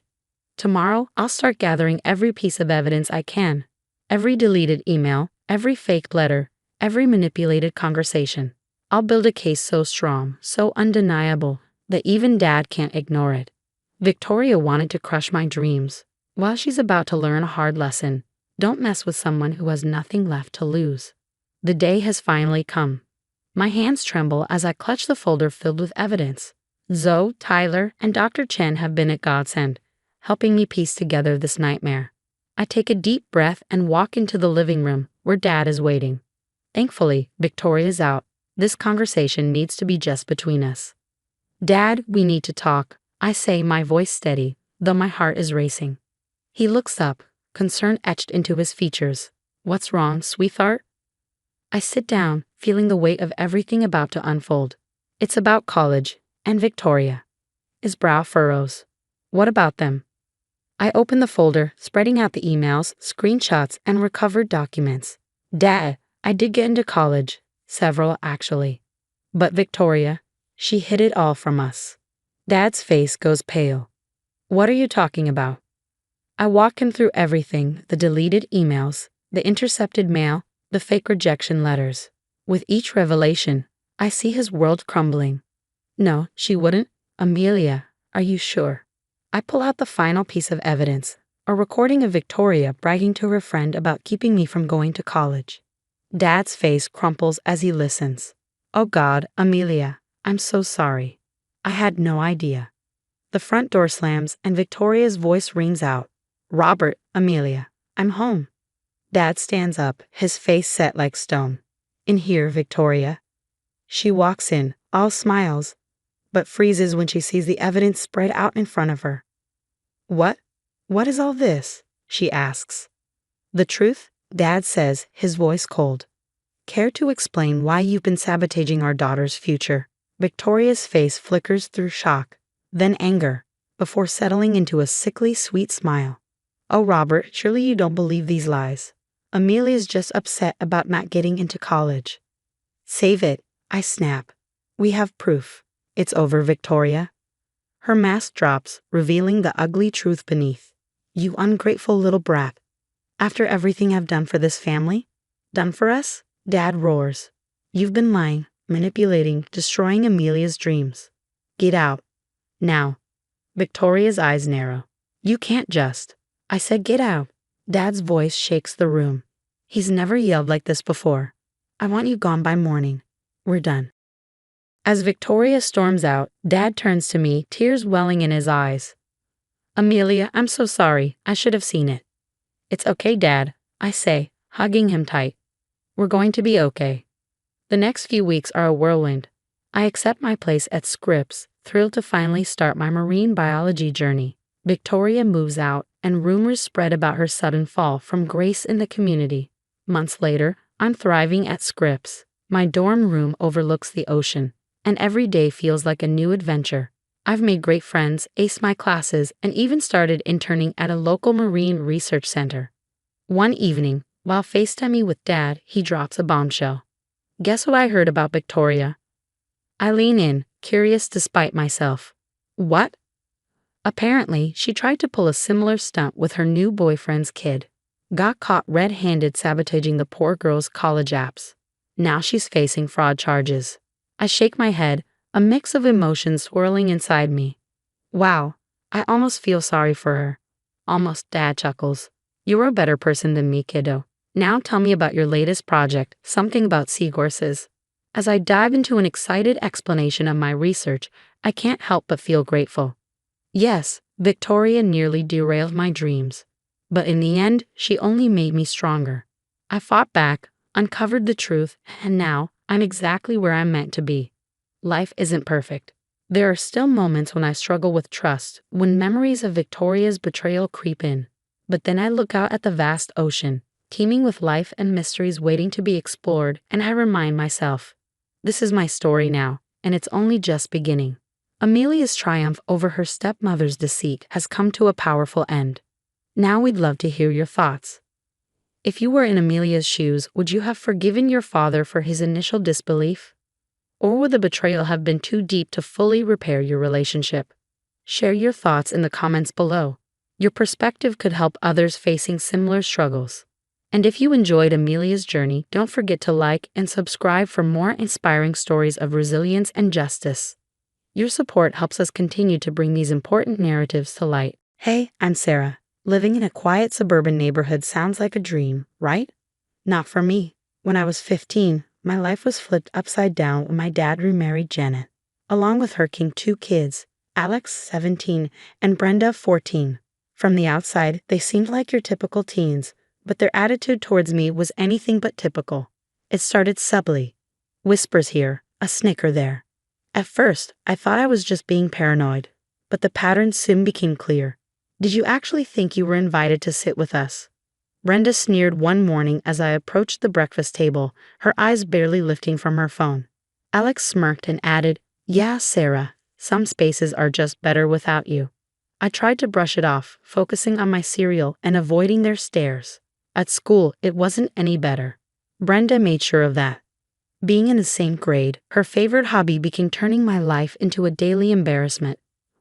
Tomorrow, I'll start gathering every piece of evidence I can. Every deleted email, every fake letter, every manipulated conversation. I'll build a case so strong, so undeniable, that even Dad can't ignore it. Victoria wanted to crush my dreams. While she's about to learn a hard lesson, don't mess with someone who has nothing left to lose. The day has finally come. My hands tremble as I clutch the folder filled with evidence. Zoe, Tyler, and Dr. Chen have been a godsend, helping me piece together this nightmare. I take a deep breath and walk into the living room where Dad is waiting. Thankfully, Victoria's out. This conversation needs to be just between us. Dad, we need to talk, I say, my voice steady, though my heart is racing. He looks up, concern etched into his features. What's wrong, sweetheart? I sit down, feeling the weight of everything about to unfold. It's about college, and Victoria. His brow furrows. What about them? I open the folder, spreading out the emails, screenshots, and recovered documents. Dad, I did get into college. Several, actually. But Victoria, she hid it all from us. Dad's face goes pale. What are you talking about? I walk him through everything, the deleted emails, the intercepted mail, the fake rejection letters. With each revelation, I see his world crumbling. No, she wouldn't. Amelia, are you sure? I pull out the final piece of evidence, a recording of Victoria bragging to her friend about keeping me from going to college. Dad's face crumples as he listens. Oh God, Amelia, I'm so sorry. I had no idea. The front door slams and Victoria's voice rings out. Robert, Amelia, I'm home. Dad stands up, his face set like stone. In here, Victoria. She walks in, all smiles, but freezes when she sees the evidence spread out in front of her. What? What is all this? She asks. The truth, Dad says, his voice cold. Care to explain why you've been sabotaging our daughter's future? Victoria's face flickers through shock, then anger, before settling into a sickly sweet smile. Oh, Robert, surely you don't believe these lies. Amelia's just upset about not getting into college. Save it, I snap. We have proof. It's over, Victoria. Her mask drops, revealing the ugly truth beneath. You ungrateful little brat. After everything I've done for this family? Done for us? Dad roars. You've been lying, manipulating, destroying Amelia's dreams. Get out. Now. Victoria's eyes narrow. You can't just. I said, "Get out." Dad's voice shakes the room. He's never yelled like this before. "I want you gone by morning. We're done." As Victoria storms out, Dad turns to me, tears welling in his eyes. "Amelia, I'm so sorry. I should have seen it." "It's okay, Dad," I say, hugging him tight. "We're going to be okay." The next few weeks are a whirlwind. I accept my place at Scripps, thrilled to finally start my marine biology journey. Victoria moves out, and rumors spread about her sudden fall from grace in the community. Months later, I'm thriving at Scripps. My dorm room overlooks the ocean, and every day feels like a new adventure. I've made great friends, aced my classes, and even started interning at a local marine research center. One evening, while FaceTiming with Dad, he drops a bombshell. "Guess what I heard about Victoria?" I lean in, curious despite myself. "What?" Apparently, she tried to pull a similar stunt with her new boyfriend's kid. Got caught red-handed sabotaging the poor girl's college apps. Now she's facing fraud charges. I shake my head, a mix of emotions swirling inside me. Wow, I almost feel sorry for her. Almost. Dad chuckles. "You're a better person than me, kiddo. Now tell me about your latest project, something about seahorses." As I dive into an excited explanation of my research, I can't help but feel grateful. Yes, Victoria nearly derailed my dreams. But in the end, she only made me stronger. I fought back, uncovered the truth, and now I'm exactly where I'm meant to be. Life isn't perfect. There are still moments when I struggle with trust, when memories of Victoria's betrayal creep in. But then I look out at the vast ocean, teeming with life and mysteries waiting to be explored, and I remind myself, this is my story now, and it's only just beginning. Amelia's triumph over her stepmother's deceit has come to a powerful end. Now we'd love to hear your thoughts. If you were in Amelia's shoes, would you have forgiven your father for his initial disbelief? Or would the betrayal have been too deep to fully repair your relationship? Share your thoughts in the comments below. Your perspective could help others facing similar struggles. And if you enjoyed Amelia's journey, don't forget to like and subscribe for more inspiring stories of resilience and justice. Your support helps us continue to bring these important narratives to light. Hey, I'm Sarah. Living in a quiet suburban neighborhood sounds like a dream, right? Not for me. When I was 15, my life was flipped upside down when my dad remarried Janet. Along with her came 2 kids, Alex, 17, and Brenda, 14. From the outside, they seemed like your typical teens, but their attitude towards me was anything but typical. It started subtly. Whispers here, a snicker there. At first, I thought I was just being paranoid, but the pattern soon became clear. "Did you actually think you were invited to sit with us?" Brenda sneered one morning as I approached the breakfast table, her eyes barely lifting from her phone. Alex smirked and added, "Yeah, Sarah, some spaces are just better without you." I tried to brush it off, focusing on my cereal and avoiding their stares. At school, it wasn't any better. Brenda made sure of that. Being in the same grade, her favorite hobby became turning my life into a daily embarrassment.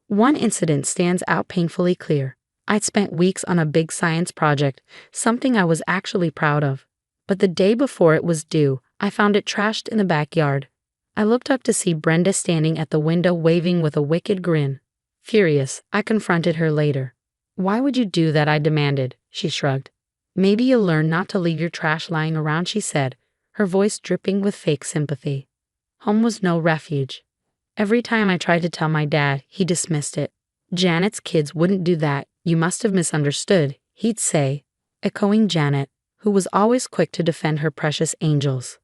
One incident stands out painfully clear. I'd spent weeks on a big science project, something I was actually proud of. But the day before it was due, I found it trashed in the backyard. I looked up to see Brenda standing at the window waving with a wicked grin. Furious, I confronted her later. "Why would you do that?" I demanded. She shrugged. "Maybe you'll learn not to leave your trash lying around," she said, her voice dripping with fake sympathy. Home was no refuge. Every time I tried to tell my dad, he dismissed it. "Janet's kids wouldn't do that. You must have misunderstood," he'd say, echoing Janet, who was always quick to defend her precious angels.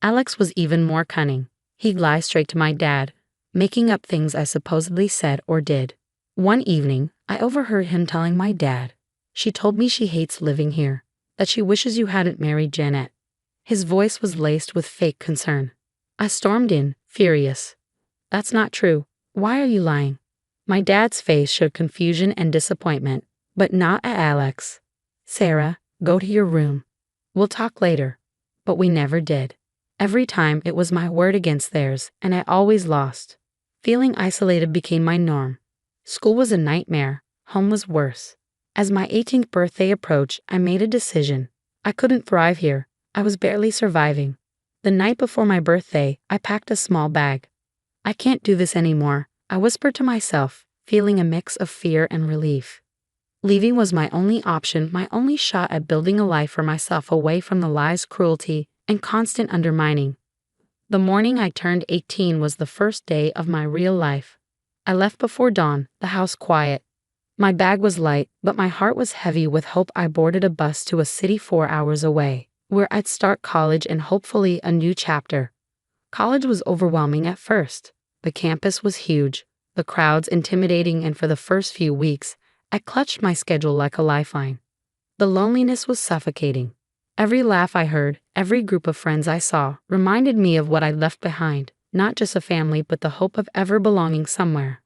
Alex was even more cunning. He'd lie straight to my dad, making up things I supposedly said or did. One evening, I overheard him telling my dad, "She told me she hates living here, that she wishes you hadn't married Janet." His voice was laced with fake concern. I stormed in, furious. "That's not true. Why are you lying?" My dad's face showed confusion and disappointment, but not at Alex. "Sarah, go to your room. We'll talk later." But we never did. Every time it was my word against theirs, and I always lost. Feeling isolated became my norm. School was a nightmare. Home was worse. As my 18th birthday approached, I made a decision. I couldn't thrive here. I was barely surviving. The night before my birthday, I packed a small bag. "I can't do this anymore," I whispered to myself, feeling a mix of fear and relief. Leaving was my only option, my only shot at building a life for myself away from the lies, cruelty, and constant undermining. The morning I turned 18 was the first day of my real life. I left before dawn, the house quiet. My bag was light, but my heart was heavy with hope. I boarded a bus to a city 4 hours away, where I'd start college and hopefully a new chapter. College was overwhelming at first. The campus was huge, the crowds intimidating, and for the first few weeks, I clutched my schedule like a lifeline. The loneliness was suffocating. Every laugh I heard, every group of friends I saw, reminded me of what I'd left behind, not just a family but the hope of ever belonging somewhere.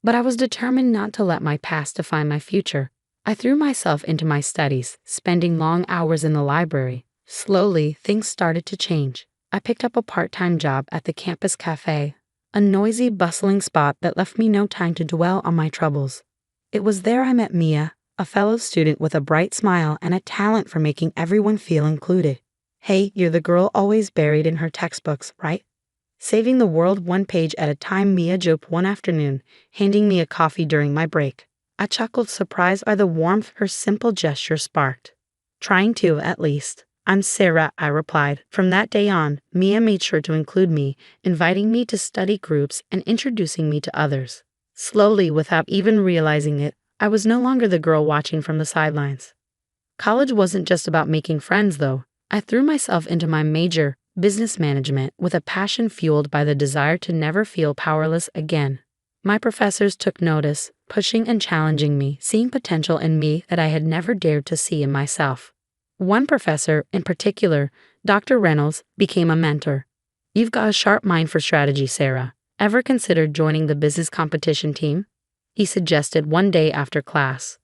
But I was determined not to let my past define my future. I threw myself into my studies, spending long hours in the library. Slowly, things started to change. I picked up a part-time job at the campus cafe, a noisy, bustling spot that left me no time to dwell on my troubles. It was there I met Mia, a fellow student with a bright smile and a talent for making everyone feel included. "Hey, you're the girl always buried in her textbooks, right?" Saving the world one page at a time, Mia joked one afternoon, handing me a coffee during my break. I chuckled, surprised by the warmth her simple gesture sparked. "Trying to, at least." "I'm Sarah," I replied. From that day on, Mia made sure to include me, inviting me to study groups and introducing me to others. Slowly, without even realizing it, I was no longer the girl watching from the sidelines. College wasn't just about making friends, though. I threw myself into my major, business management, with a passion fueled by the desire to never feel powerless again. My professors took notice, pushing and challenging me, seeing potential in me that I had never dared to see in myself. One professor, in particular, Dr. Reynolds, became a mentor. "You've got a sharp mind for strategy, Sarah. Ever considered joining the business competition team?" he suggested one day after class.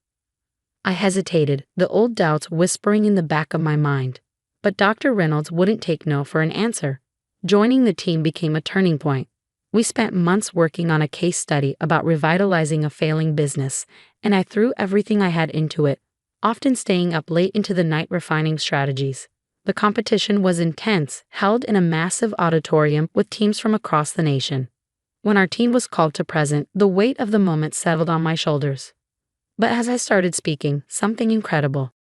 I hesitated, the old doubts whispering in the back of my mind. But Dr. Reynolds wouldn't take no for an answer. Joining the team became a turning point. We spent months working on a case study about revitalizing a failing business, and I threw everything I had into it, often staying up late into the night refining strategies. The competition was intense, held in a massive auditorium with teams from across the nation. When our team was called to present, the weight of the moment settled on my shoulders. But as I started speaking, something incredible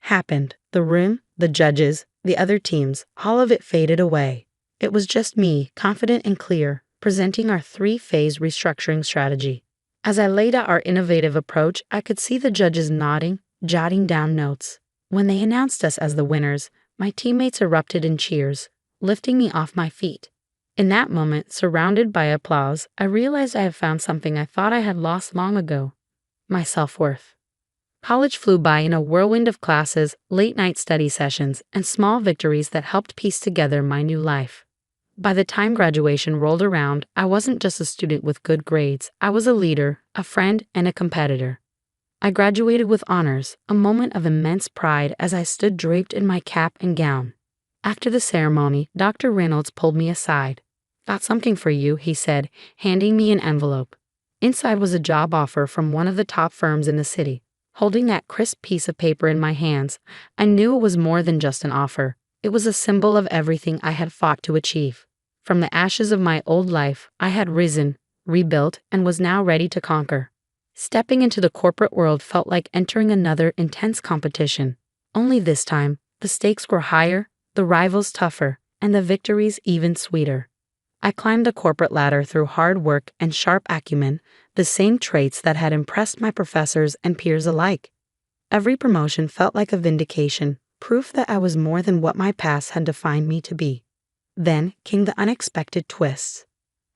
happened. The room, the judges, the other teams, all of it faded away. It was just me, confident and clear, presenting our 3-phase restructuring strategy. As I laid out our innovative approach, I could see the judges nodding, jotting down notes. When they announced us as the winners, my teammates erupted in cheers, lifting me off my feet. In that moment, surrounded by applause, I realized I had found something I thought I had lost long ago: my self-worth. College flew by in a whirlwind of classes, late-night study sessions, and small victories that helped piece together my new life. By the time graduation rolled around, I wasn't just a student with good grades. I was a leader, a friend, and a competitor. I graduated with honors, a moment of immense pride as I stood draped in my cap and gown. After the ceremony, Dr. Reynolds pulled me aside. "Got something for you," he said, handing me an envelope. Inside was a job offer from one of the top firms in the city. Holding that crisp piece of paper in my hands, I knew it was more than just an offer. It was a symbol of everything I had fought to achieve. From the ashes of my old life, I had risen, rebuilt, and was now ready to conquer. Stepping into the corporate world felt like entering another intense competition. Only this time, the stakes were higher, the rivals tougher, and the victories even sweeter. I climbed the corporate ladder through hard work and sharp acumen, the same traits that had impressed my professors and peers alike. Every promotion felt like a vindication, proof that I was more than what my past had defined me to be. Then came the unexpected twists.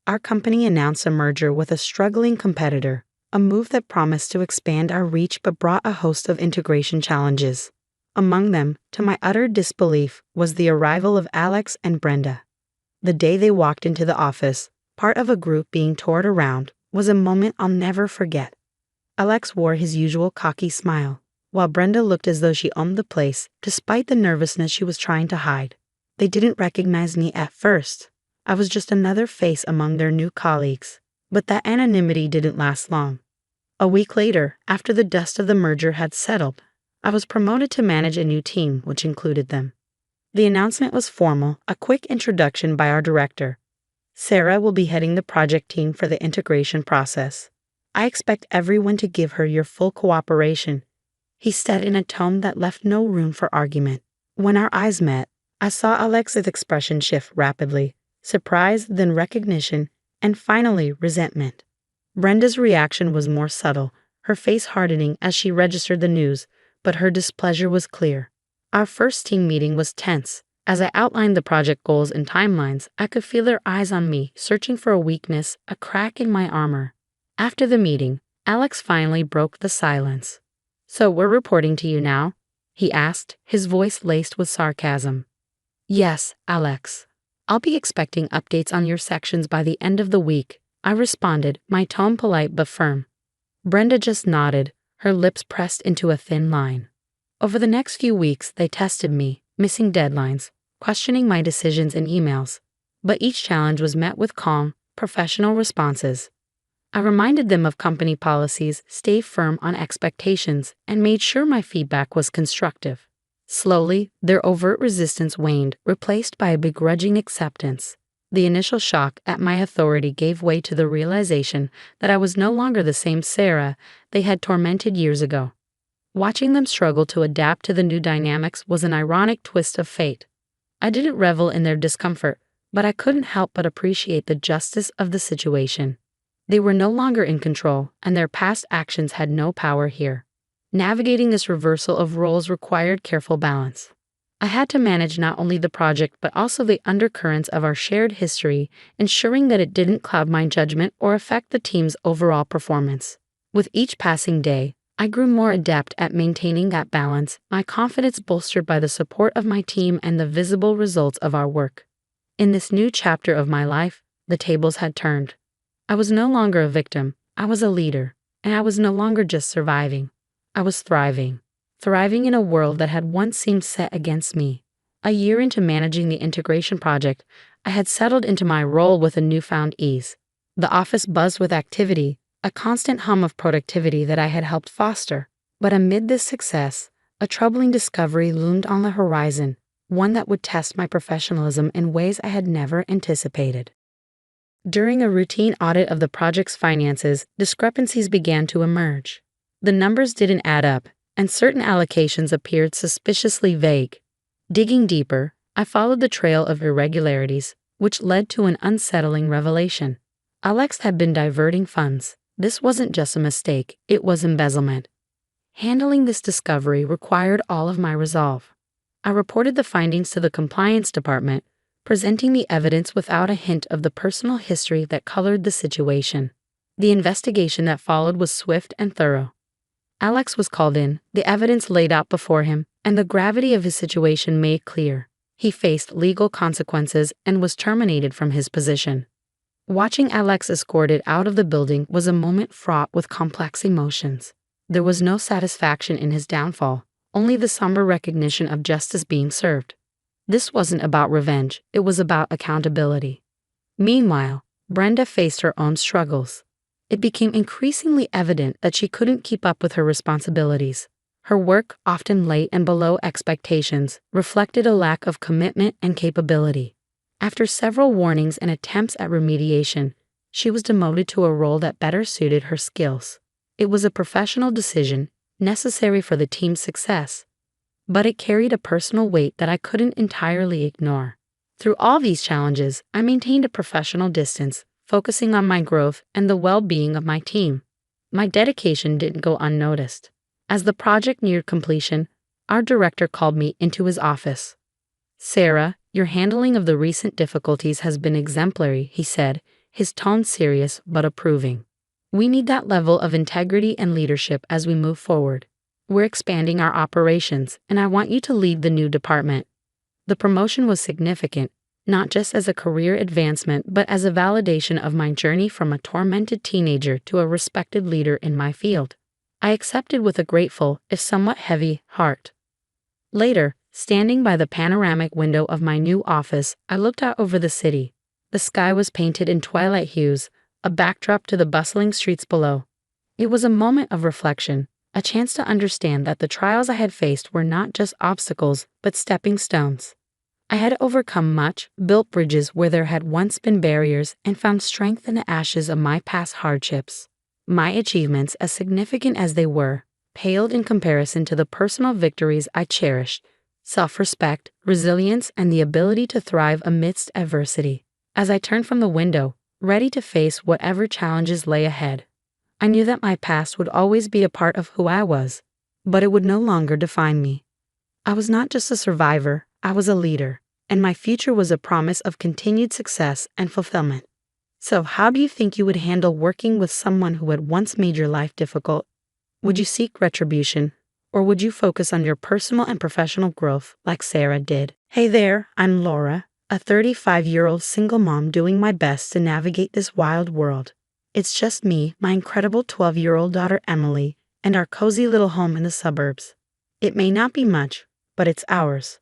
Our company announced a merger with a struggling competitor, a move that promised to expand our reach but brought a host of integration challenges. Among them, to my utter disbelief, was the arrival of Alex and Brenda. The day they walked into the office, part of a group being toured around, was a moment I'll never forget. Alex wore his usual cocky smile, while Brenda looked as though she owned the place, despite the nervousness she was trying to hide. They didn't recognize me at first. I was just another face among their new colleagues. But that anonymity didn't last long. A week later, after the dust of the merger had settled, I was promoted to manage a new team, which included them. The announcement was formal, a quick introduction by our director. Sarah will be heading the project team for the integration process. I expect everyone to give her your full cooperation," he said in a tone that left no room for argument. When our eyes met, I saw Alex's expression shift rapidly, surprise, then recognition, and finally resentment. Brenda's reaction was more subtle, her face hardening as she registered the news, but her displeasure was clear. Our first team meeting was tense. As I outlined the project goals and timelines, I could feel their eyes on me, searching for a weakness, a crack in my armor. After the meeting, Alex finally broke the silence. "So we're reporting to you now?" he asked, his voice laced with sarcasm. "Yes, Alex. I'll be expecting updates on your sections by the end of the week," I responded, my tone polite but firm. Brenda just nodded, her lips pressed into a thin line. Over the next few weeks, they tested me, missing deadlines, questioning my decisions and emails. But each challenge was met with calm, professional responses. I reminded them of company policies, stayed firm on expectations, and made sure my feedback was constructive. Slowly, their overt resistance waned, replaced by a begrudging acceptance. The initial shock at my authority gave way to the realization that I was no longer the same Sarah they had tormented years ago. Watching them struggle to adapt to the new dynamics was an ironic twist of fate. I didn't revel in their discomfort, but I couldn't help but appreciate the justice of the situation. They were no longer in control, and their past actions had no power here. Navigating this reversal of roles required careful balance. I had to manage not only the project but also the undercurrents of our shared history, ensuring that it didn't cloud my judgment or affect the team's overall performance. With each passing day, I grew more adept at maintaining that balance, my confidence bolstered by the support of my team and the visible results of our work. In this new chapter of my life, the tables had turned. I was no longer a victim, I was a leader, and I was no longer just surviving. I was thriving. Thriving in a world that had once seemed set against me. A year into managing the integration project, I had settled into my role with a newfound ease. The office buzzed with activity, a constant hum of productivity that I had helped foster. But amid this success, a troubling discovery loomed on the horizon, one that would test my professionalism in ways I had never anticipated. During a routine audit of the project's finances, discrepancies began to emerge. The numbers didn't add up, and certain allocations appeared suspiciously vague. Digging deeper, I followed the trail of irregularities, which led to an unsettling revelation. Alex had been diverting funds. This wasn't just a mistake, it was embezzlement. Handling this discovery required all of my resolve. I reported the findings to the compliance department, presenting the evidence without a hint of the personal history that colored the situation. The investigation that followed was swift and thorough. Alex was called in, the evidence laid out before him, and the gravity of his situation made clear. He faced legal consequences and was terminated from his position. Watching Alex escorted out of the building was a moment fraught with complex emotions. There was no satisfaction in his downfall, only the somber recognition of justice being served. This wasn't about revenge, it was about accountability. Meanwhile, Brenda faced her own struggles. It became increasingly evident that she couldn't keep up with her responsibilities. Her work, often late and below expectations, reflected a lack of commitment and capability. After several warnings and attempts at remediation, she was demoted to a role that better suited her skills. It was a professional decision, necessary for the team's success, but it carried a personal weight that I couldn't entirely ignore. Through all these challenges, I maintained a professional distance, focusing on my growth and the well-being of my team. My dedication didn't go unnoticed. As the project neared completion, our director called me into his office. "Sarah, your handling of the recent difficulties has been exemplary," he said, his tone serious but approving. "We need that level of integrity and leadership as we move forward. We're expanding our operations, and I want you to lead the new department." The promotion was significant, not just as a career advancement but as a validation of my journey from a tormented teenager to a respected leader in my field. I accepted with a grateful, if somewhat heavy, heart. Later, standing by the panoramic window of my new office, I looked out over the city. The sky was painted in twilight hues, a backdrop to the bustling streets below. It was a moment of reflection, a chance to understand that the trials I had faced were not just obstacles but stepping stones. I had overcome much, built bridges where there had once been barriers, and found strength in the ashes of my past hardships. My achievements, as significant as they were, paled in comparison to the personal victories I cherished: self-respect, resilience, and the ability to thrive amidst adversity. As I turned from the window, ready to face whatever challenges lay ahead, I knew that my past would always be a part of who I was, but it would no longer define me. I was not just a survivor, I was a leader, and my future was a promise of continued success and fulfillment. So, how do you think you would handle working with someone who had once made your life difficult? Would you seek retribution, or would you focus on your personal and professional growth like Sarah did? Hey there, I'm Laura, a 35-year-old single mom doing my best to navigate this wild world. It's just me, my incredible 12-year-old daughter Emily, and our cozy little home in the suburbs. It may not be much, but it's ours.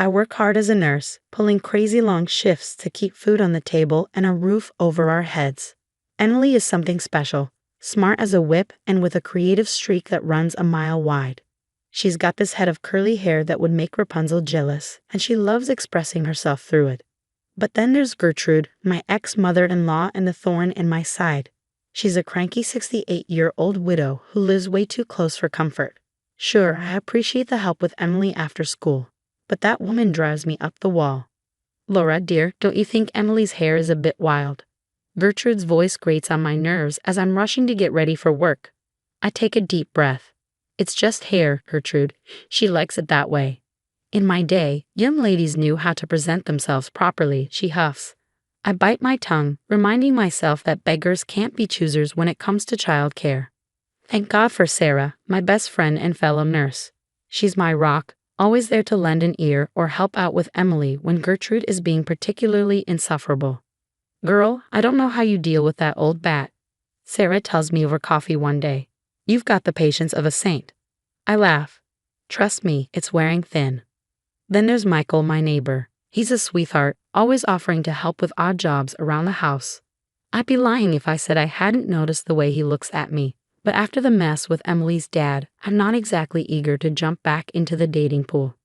I work hard as a nurse, pulling crazy long shifts to keep food on the table and a roof over our heads. Emily is something special, smart as a whip and with a creative streak that runs a mile wide. She's got this head of curly hair that would make Rapunzel jealous, and she loves expressing herself through it. But then there's Gertrude, my ex-mother-in-law and the thorn in my side. She's a cranky 68-year-old widow who lives way too close for comfort. Sure, I appreciate the help with Emily after school, but that woman drives me up the wall. Laura, dear, don't you think Emily's hair is a bit wild? Gertrude's voice grates on my nerves as I'm rushing to get ready for work. I take a deep breath. It's just hair, Gertrude. She likes it that way. In my day, young ladies knew how to present themselves properly, she huffs. I bite my tongue, reminding myself that beggars can't be choosers when it comes to child care. Thank God for Sarah, my best friend and fellow nurse. She's my rock, always there to lend an ear or help out with Emily when Gertrude is being particularly insufferable. Girl, I don't know how you deal with that old bat, Sarah tells me over coffee one day. You've got the patience of a saint. I laugh. Trust me, it's wearing thin. Then there's Michael, my neighbor. He's a sweetheart, always offering to help with odd jobs around the house. I'd be lying if I said I hadn't noticed the way he looks at me, but after the mess with Emily's dad, I'm not exactly eager to jump back into the dating pool.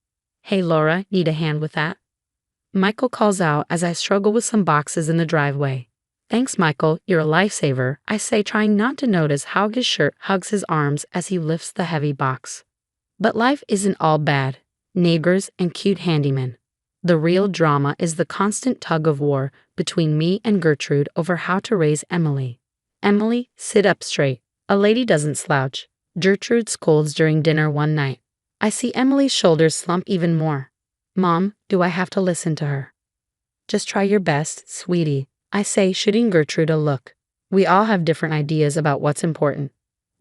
Hey Laura, need a hand with that? Michael calls out as I struggle with some boxes in the driveway. Thanks, Michael, you're a lifesaver, I say, trying not to notice how his shirt hugs his arms as he lifts the heavy box. But life isn't all bad. Neighbors and cute handymen. The real drama is the constant tug-of-war between me and Gertrude over how to raise Emily. Emily, sit up straight. A lady doesn't slouch. Gertrude scolds during dinner one night. I see Emily's shoulders slump even more. Mom, do I have to listen to her? Just try your best, sweetie, I say, shooting Gertrude a look. We all have different ideas about what's important.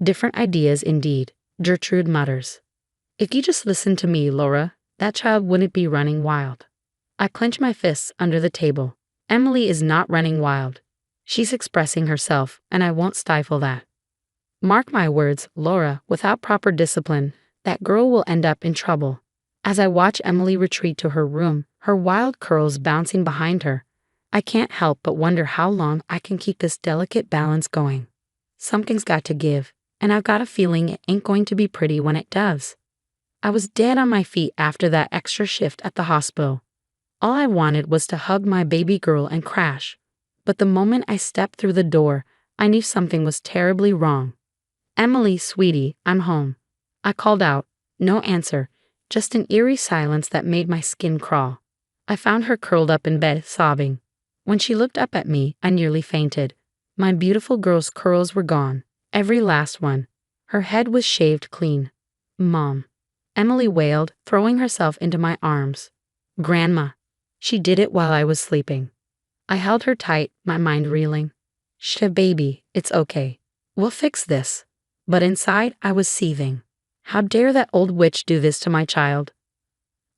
Different ideas indeed, Gertrude mutters. If you just listen to me, Laura, that child wouldn't be running wild. I clench my fists under the table. Emily is not running wild. She's expressing herself, and I won't stifle that. Mark my words, Laura, without proper discipline, that girl will end up in trouble. As I watch Emily retreat to her room, her wild curls bouncing behind her, I can't help but wonder how long I can keep this delicate balance going. Something's got to give, and I've got a feeling it ain't going to be pretty when it does. I was dead on my feet after that extra shift at the hospital. All I wanted was to hug my baby girl and crash. But the moment I stepped through the door, I knew something was terribly wrong. Emily, sweetie, I'm home. I called out. No answer, just an eerie silence that made my skin crawl. I found her curled up in bed, sobbing. When she looked up at me, I nearly fainted. My beautiful girl's curls were gone, every last one. Her head was shaved clean. Mom. Emily wailed, throwing herself into my arms. Grandma. She did it while I was sleeping. I held her tight, my mind reeling. Shh, baby, it's okay. We'll fix this. But inside, I was seething. How dare that old witch do this to my child?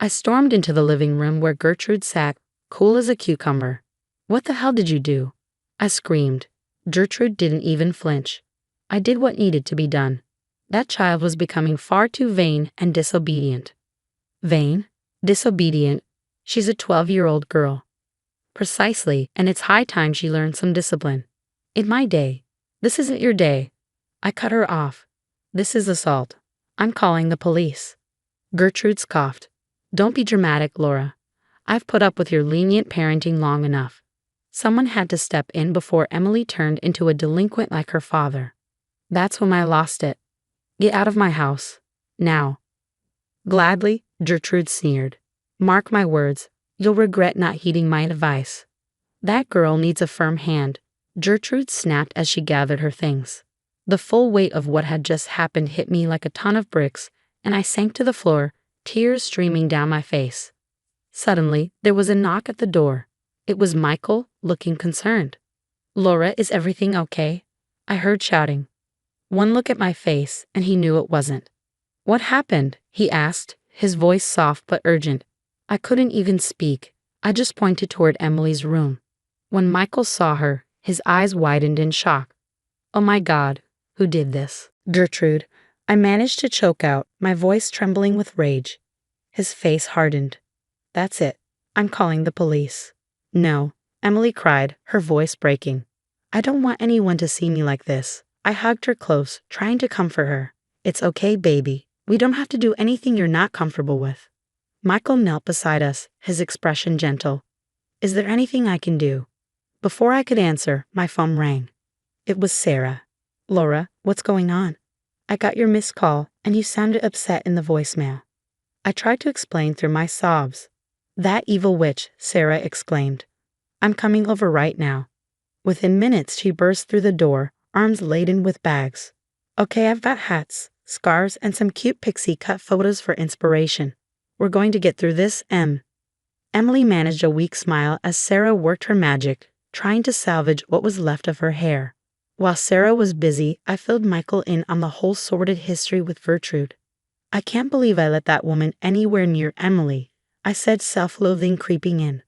I stormed into the living room where Gertrude sat, cool as a cucumber. What the hell did you do? I screamed. Gertrude didn't even flinch. I did what needed to be done. That child was becoming far too vain and disobedient. Vain? Disobedient? She's a 12-year-old girl. Precisely, and it's high time she learned some discipline. In my day. This isn't your day. I cut her off. This is assault. I'm calling the police. Gertrude scoffed. Don't be dramatic, Laura. I've put up with your lenient parenting long enough. Someone had to step in before Emily turned into a delinquent like her father. That's when I lost it. Get out of my house. Now. Gladly, Gertrude sneered. Mark my words, you'll regret not heeding my advice. That girl needs a firm hand, Gertrude snapped as she gathered her things. The full weight of what had just happened hit me like a ton of bricks, and I sank to the floor, tears streaming down my face. Suddenly, there was a knock at the door. It was Michael, looking concerned. Laura, is everything okay? I heard shouting. One look at my face, and he knew it wasn't. What happened? He asked, his voice soft but urgent. I couldn't even speak. I just pointed toward Emily's room. When Michael saw her, his eyes widened in shock. Oh my God, who did this? Gertrude. I managed to choke out, my voice trembling with rage. His face hardened. That's it. I'm calling the police. No, Emily cried, her voice breaking. I don't want anyone to see me like this. I hugged her close, trying to comfort her. It's okay, baby. We don't have to do anything you're not comfortable with. Michael knelt beside us, his expression gentle. Is there anything I can do? Before I could answer, my phone rang. It was Sarah. Laura, what's going on? I got your missed call, and you sounded upset in the voicemail. I tried to explain through my sobs. That evil witch, Sarah exclaimed. I'm coming over right now. Within minutes, she burst through the door, arms laden with bags. Okay, I've got hats, scarves, and some cute pixie cut photos for inspiration. We're going to get through this, Emily managed a weak smile as Sarah worked her magic, trying to salvage what was left of her hair. While Sarah was busy, I filled Michael in on the whole sordid history with Gertrude. I can't believe I let that woman anywhere near Emily, I said, self-loathing creeping in.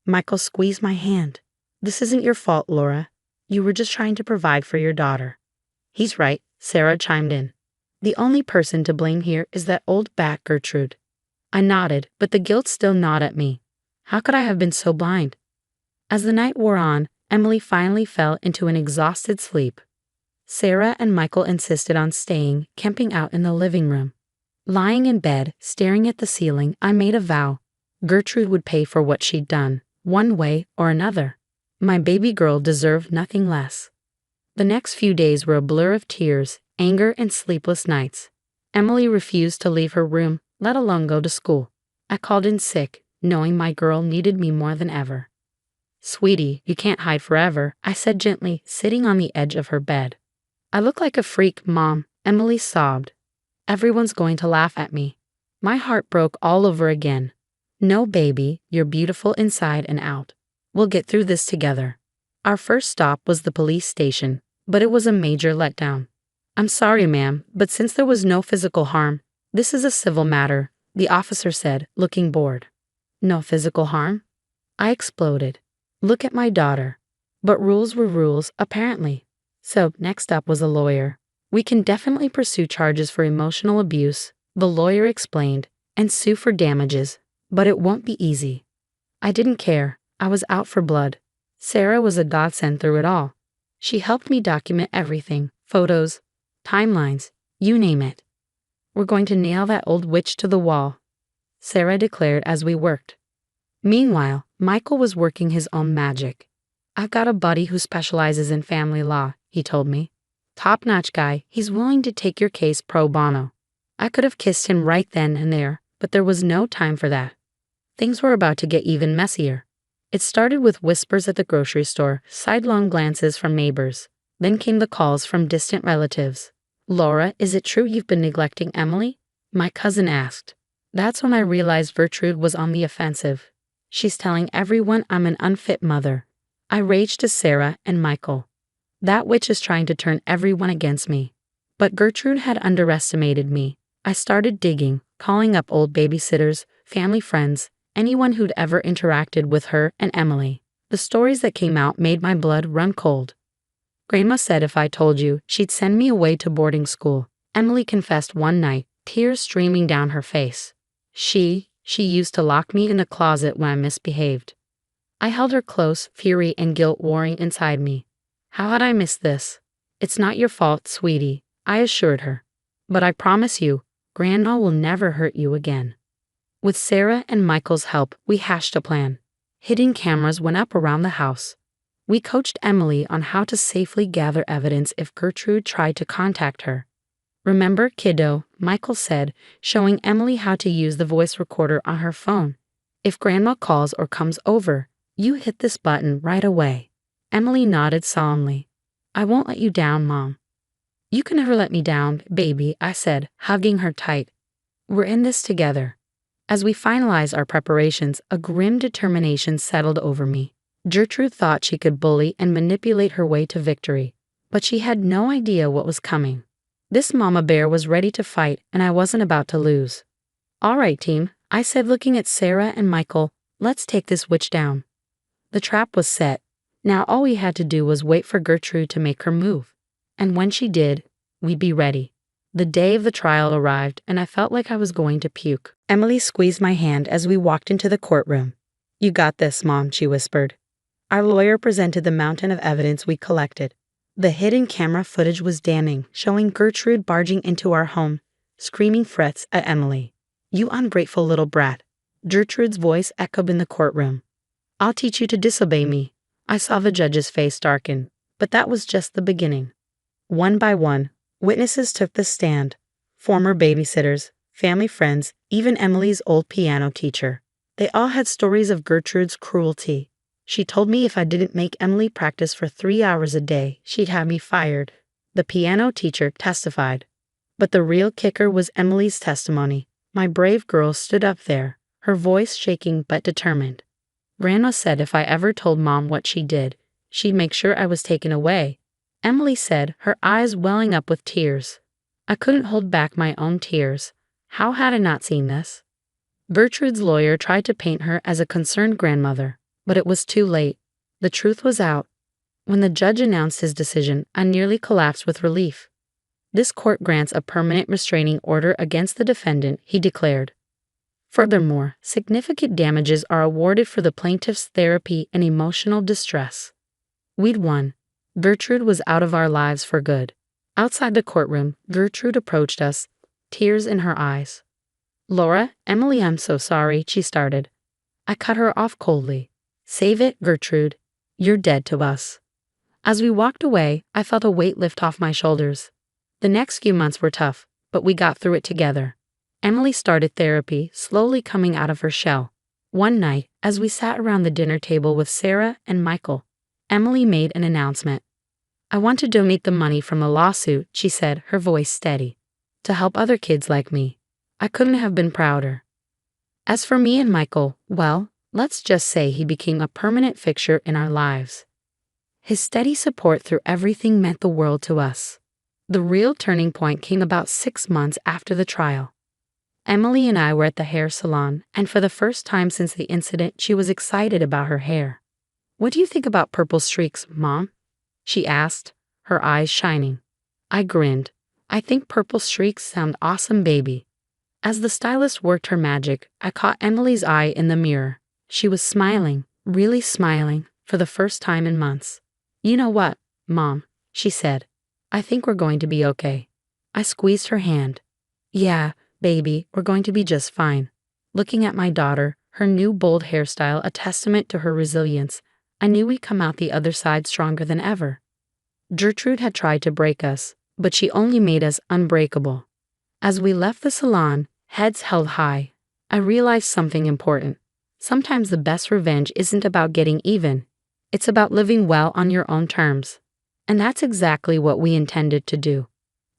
Michael squeezed my hand. This isn't your fault, Laura. You were just trying to provide for your daughter. He's right, Sarah chimed in. The only person to blame here is that old bat Gertrude. I nodded, but the guilt still gnawed at me. How could I have been so blind? As the night wore on, Emily finally fell into an exhausted sleep. Sarah and Michael insisted on staying, camping out in the living room. Lying in bed, staring at the ceiling, I made a vow. Gertrude would pay for what she'd done, one way or another. My baby girl deserved nothing less. The next few days were a blur of tears, anger, and sleepless nights. Emily refused to leave her room, let alone go to school. I called in sick, knowing my girl needed me more than ever. Sweetie, you can't hide forever, I said gently, sitting on the edge of her bed. I look like a freak, Mom, Emily sobbed. Everyone's going to laugh at me. My heart broke all over again. No, baby, you're beautiful inside and out. We'll get through this together. Our first stop was the police station, but it was a major letdown. I'm sorry, ma'am, but since there was no physical harm, this is a civil matter, the officer said, looking bored. No physical harm? I exploded. Look at my daughter. But rules were rules, apparently. So, next up was a lawyer. We can definitely pursue charges for emotional abuse, the lawyer explained, and sue for damages, but it won't be easy. I didn't care. I was out for blood. Sarah was a godsend through it all. She helped me document everything, photos, timelines, you name it. We're going to nail that old witch to the wall, Sarah declared as we worked. Meanwhile, Michael was working his own magic. I've got a buddy who specializes in family law, he told me. Top-notch guy, he's willing to take your case pro bono. I could have kissed him right then and there, but there was no time for that. Things were about to get even messier. It started with whispers at the grocery store, sidelong glances from neighbors. Then came the calls from distant relatives. Laura, is it true you've been neglecting Emily? My cousin asked. That's when I realized Gertrude was on the offensive. She's telling everyone I'm an unfit mother. I raged to Sarah and Michael. That witch is trying to turn everyone against me. But Gertrude had underestimated me. I started digging, calling up old babysitters, family friends, anyone who'd ever interacted with her and Emily. The stories that came out made my blood run cold. Grandma said if I told you, she'd send me away to boarding school. Emily confessed one night, tears streaming down her face. She used to lock me in a closet when I misbehaved. I held her close, fury and guilt warring inside me. How had I missed this? It's not your fault, sweetie, I assured her. But I promise you, Grandma will never hurt you again. With Sarah and Michael's help, we hashed a plan. Hidden cameras went up around the house. We coached Emily on how to safely gather evidence if Gertrude tried to contact her. "Remember, kiddo," Michael said, showing Emily how to use the voice recorder on her phone. "If Grandma calls or comes over, you hit this button right away." Emily nodded solemnly. "I won't let you down, Mom." "You can never let me down, baby," I said, hugging her tight. "We're in this together." As we finalized our preparations, a grim determination settled over me. Gertrude thought she could bully and manipulate her way to victory, but she had no idea what was coming. This mama bear was ready to fight, and I wasn't about to lose. "All right, team," I said, looking at Sarah and Michael, "let's take this witch down." The trap was set. Now all we had to do was wait for Gertrude to make her move. And when she did, we'd be ready. The day of the trial arrived, and I felt like I was going to puke. Emily squeezed my hand as we walked into the courtroom. "You got this, Mom," she whispered. Our lawyer presented the mountain of evidence we collected. The hidden camera footage was damning, showing Gertrude barging into our home, screaming threats at Emily. "You ungrateful little brat." Gertrude's voice echoed in the courtroom. "I'll teach you to disobey me." I saw the judge's face darken, but that was just the beginning. One by one, witnesses took the stand. Former babysitters, family friends, even Emily's old piano teacher. They all had stories of Gertrude's cruelty. She told me if I didn't make Emily practice for 3 hours a day, she'd have me fired. The piano teacher testified. But the real kicker was Emily's testimony. My brave girl stood up there, her voice shaking but determined. "Grandma said if I ever told Mom what she did, she'd make sure I was taken away," Emily said, her eyes welling up with tears. I couldn't hold back my own tears. How had I not seen this? Gertrude's lawyer tried to paint her as a concerned grandmother, but it was too late. The truth was out. When the judge announced his decision, I nearly collapsed with relief. "This court grants a permanent restraining order against the defendant," he declared. "Furthermore, significant damages are awarded for the plaintiff's therapy and emotional distress." We'd won. Gertrude was out of our lives for good. Outside the courtroom, Gertrude approached us, tears in her eyes. "Laura, Emily, I'm so sorry," she started. I cut her off coldly. "Save it, Gertrude. You're dead to us." As we walked away, I felt a weight lift off my shoulders. The next few months were tough, but we got through it together. Emily started therapy, slowly coming out of her shell. One night, as we sat around the dinner table with Sarah and Michael, Emily made an announcement. "I want to donate the money from the lawsuit," she said, her voice steady, "to help other kids like me." I couldn't have been prouder. As for me and Michael, well, let's just say he became a permanent fixture in our lives. His steady support through everything meant the world to us. The real turning point came about 6 months after the trial. Emily and I were at the hair salon, and for the first time since the incident, she was excited about her hair. "What do you think about purple streaks, Mom?" she asked, her eyes shining. I grinned. "I think purple streaks sound awesome, baby." As the stylist worked her magic, I caught Emily's eye in the mirror. She was smiling, really smiling, for the first time in months. "You know what, Mom," she said. "I think we're going to be okay." I squeezed her hand. "Yeah, baby, we're going to be just fine." Looking at my daughter, her new bold hairstyle a testament to her resilience, I knew we'd come out the other side stronger than ever. Gertrude had tried to break us, but she only made us unbreakable. As we left the salon, heads held high, I realized something important. Sometimes the best revenge isn't about getting even. It's about living well on your own terms. And that's exactly what we intended to do.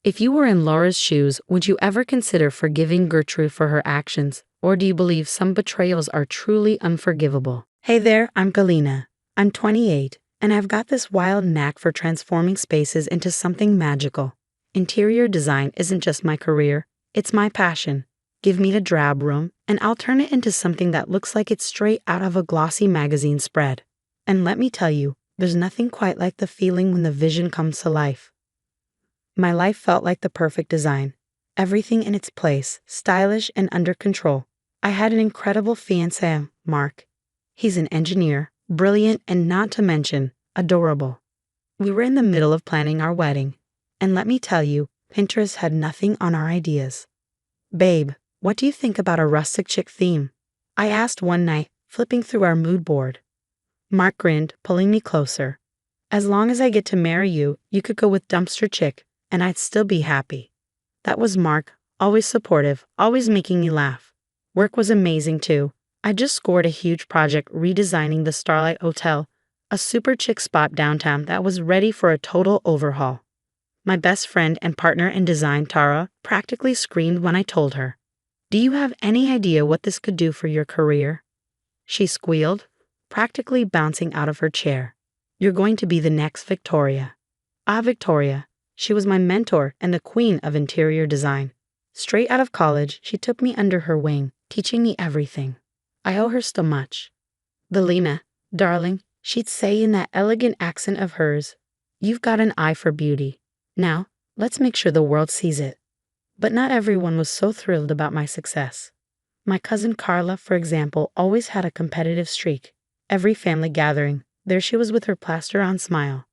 If you were in Laura's shoes, would you ever consider forgiving Gertrude for her actions, or do you believe some betrayals are truly unforgivable? Hey there, I'm Galina. I'm 28, and I've got this wild knack for transforming spaces into something magical. Interior design isn't just my career, it's my passion. Give me a drab room, and I'll turn it into something that looks like it's straight out of a glossy magazine spread. And let me tell you, there's nothing quite like the feeling when the vision comes to life. My life felt like the perfect design. Everything in its place, stylish and under control. I had an incredible fiancé, Mark. He's an engineer, brilliant and not to mention, adorable. We were in the middle of planning our wedding. And let me tell you, Pinterest had nothing on our ideas. "Babe, what do you think about a rustic chic theme?" I asked one night, flipping through our mood board. Mark grinned, pulling me closer. As long as I get to marry you, you could go with Dumpster Chick, and I'd still be happy. That was Mark, always supportive, always making me laugh. Work was amazing too. I just scored a huge project redesigning the Starlight Hotel, a super chic spot downtown that was ready for a total overhaul. My best friend and partner in design, Tara, practically screamed when I told her. Do you have any idea what this could do for your career? She squealed, practically bouncing out of her chair. You're going to be the next Victoria. Ah, Victoria. She was my mentor and the queen of interior design. Straight out of college, she took me under her wing, teaching me everything. I owe her so much. Galina, darling, she'd say in that elegant accent of hers, you've got an eye for beauty. Now, let's make sure the world sees it. But not everyone was so thrilled about my success. My cousin Carla, for example, always had a competitive streak. Every family gathering, there she was with her plaster-on smile.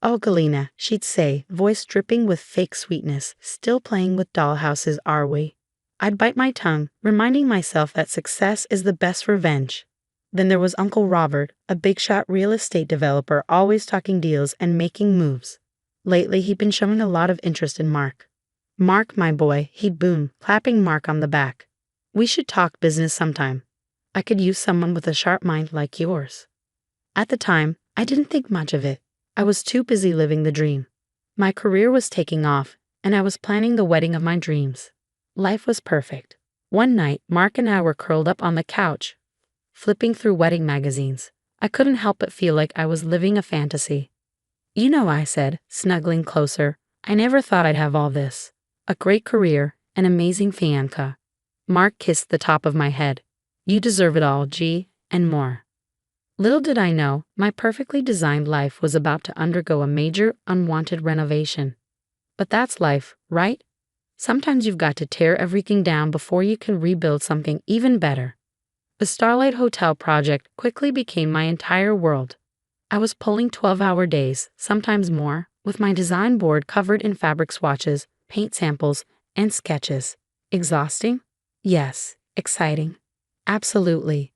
Oh, Galina, she'd say, voice dripping with fake sweetness, still playing with dollhouses, are we? I'd bite my tongue, reminding myself that success is the best revenge. Then there was Uncle Robert, a big-shot real estate developer, always talking deals and making moves. Lately, he'd been showing a lot of interest in Mark. Mark, my boy, he'd boom, clapping Mark on the back. We should talk business sometime. I could use someone with a sharp mind like yours. At the time, I didn't think much of it. I was too busy living the dream. My career was taking off, and I was planning the wedding of my dreams. Life was perfect. One night, Mark and I were curled up on the couch, flipping through wedding magazines. I couldn't help but feel like I was living a fantasy. You know, I said, snuggling closer, I never thought I'd have all this. A great career, an amazing fiancé. Mark kissed the top of my head. You deserve it all, G, and more. Little did I know, my perfectly designed life was about to undergo a major, unwanted renovation. But that's life, right? Sometimes you've got to tear everything down before you can rebuild something even better. The Starlight Hotel project quickly became my entire world. I was pulling 12-hour days, sometimes more, with my design board covered in fabric swatches, paint samples, and sketches. Exhausting? Yes. Exciting? Absolutely.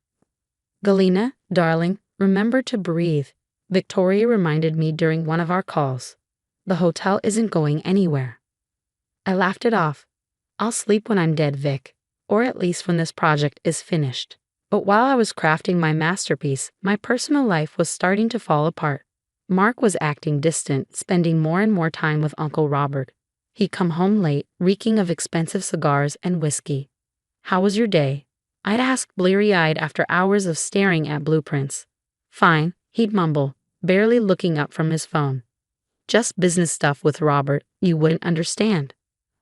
Galina, darling, remember to breathe, Victoria reminded me during one of our calls. The hotel isn't going anywhere. I laughed it off. I'll sleep when I'm dead, Vic, or at least when this project is finished. But while I was crafting my masterpiece, my personal life was starting to fall apart. Mark was acting distant, spending more and more time with Uncle Robert. He'd come home late, reeking of expensive cigars and whiskey. How was your day? I'd ask bleary-eyed after hours of staring at blueprints. Fine, he'd mumble, barely looking up from his phone. Just business stuff with Robert, you wouldn't understand.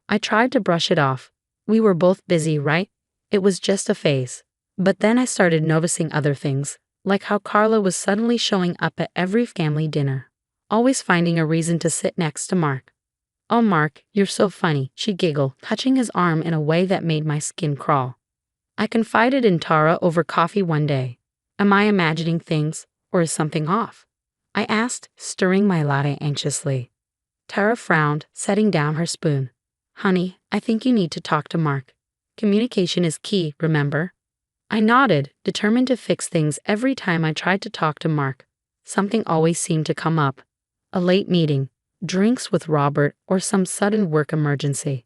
I tried to brush it off. We were both busy, right? It was just a phase. But then I started noticing other things, like how Carla was suddenly showing up at every family dinner, always finding a reason to sit next to Mark. Oh, Mark, you're so funny, she giggled, touching his arm in a way that made my skin crawl. I confided in Tara over coffee one day. Am I imagining things, or is something off? I asked, stirring my latte anxiously. Tara frowned, setting down her spoon. Honey, I think you need to talk to Mark. Communication is key, remember? I nodded, determined to fix things every time I tried to talk to Mark. Something always seemed to come up. A late meeting, drinks with Robert, or some sudden work emergency.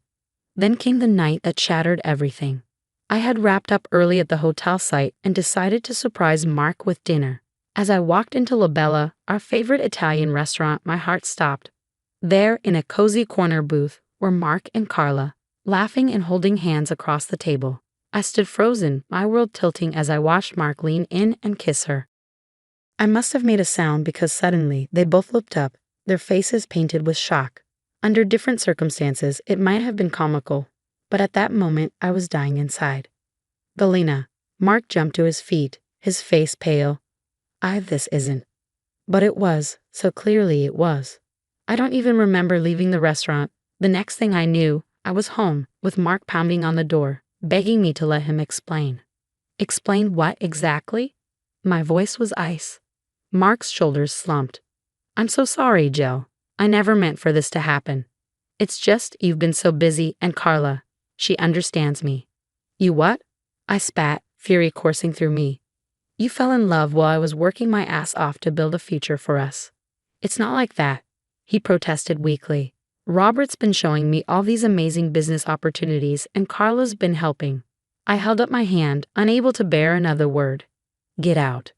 Then came the night that shattered everything. I had wrapped up early at the hotel site and decided to surprise Mark with dinner. As I walked into La Bella, our favorite Italian restaurant, my heart stopped. There, in a cozy corner booth, were Mark and Carla, laughing and holding hands across the table. I stood frozen, my world tilting as I watched Mark lean in and kiss her. I must have made a sound because suddenly they both looked up, their faces painted with shock. Under different circumstances, it might have been comical, but at that moment I was dying inside. Galina. Mark jumped to his feet, his face pale. This isn't. But it was, so clearly it was. I don't even remember leaving the restaurant. The next thing I knew, I was home, with Mark pounding on the door, begging me to let him explain. Explain what exactly? My voice was ice. Mark's shoulders slumped. I'm so sorry, Jill. I never meant for this to happen. It's just you've been so busy, and Carla, she understands me. You what? I spat, fury coursing through me. You fell in love while I was working my ass off to build a future for us. It's not like that, he protested weakly. Robert's been showing me all these amazing business opportunities and Carla's been helping. I held up my hand, unable to bear another word. Get out.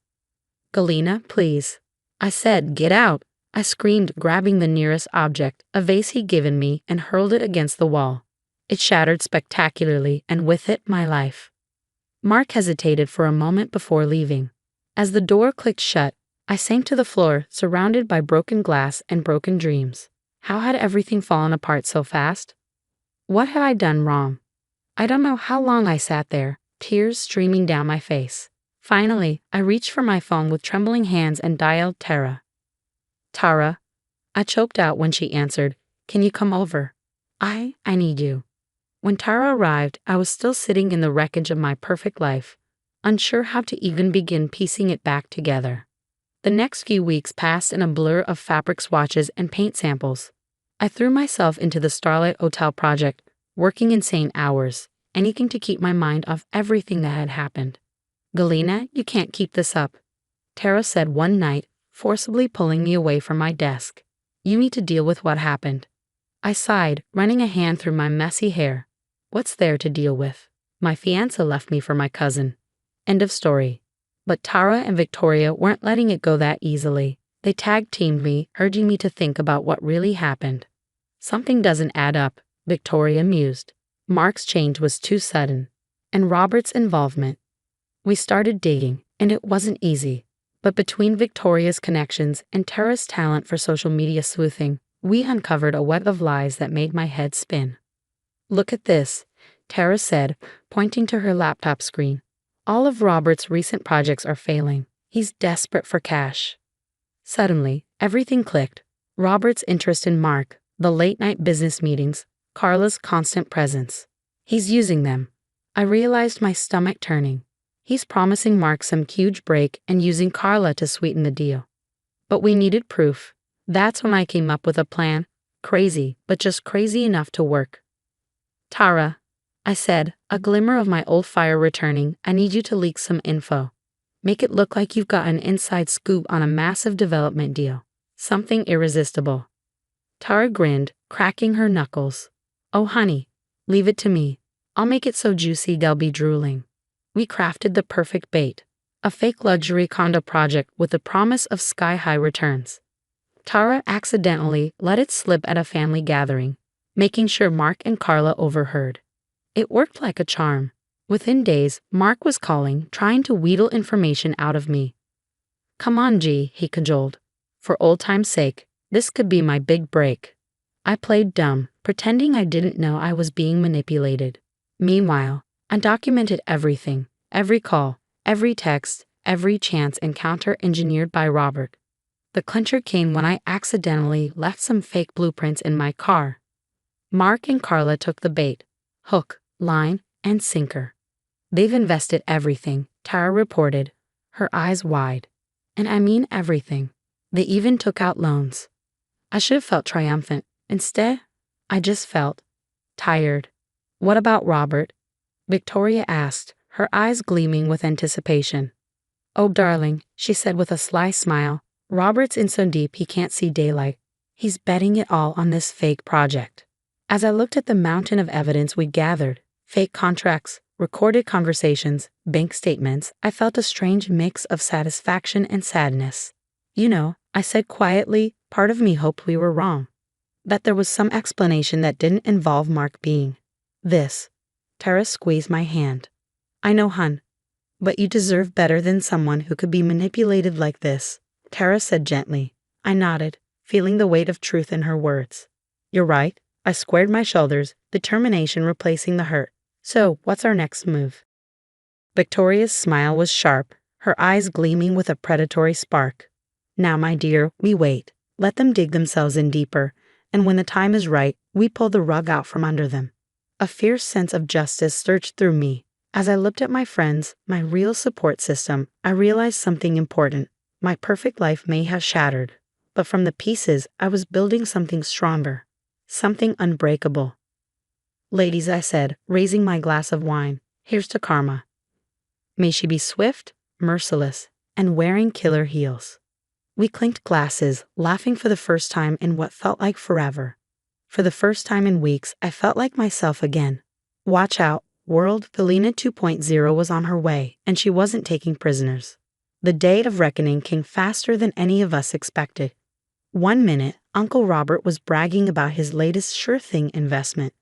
Galena, please. I said, get out. I screamed, grabbing the nearest object, a vase he'd given me, and hurled it against the wall. It shattered spectacularly, and with it, my life. Mark hesitated for a moment before leaving. As the door clicked shut, I sank to the floor, surrounded by broken glass and broken dreams. How had everything fallen apart so fast? What had I done wrong? I don't know how long I sat there, tears streaming down my face. Finally, I reached for my phone with trembling hands and dialed Tara. Tara, I choked out when she answered, can you come over? I need you. When Tara arrived, I was still sitting in the wreckage of my perfect life, unsure how to even begin piecing it back together. The next few weeks passed in a blur of fabric swatches and paint samples. I threw myself into the Starlight Hotel project, working insane hours, anything to keep my mind off everything that had happened. Galena, you can't keep this up, Tara said one night, forcibly pulling me away from my desk. You need to deal with what happened. I sighed, running a hand through my messy hair. What's there to deal with? My fiancé left me for my cousin. End of story. But Tara and Victoria weren't letting it go that easily. They tag-teamed me, urging me to think about what really happened. Something doesn't add up, Victoria mused. Mark's change was too sudden. And Robert's involvement. We started digging, and it wasn't easy. But between Victoria's connections and Tara's talent for social media sleuthing, we uncovered a web of lies that made my head spin. Look at this, Tara said, pointing to her laptop screen. All of Robert's recent projects are failing. He's desperate for cash. Suddenly, everything clicked. Robert's interest in Mark, the late-night business meetings, Carla's constant presence. He's using them. I realized my stomach turning. He's promising Mark some huge break and using Carla to sweeten the deal. But we needed proof. That's when I came up with a plan. Crazy, but just crazy enough to work. Tara, I said, a glimmer of my old fire returning, I need you to leak some info. Make it look like you've got an inside scoop on a massive development deal. Something irresistible. Tara grinned, cracking her knuckles. Oh honey, leave it to me. I'll make it so juicy they'll be drooling. We crafted the perfect bait. A fake luxury condo project with the promise of sky-high returns. Tara accidentally let it slip at a family gathering, making sure Mark and Carla overheard. It worked like a charm. Within days, Mark was calling, trying to wheedle information out of me. Come on, G, he cajoled. For old time's sake, this could be my big break. I played dumb, pretending I didn't know I was being manipulated. Meanwhile, I documented everything, every call, every text, every chance encounter engineered by Robert. The clincher came when I accidentally left some fake blueprints in my car. Mark and Carla took the bait. Hook, line, and sinker. They've invested everything, Tara reported, her eyes wide. And I mean everything. They even took out loans. I should have felt triumphant. Instead, I just felt tired. What about Robert? Victoria asked, her eyes gleaming with anticipation. Oh, darling, she said with a sly smile, Robert's in so deep he can't see daylight. He's betting it all on this fake project. As I looked at the mountain of evidence we'd gathered, fake contracts, recorded conversations, bank statements, I felt a strange mix of satisfaction and sadness. You know, I said quietly, part of me hoped we were wrong. That there was some explanation that didn't involve Mark being this. Tara squeezed my hand. I know, hun. But you deserve better than someone who could be manipulated like this, Tara said gently. I nodded, feeling the weight of truth in her words. You're right. I squared my shoulders, determination replacing the hurt. So, what's our next move? Victoria's smile was sharp, her eyes gleaming with a predatory spark. Now, my dear, we wait. Let them dig themselves in deeper, and when the time is right, we pull the rug out from under them. A fierce sense of justice surged through me. As I looked at my friends, my real support system, I realized something important. My perfect life may have shattered, but from the pieces, I was building something stronger, something unbreakable. Ladies, I said, raising my glass of wine, here's to Karma. May she be swift, merciless, and wearing killer heels. We clinked glasses, laughing for the first time in what felt like forever. For the first time in weeks, I felt like myself again. Watch out, world, Felina 2.0 was on her way, and she wasn't taking prisoners. The day of reckoning came faster than any of us expected. One minute, Uncle Robert was bragging about his latest sure-thing investment.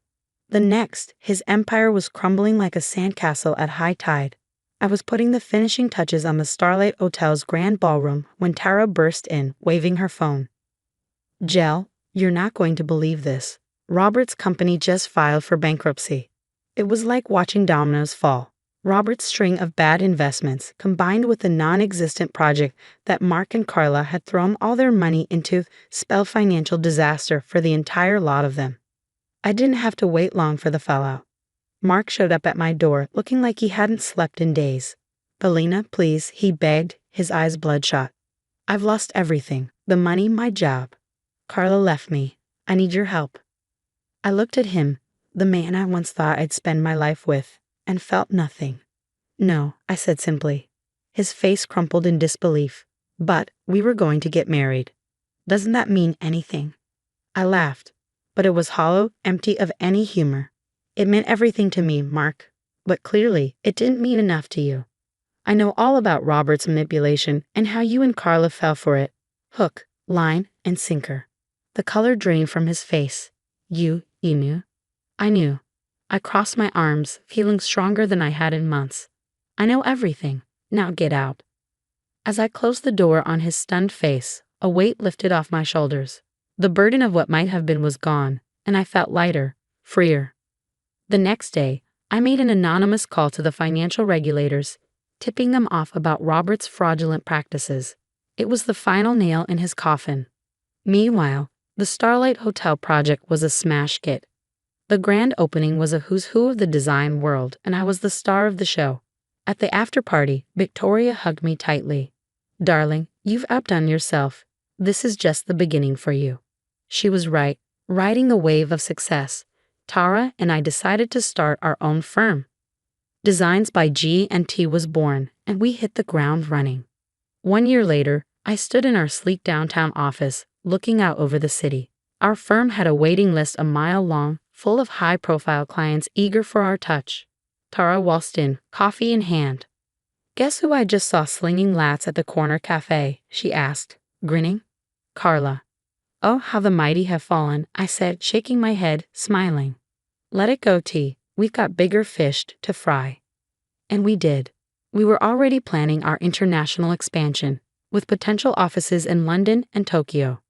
The next, his empire was crumbling like a sandcastle at high tide. I was putting the finishing touches on the Starlight Hotel's grand ballroom when Tara burst in, waving her phone. Jell, you're not going to believe this. Robert's company just filed for bankruptcy. It was like watching dominoes fall. Robert's string of bad investments, combined with the non-existent project that Mark and Carla had thrown all their money into, spelled financial disaster for the entire lot of them. I didn't have to wait long for the fallout. Mark showed up at my door, looking like he hadn't slept in days. Felina, please, he begged, his eyes bloodshot. I've lost everything, the money, my job. Carla left me. I need your help. I looked at him, the man I once thought I'd spend my life with, and felt nothing. No, I said simply. His face crumpled in disbelief. But we were going to get married. Doesn't that mean anything? I laughed, but it was hollow, empty of any humor. It meant everything to me, Mark, but clearly it didn't mean enough to you. I know all about Robert's manipulation and how you and Carla fell for it. Hook, line, and sinker. The color drained from his face. You knew? I knew. I crossed my arms, feeling stronger than I had in months. I know everything. Now get out. As I closed the door on his stunned face, a weight lifted off my shoulders. The burden of what might have been was gone, and I felt lighter, freer. The next day, I made an anonymous call to the financial regulators, tipping them off about Robert's fraudulent practices. It was the final nail in his coffin. Meanwhile, the Starlight Hotel project was a smash hit. The grand opening was a who's who of the design world, and I was the star of the show. At the after-party, Victoria hugged me tightly. Darling, you've outdone yourself. This is just the beginning for you. She was right. Riding the wave of success, Tara and I decided to start our own firm. Designs by G&T was born, and we hit the ground running. 1 year later, I stood in our sleek downtown office, looking out over the city. Our firm had a waiting list a mile long, full of high-profile clients eager for our touch. Tara waltzed in, coffee in hand. Guess who I just saw slinging lats at the corner cafe? She asked, grinning. Carla. Oh, how the mighty have fallen, I said, shaking my head, smiling. Let it go, T. We've got bigger fish to fry. And we did. We were already planning our international expansion, with potential offices in London and Tokyo.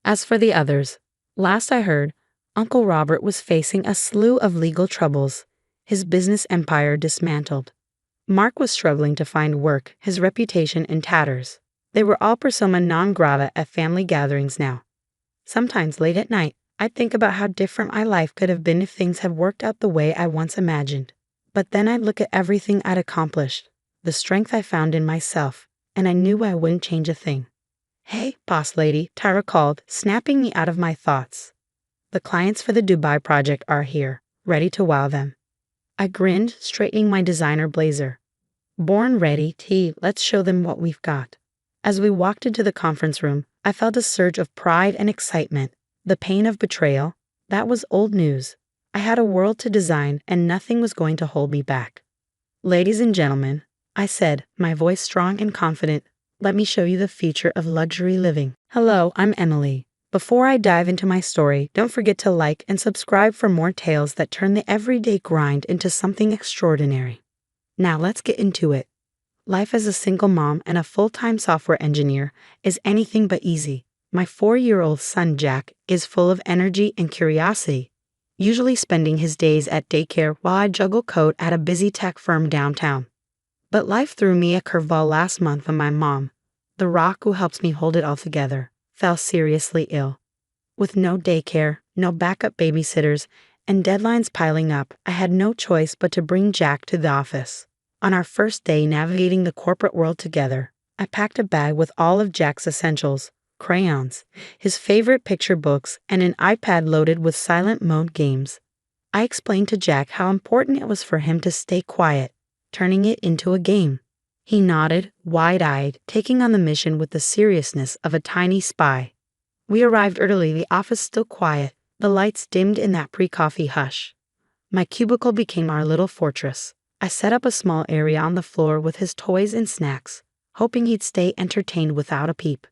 As for the others, last I heard, Uncle Robert was facing a slew of legal troubles, his business empire dismantled. Mark was struggling to find work, his reputation in tatters. They were all persona non grata at family gatherings now. Sometimes late at night, I'd think about how different my life could have been if things had worked out the way I once imagined. But then I'd look at everything I'd accomplished, the strength I found in myself, and I knew I wouldn't change a thing. Hey, boss lady, Tara called, snapping me out of my thoughts. The clients for the Dubai project are here, ready to wow them. I grinned, straightening my designer blazer. Born ready, T, let's show them what we've got. As we walked into the conference room, I felt a surge of pride and excitement. The pain of betrayal, that was old news. I had a world to design, and nothing was going to hold me back. Ladies and gentlemen, I said, my voice strong and confident, let me show you the future of luxury living. Hello, I'm Emily. Before I dive into my story, don't forget to like and subscribe for more tales that turn the everyday grind into something extraordinary. Now let's get into it. Life as a single mom and a full-time software engineer is anything but easy. My 4-year-old son Jack is full of energy and curiosity, usually spending his days at daycare while I juggle code at a busy tech firm downtown. But life threw me a curveball last month when my mom, the rock who helps me hold it all together, fell seriously ill. With no daycare, no backup babysitters, and deadlines piling up, I had no choice but to bring Jack to the office. On our first day navigating the corporate world together, I packed a bag with all of Jack's essentials, crayons, his favorite picture books, and an iPad loaded with silent mode games. I explained to Jack how important it was for him to stay quiet, turning it into a game. He nodded, wide-eyed, taking on the mission with the seriousness of a tiny spy. We arrived early, the office still quiet, the lights dimmed in that pre-coffee hush. My cubicle became our little fortress. I set up a small area on the floor with his toys and snacks, hoping he'd stay entertained without a peep.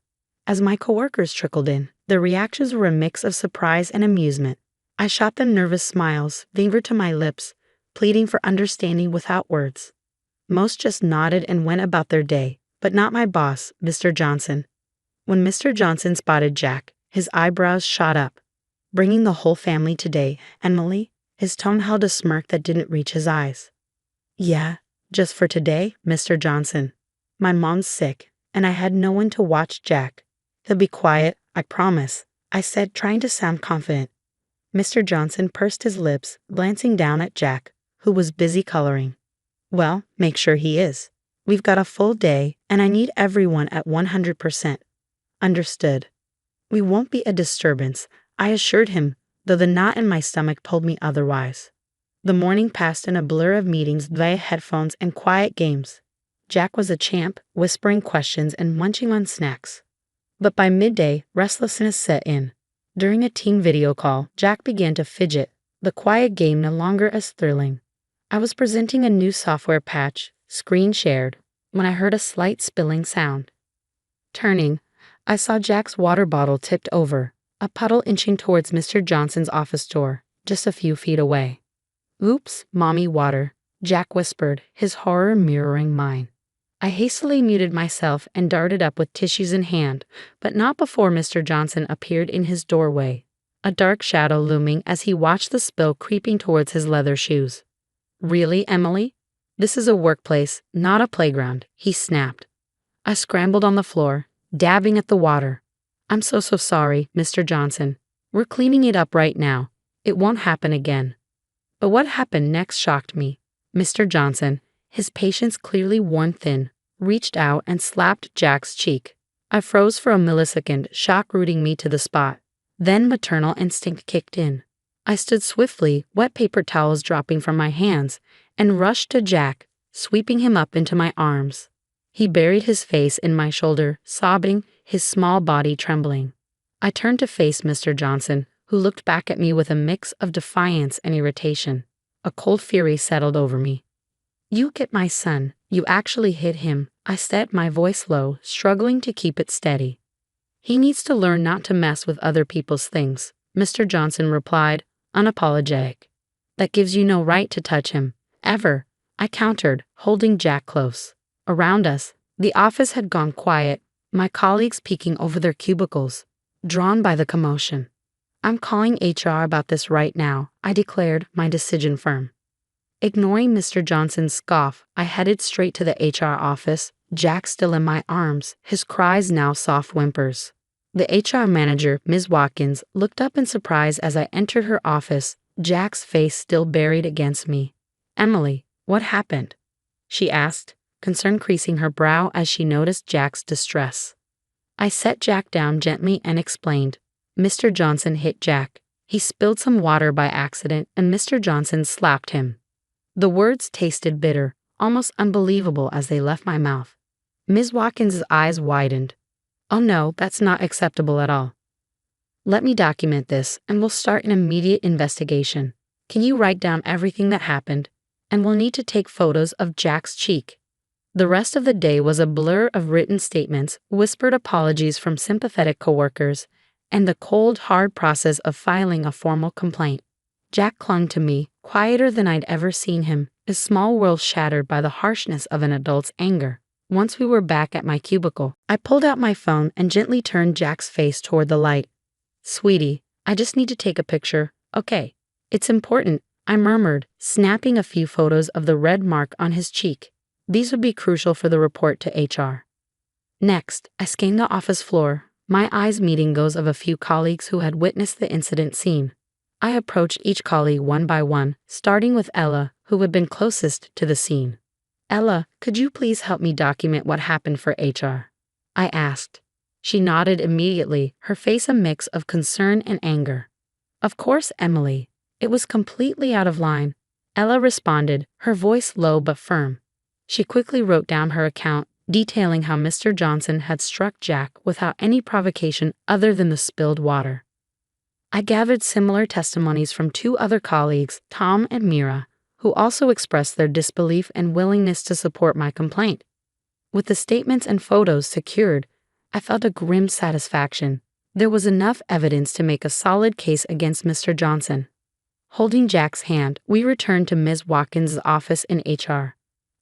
As my coworkers trickled in, their reactions were a mix of surprise and amusement. I shot them nervous smiles, finger to my lips, pleading for understanding without words. Most just nodded and went about their day, but not my boss, Mr. Johnson. When Mr. Johnson spotted Jack, his eyebrows shot up. Bringing the whole family today, Emily? His tone held a smirk that didn't reach his eyes. Yeah, just for today, Mr. Johnson. My mom's sick, and I had no one to watch Jack. He'll be quiet, I promise, I said, trying to sound confident. Mr. Johnson pursed his lips, glancing down at Jack, who was busy coloring. Well, make sure he is. We've got a full day, and I need everyone at 100%. Understood. We won't be a disturbance, I assured him, though the knot in my stomach told me otherwise. The morning passed in a blur of meetings via headphones and quiet games. Jack was a champ, whispering questions and munching on snacks. But by midday, restlessness set in. During a team video call, Jack began to fidget, the quiet game no longer as thrilling. I was presenting a new software patch, screen shared, when I heard a slight spilling sound. Turning, I saw Jack's water bottle tipped over, a puddle inching towards Mr. Johnson's office door, just a few feet away. Oops, mommy water, Jack whispered, his horror mirroring mine. I hastily muted myself and darted up with tissues in hand, but not before Mr. Johnson appeared in his doorway, a dark shadow looming as he watched the spill creeping towards his leather shoes. Really, Emily? This is a workplace, not a playground, he snapped. I scrambled on the floor, dabbing at the water. I'm so sorry, Mr. Johnson. We're cleaning it up right now. It won't happen again. But what happened next shocked me. Mr. Johnson, his patience clearly worn thin, reached out and slapped Jack's cheek. I froze for a millisecond, shock rooting me to the spot. Then maternal instinct kicked in. I stood swiftly, wet paper towels dropping from my hands, and rushed to Jack, sweeping him up into my arms. He buried his face in my shoulder, sobbing, his small body trembling. I turned to face Mr. Johnson, who looked back at me with a mix of defiance and irritation. A cold fury settled over me. You get my son. You actually hit him, I said, my voice low, struggling to keep it steady. He needs to learn not to mess with other people's things, Mr. Johnson replied, unapologetic. That gives you no right to touch him, ever, I countered, holding Jack close. Around us, the office had gone quiet, my colleagues peeking over their cubicles, drawn by the commotion. I'm calling HR about this right now, I declared, my decision firm. Ignoring Mr. Johnson's scoff, I headed straight to the HR office, Jack still in my arms, his cries now soft whimpers. The HR manager, Ms. Watkins, looked up in surprise as I entered her office, Jack's face still buried against me. Emily, what happened? She asked, concern creasing her brow as she noticed Jack's distress. I set Jack down gently and explained. Mr. Johnson hit Jack. He spilled some water by accident and Mr. Johnson slapped him. The words tasted bitter, almost unbelievable as they left my mouth. Ms. Watkins' eyes widened. Oh no, that's not acceptable at all. Let me document this and we'll start an immediate investigation. Can you write down everything that happened? And we'll need to take photos of Jack's cheek. The rest of the day was a blur of written statements, whispered apologies from sympathetic coworkers, and the cold, hard process of filing a formal complaint. Jack clung to me, quieter than I'd ever seen him, his small world shattered by the harshness of an adult's anger. Once we were back at my cubicle, I pulled out my phone and gently turned Jack's face toward the light. Sweetie, I just need to take a picture, okay? It's important, I murmured, snapping a few photos of the red mark on his cheek. These would be crucial for the report to HR. Next, I scanned the office floor, my eyes meeting those of a few colleagues who had witnessed the incident scene. I approached each colleague one by one, starting with Ella, who had been closest to the scene. Ella, could you please help me document what happened for HR? I asked. She nodded immediately, her face a mix of concern and anger. Of course, Emily. It was completely out of line. Ella responded, her voice low but firm. She quickly wrote down her account, detailing how Mr. Johnson had struck Jack without any provocation other than the spilled water. I gathered similar testimonies from two other colleagues, Tom and Mira, who also expressed their disbelief and willingness to support my complaint. With the statements and photos secured, I felt a grim satisfaction. There was enough evidence to make a solid case against Mr. Johnson. Holding Jack's hand, we returned to Ms. Watkins' office in HR.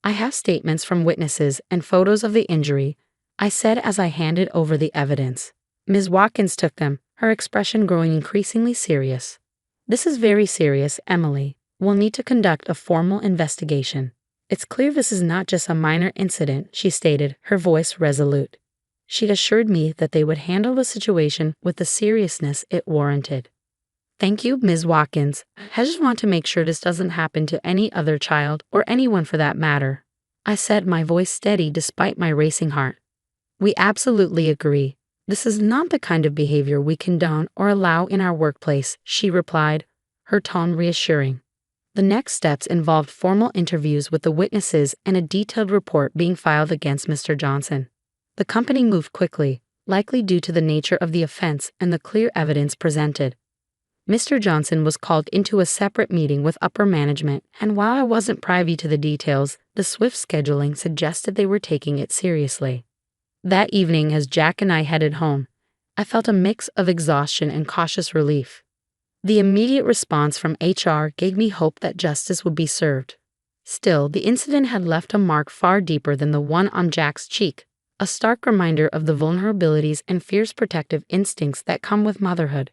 "I have statements from witnesses and photos of the injury," I said as I handed over the evidence. Ms. Watkins took them, her expression growing increasingly serious. "This is very serious, Emily. We'll need to conduct a formal investigation. It's clear this is not just a minor incident," she stated, her voice resolute. She assured me that they would handle the situation with the seriousness it warranted. "Thank you, Ms. Watkins. I just want to make sure this doesn't happen to any other child, or anyone for that matter," I said, my voice steady despite my racing heart. "We absolutely agree. This is not the kind of behavior we condone or allow in our workplace," she replied, her tone reassuring. The next steps involved formal interviews with the witnesses and a detailed report being filed against Mr. Johnson. The company moved quickly, likely due to the nature of the offense and the clear evidence presented. Mr. Johnson was called into a separate meeting with upper management, and while I wasn't privy to the details, the swift scheduling suggested they were taking it seriously. That evening, as Jack and I headed home, I felt a mix of exhaustion and cautious relief. The immediate response from HR gave me hope that justice would be served. Still, the incident had left a mark far deeper than the one on Jack's cheek, a stark reminder of the vulnerabilities and fierce protective instincts that come with motherhood.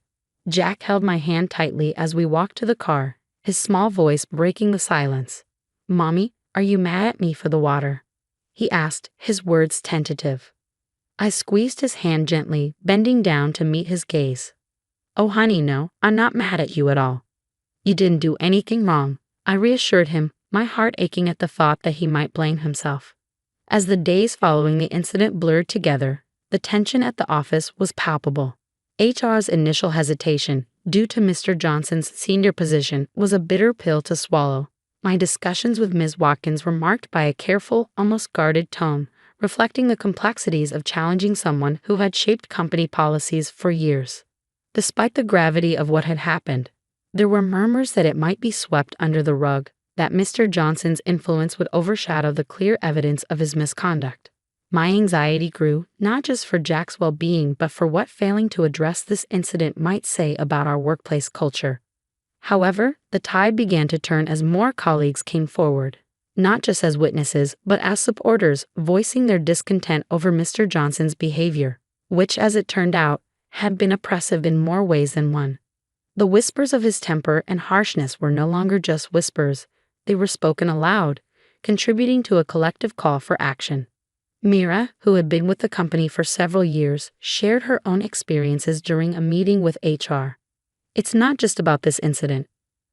Jack held my hand tightly as we walked to the car, his small voice breaking the silence. "Mommy, are you mad at me for the water?" he asked, his words tentative. I squeezed his hand gently, bending down to meet his gaze. "Oh honey, no, I'm not mad at you at all. You didn't do anything wrong," I reassured him, my heart aching at the thought that he might blame himself. As the days following the incident blurred together, the tension at the office was palpable. HR's initial hesitation, due to Mr. Johnson's senior position, was a bitter pill to swallow. My discussions with Ms. Watkins were marked by a careful, almost guarded tone, reflecting the complexities of challenging someone who had shaped company policies for years. Despite the gravity of what had happened, there were murmurs that it might be swept under the rug, that Mr. Johnson's influence would overshadow the clear evidence of his misconduct. My anxiety grew, not just for Jack's well-being, but for what failing to address this incident might say about our workplace culture. However, the tide began to turn as more colleagues came forward, not just as witnesses, but as supporters, voicing their discontent over Mr. Johnson's behavior, which, as it turned out, had been oppressive in more ways than one. The whispers of his temper and harshness were no longer just whispers, they were spoken aloud, contributing to a collective call for action. Mira, who had been with the company for several years, shared her own experiences during a meeting with HR. "It's not just about this incident.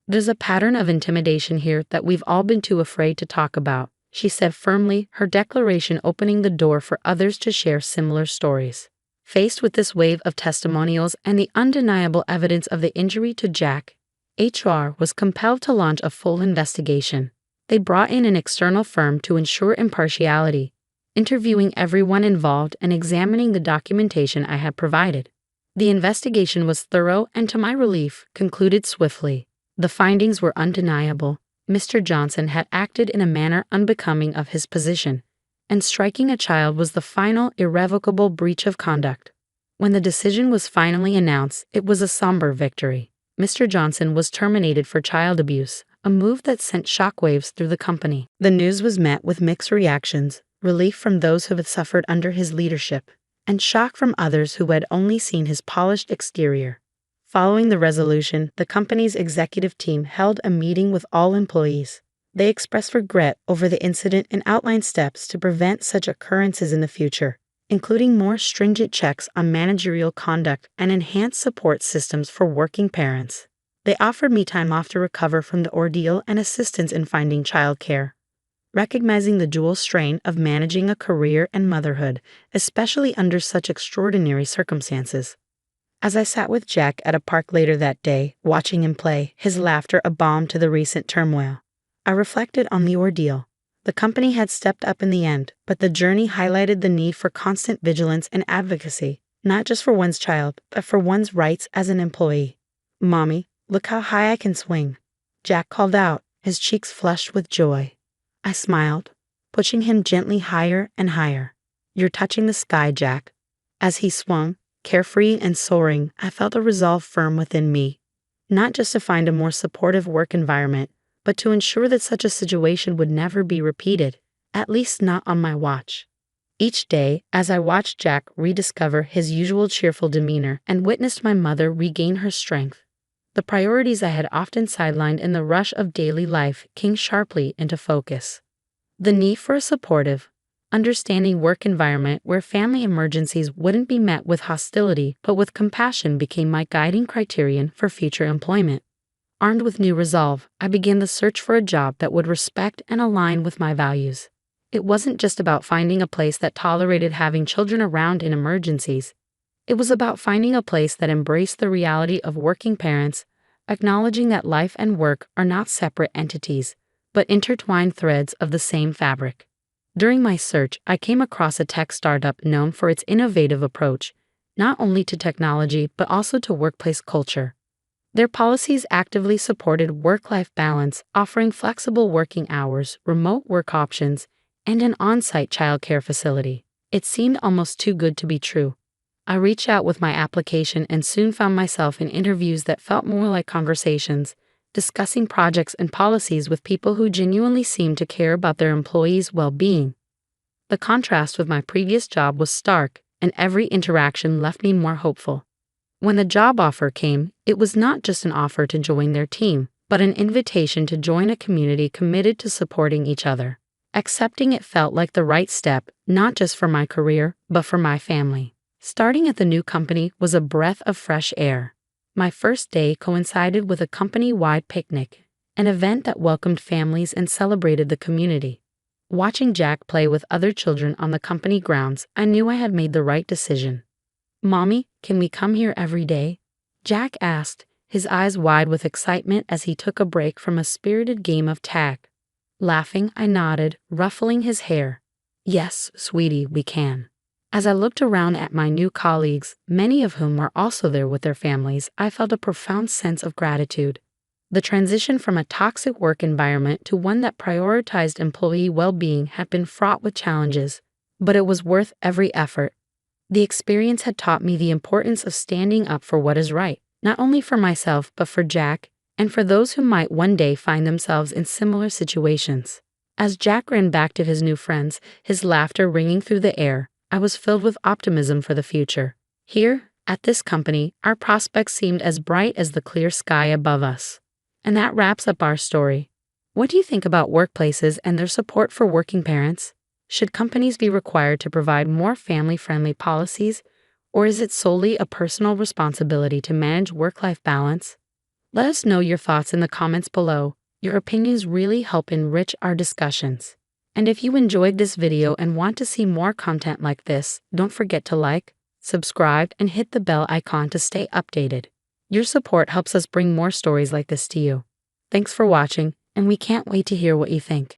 There's a pattern of intimidation here that we've all been too afraid to talk about," she said firmly, her declaration opening the door for others to share similar stories. Faced with this wave of testimonials and the undeniable evidence of the injury to Jack, HR was compelled to launch a full investigation. They brought in an external firm to ensure impartiality, interviewing everyone involved and examining the documentation I had provided. The investigation was thorough and, to my relief, concluded swiftly. The findings were undeniable. Mr. Johnson had acted in a manner unbecoming of his position, and striking a child was the final, irrevocable breach of conduct. When the decision was finally announced, it was a somber victory. Mr. Johnson was terminated for child abuse, a move that sent shockwaves through the company. The news was met with mixed reactions, relief from those who had suffered under his leadership, and shock from others who had only seen his polished exterior. Following the resolution, the company's executive team held a meeting with all employees. They expressed regret over the incident and outlined steps to prevent such occurrences in the future, including more stringent checks on managerial conduct and enhanced support systems for working parents. They offered me time off to recover from the ordeal and assistance in finding childcare. Recognizing the dual strain of managing a career and motherhood, especially under such extraordinary circumstances. As I sat with Jack at a park later that day, watching him play, his laughter a balm to the recent turmoil, I reflected on the ordeal. The company had stepped up in the end, but the journey highlighted the need for constant vigilance and advocacy, not just for one's child, but for one's rights as an employee. "Mommy, look how high I can swing," Jack called out, his cheeks flushed with joy. I smiled, pushing him gently higher and higher. "You're touching the sky, Jack." As he swung, carefree and soaring, I felt a resolve firm within me, not just to find a more supportive work environment, but to ensure that such a situation would never be repeated, at least not on my watch. Each day, as I watched Jack rediscover his usual cheerful demeanor and witnessed my mother regain her strength, the priorities I had often sidelined in the rush of daily life came sharply into focus. The need for a supportive, understanding work environment where family emergencies wouldn't be met with hostility but with compassion became my guiding criterion for future employment. Armed with new resolve, I began the search for a job that would respect and align with my values. It wasn't just about finding a place that tolerated having children around in emergencies. It was about finding a place that embraced the reality of working parents, acknowledging that life and work are not separate entities, but intertwined threads of the same fabric. During my search, I came across a tech startup known for its innovative approach, not only to technology but also to workplace culture. Their policies actively supported work-life balance, offering flexible working hours, remote work options, and an on-site childcare facility. It seemed almost too good to be true. I reached out with my application and soon found myself in interviews that felt more like conversations, discussing projects and policies with people who genuinely seemed to care about their employees' well-being. The contrast with my previous job was stark, and every interaction left me more hopeful. When the job offer came, it was not just an offer to join their team, but an invitation to join a community committed to supporting each other. Accepting it felt like the right step, not just for my career, but for my family. Starting at the new company was a breath of fresh air. My first day coincided with a company-wide picnic, an event that welcomed families and celebrated the community. Watching Jack play with other children on the company grounds, I knew I had made the right decision. "Mommy, can we come here every day?" Jack asked, his eyes wide with excitement as he took a break from a spirited game of tag. Laughing, I nodded, ruffling his hair. "Yes, sweetie, we can." As I looked around at my new colleagues, many of whom were also there with their families, I felt a profound sense of gratitude. The transition from a toxic work environment to one that prioritized employee well-being had been fraught with challenges, but it was worth every effort. The experience had taught me the importance of standing up for what is right, not only for myself but for Jack and for those who might one day find themselves in similar situations. As Jack ran back to his new friends, his laughter ringing through the air, I was filled with optimism for the future. Here, at this company, our prospects seemed as bright as the clear sky above us. And that wraps up our story. What do you think about workplaces and their support for working parents? Should companies be required to provide more family-friendly policies, or is it solely a personal responsibility to manage work-life balance? Let us know your thoughts in the comments below. Your opinions really help enrich our discussions. And if you enjoyed this video and want to see more content like this, don't forget to like, subscribe, and hit the bell icon to stay updated. Your support helps us bring more stories like this to you. Thanks for watching, and we can't wait to hear what you think.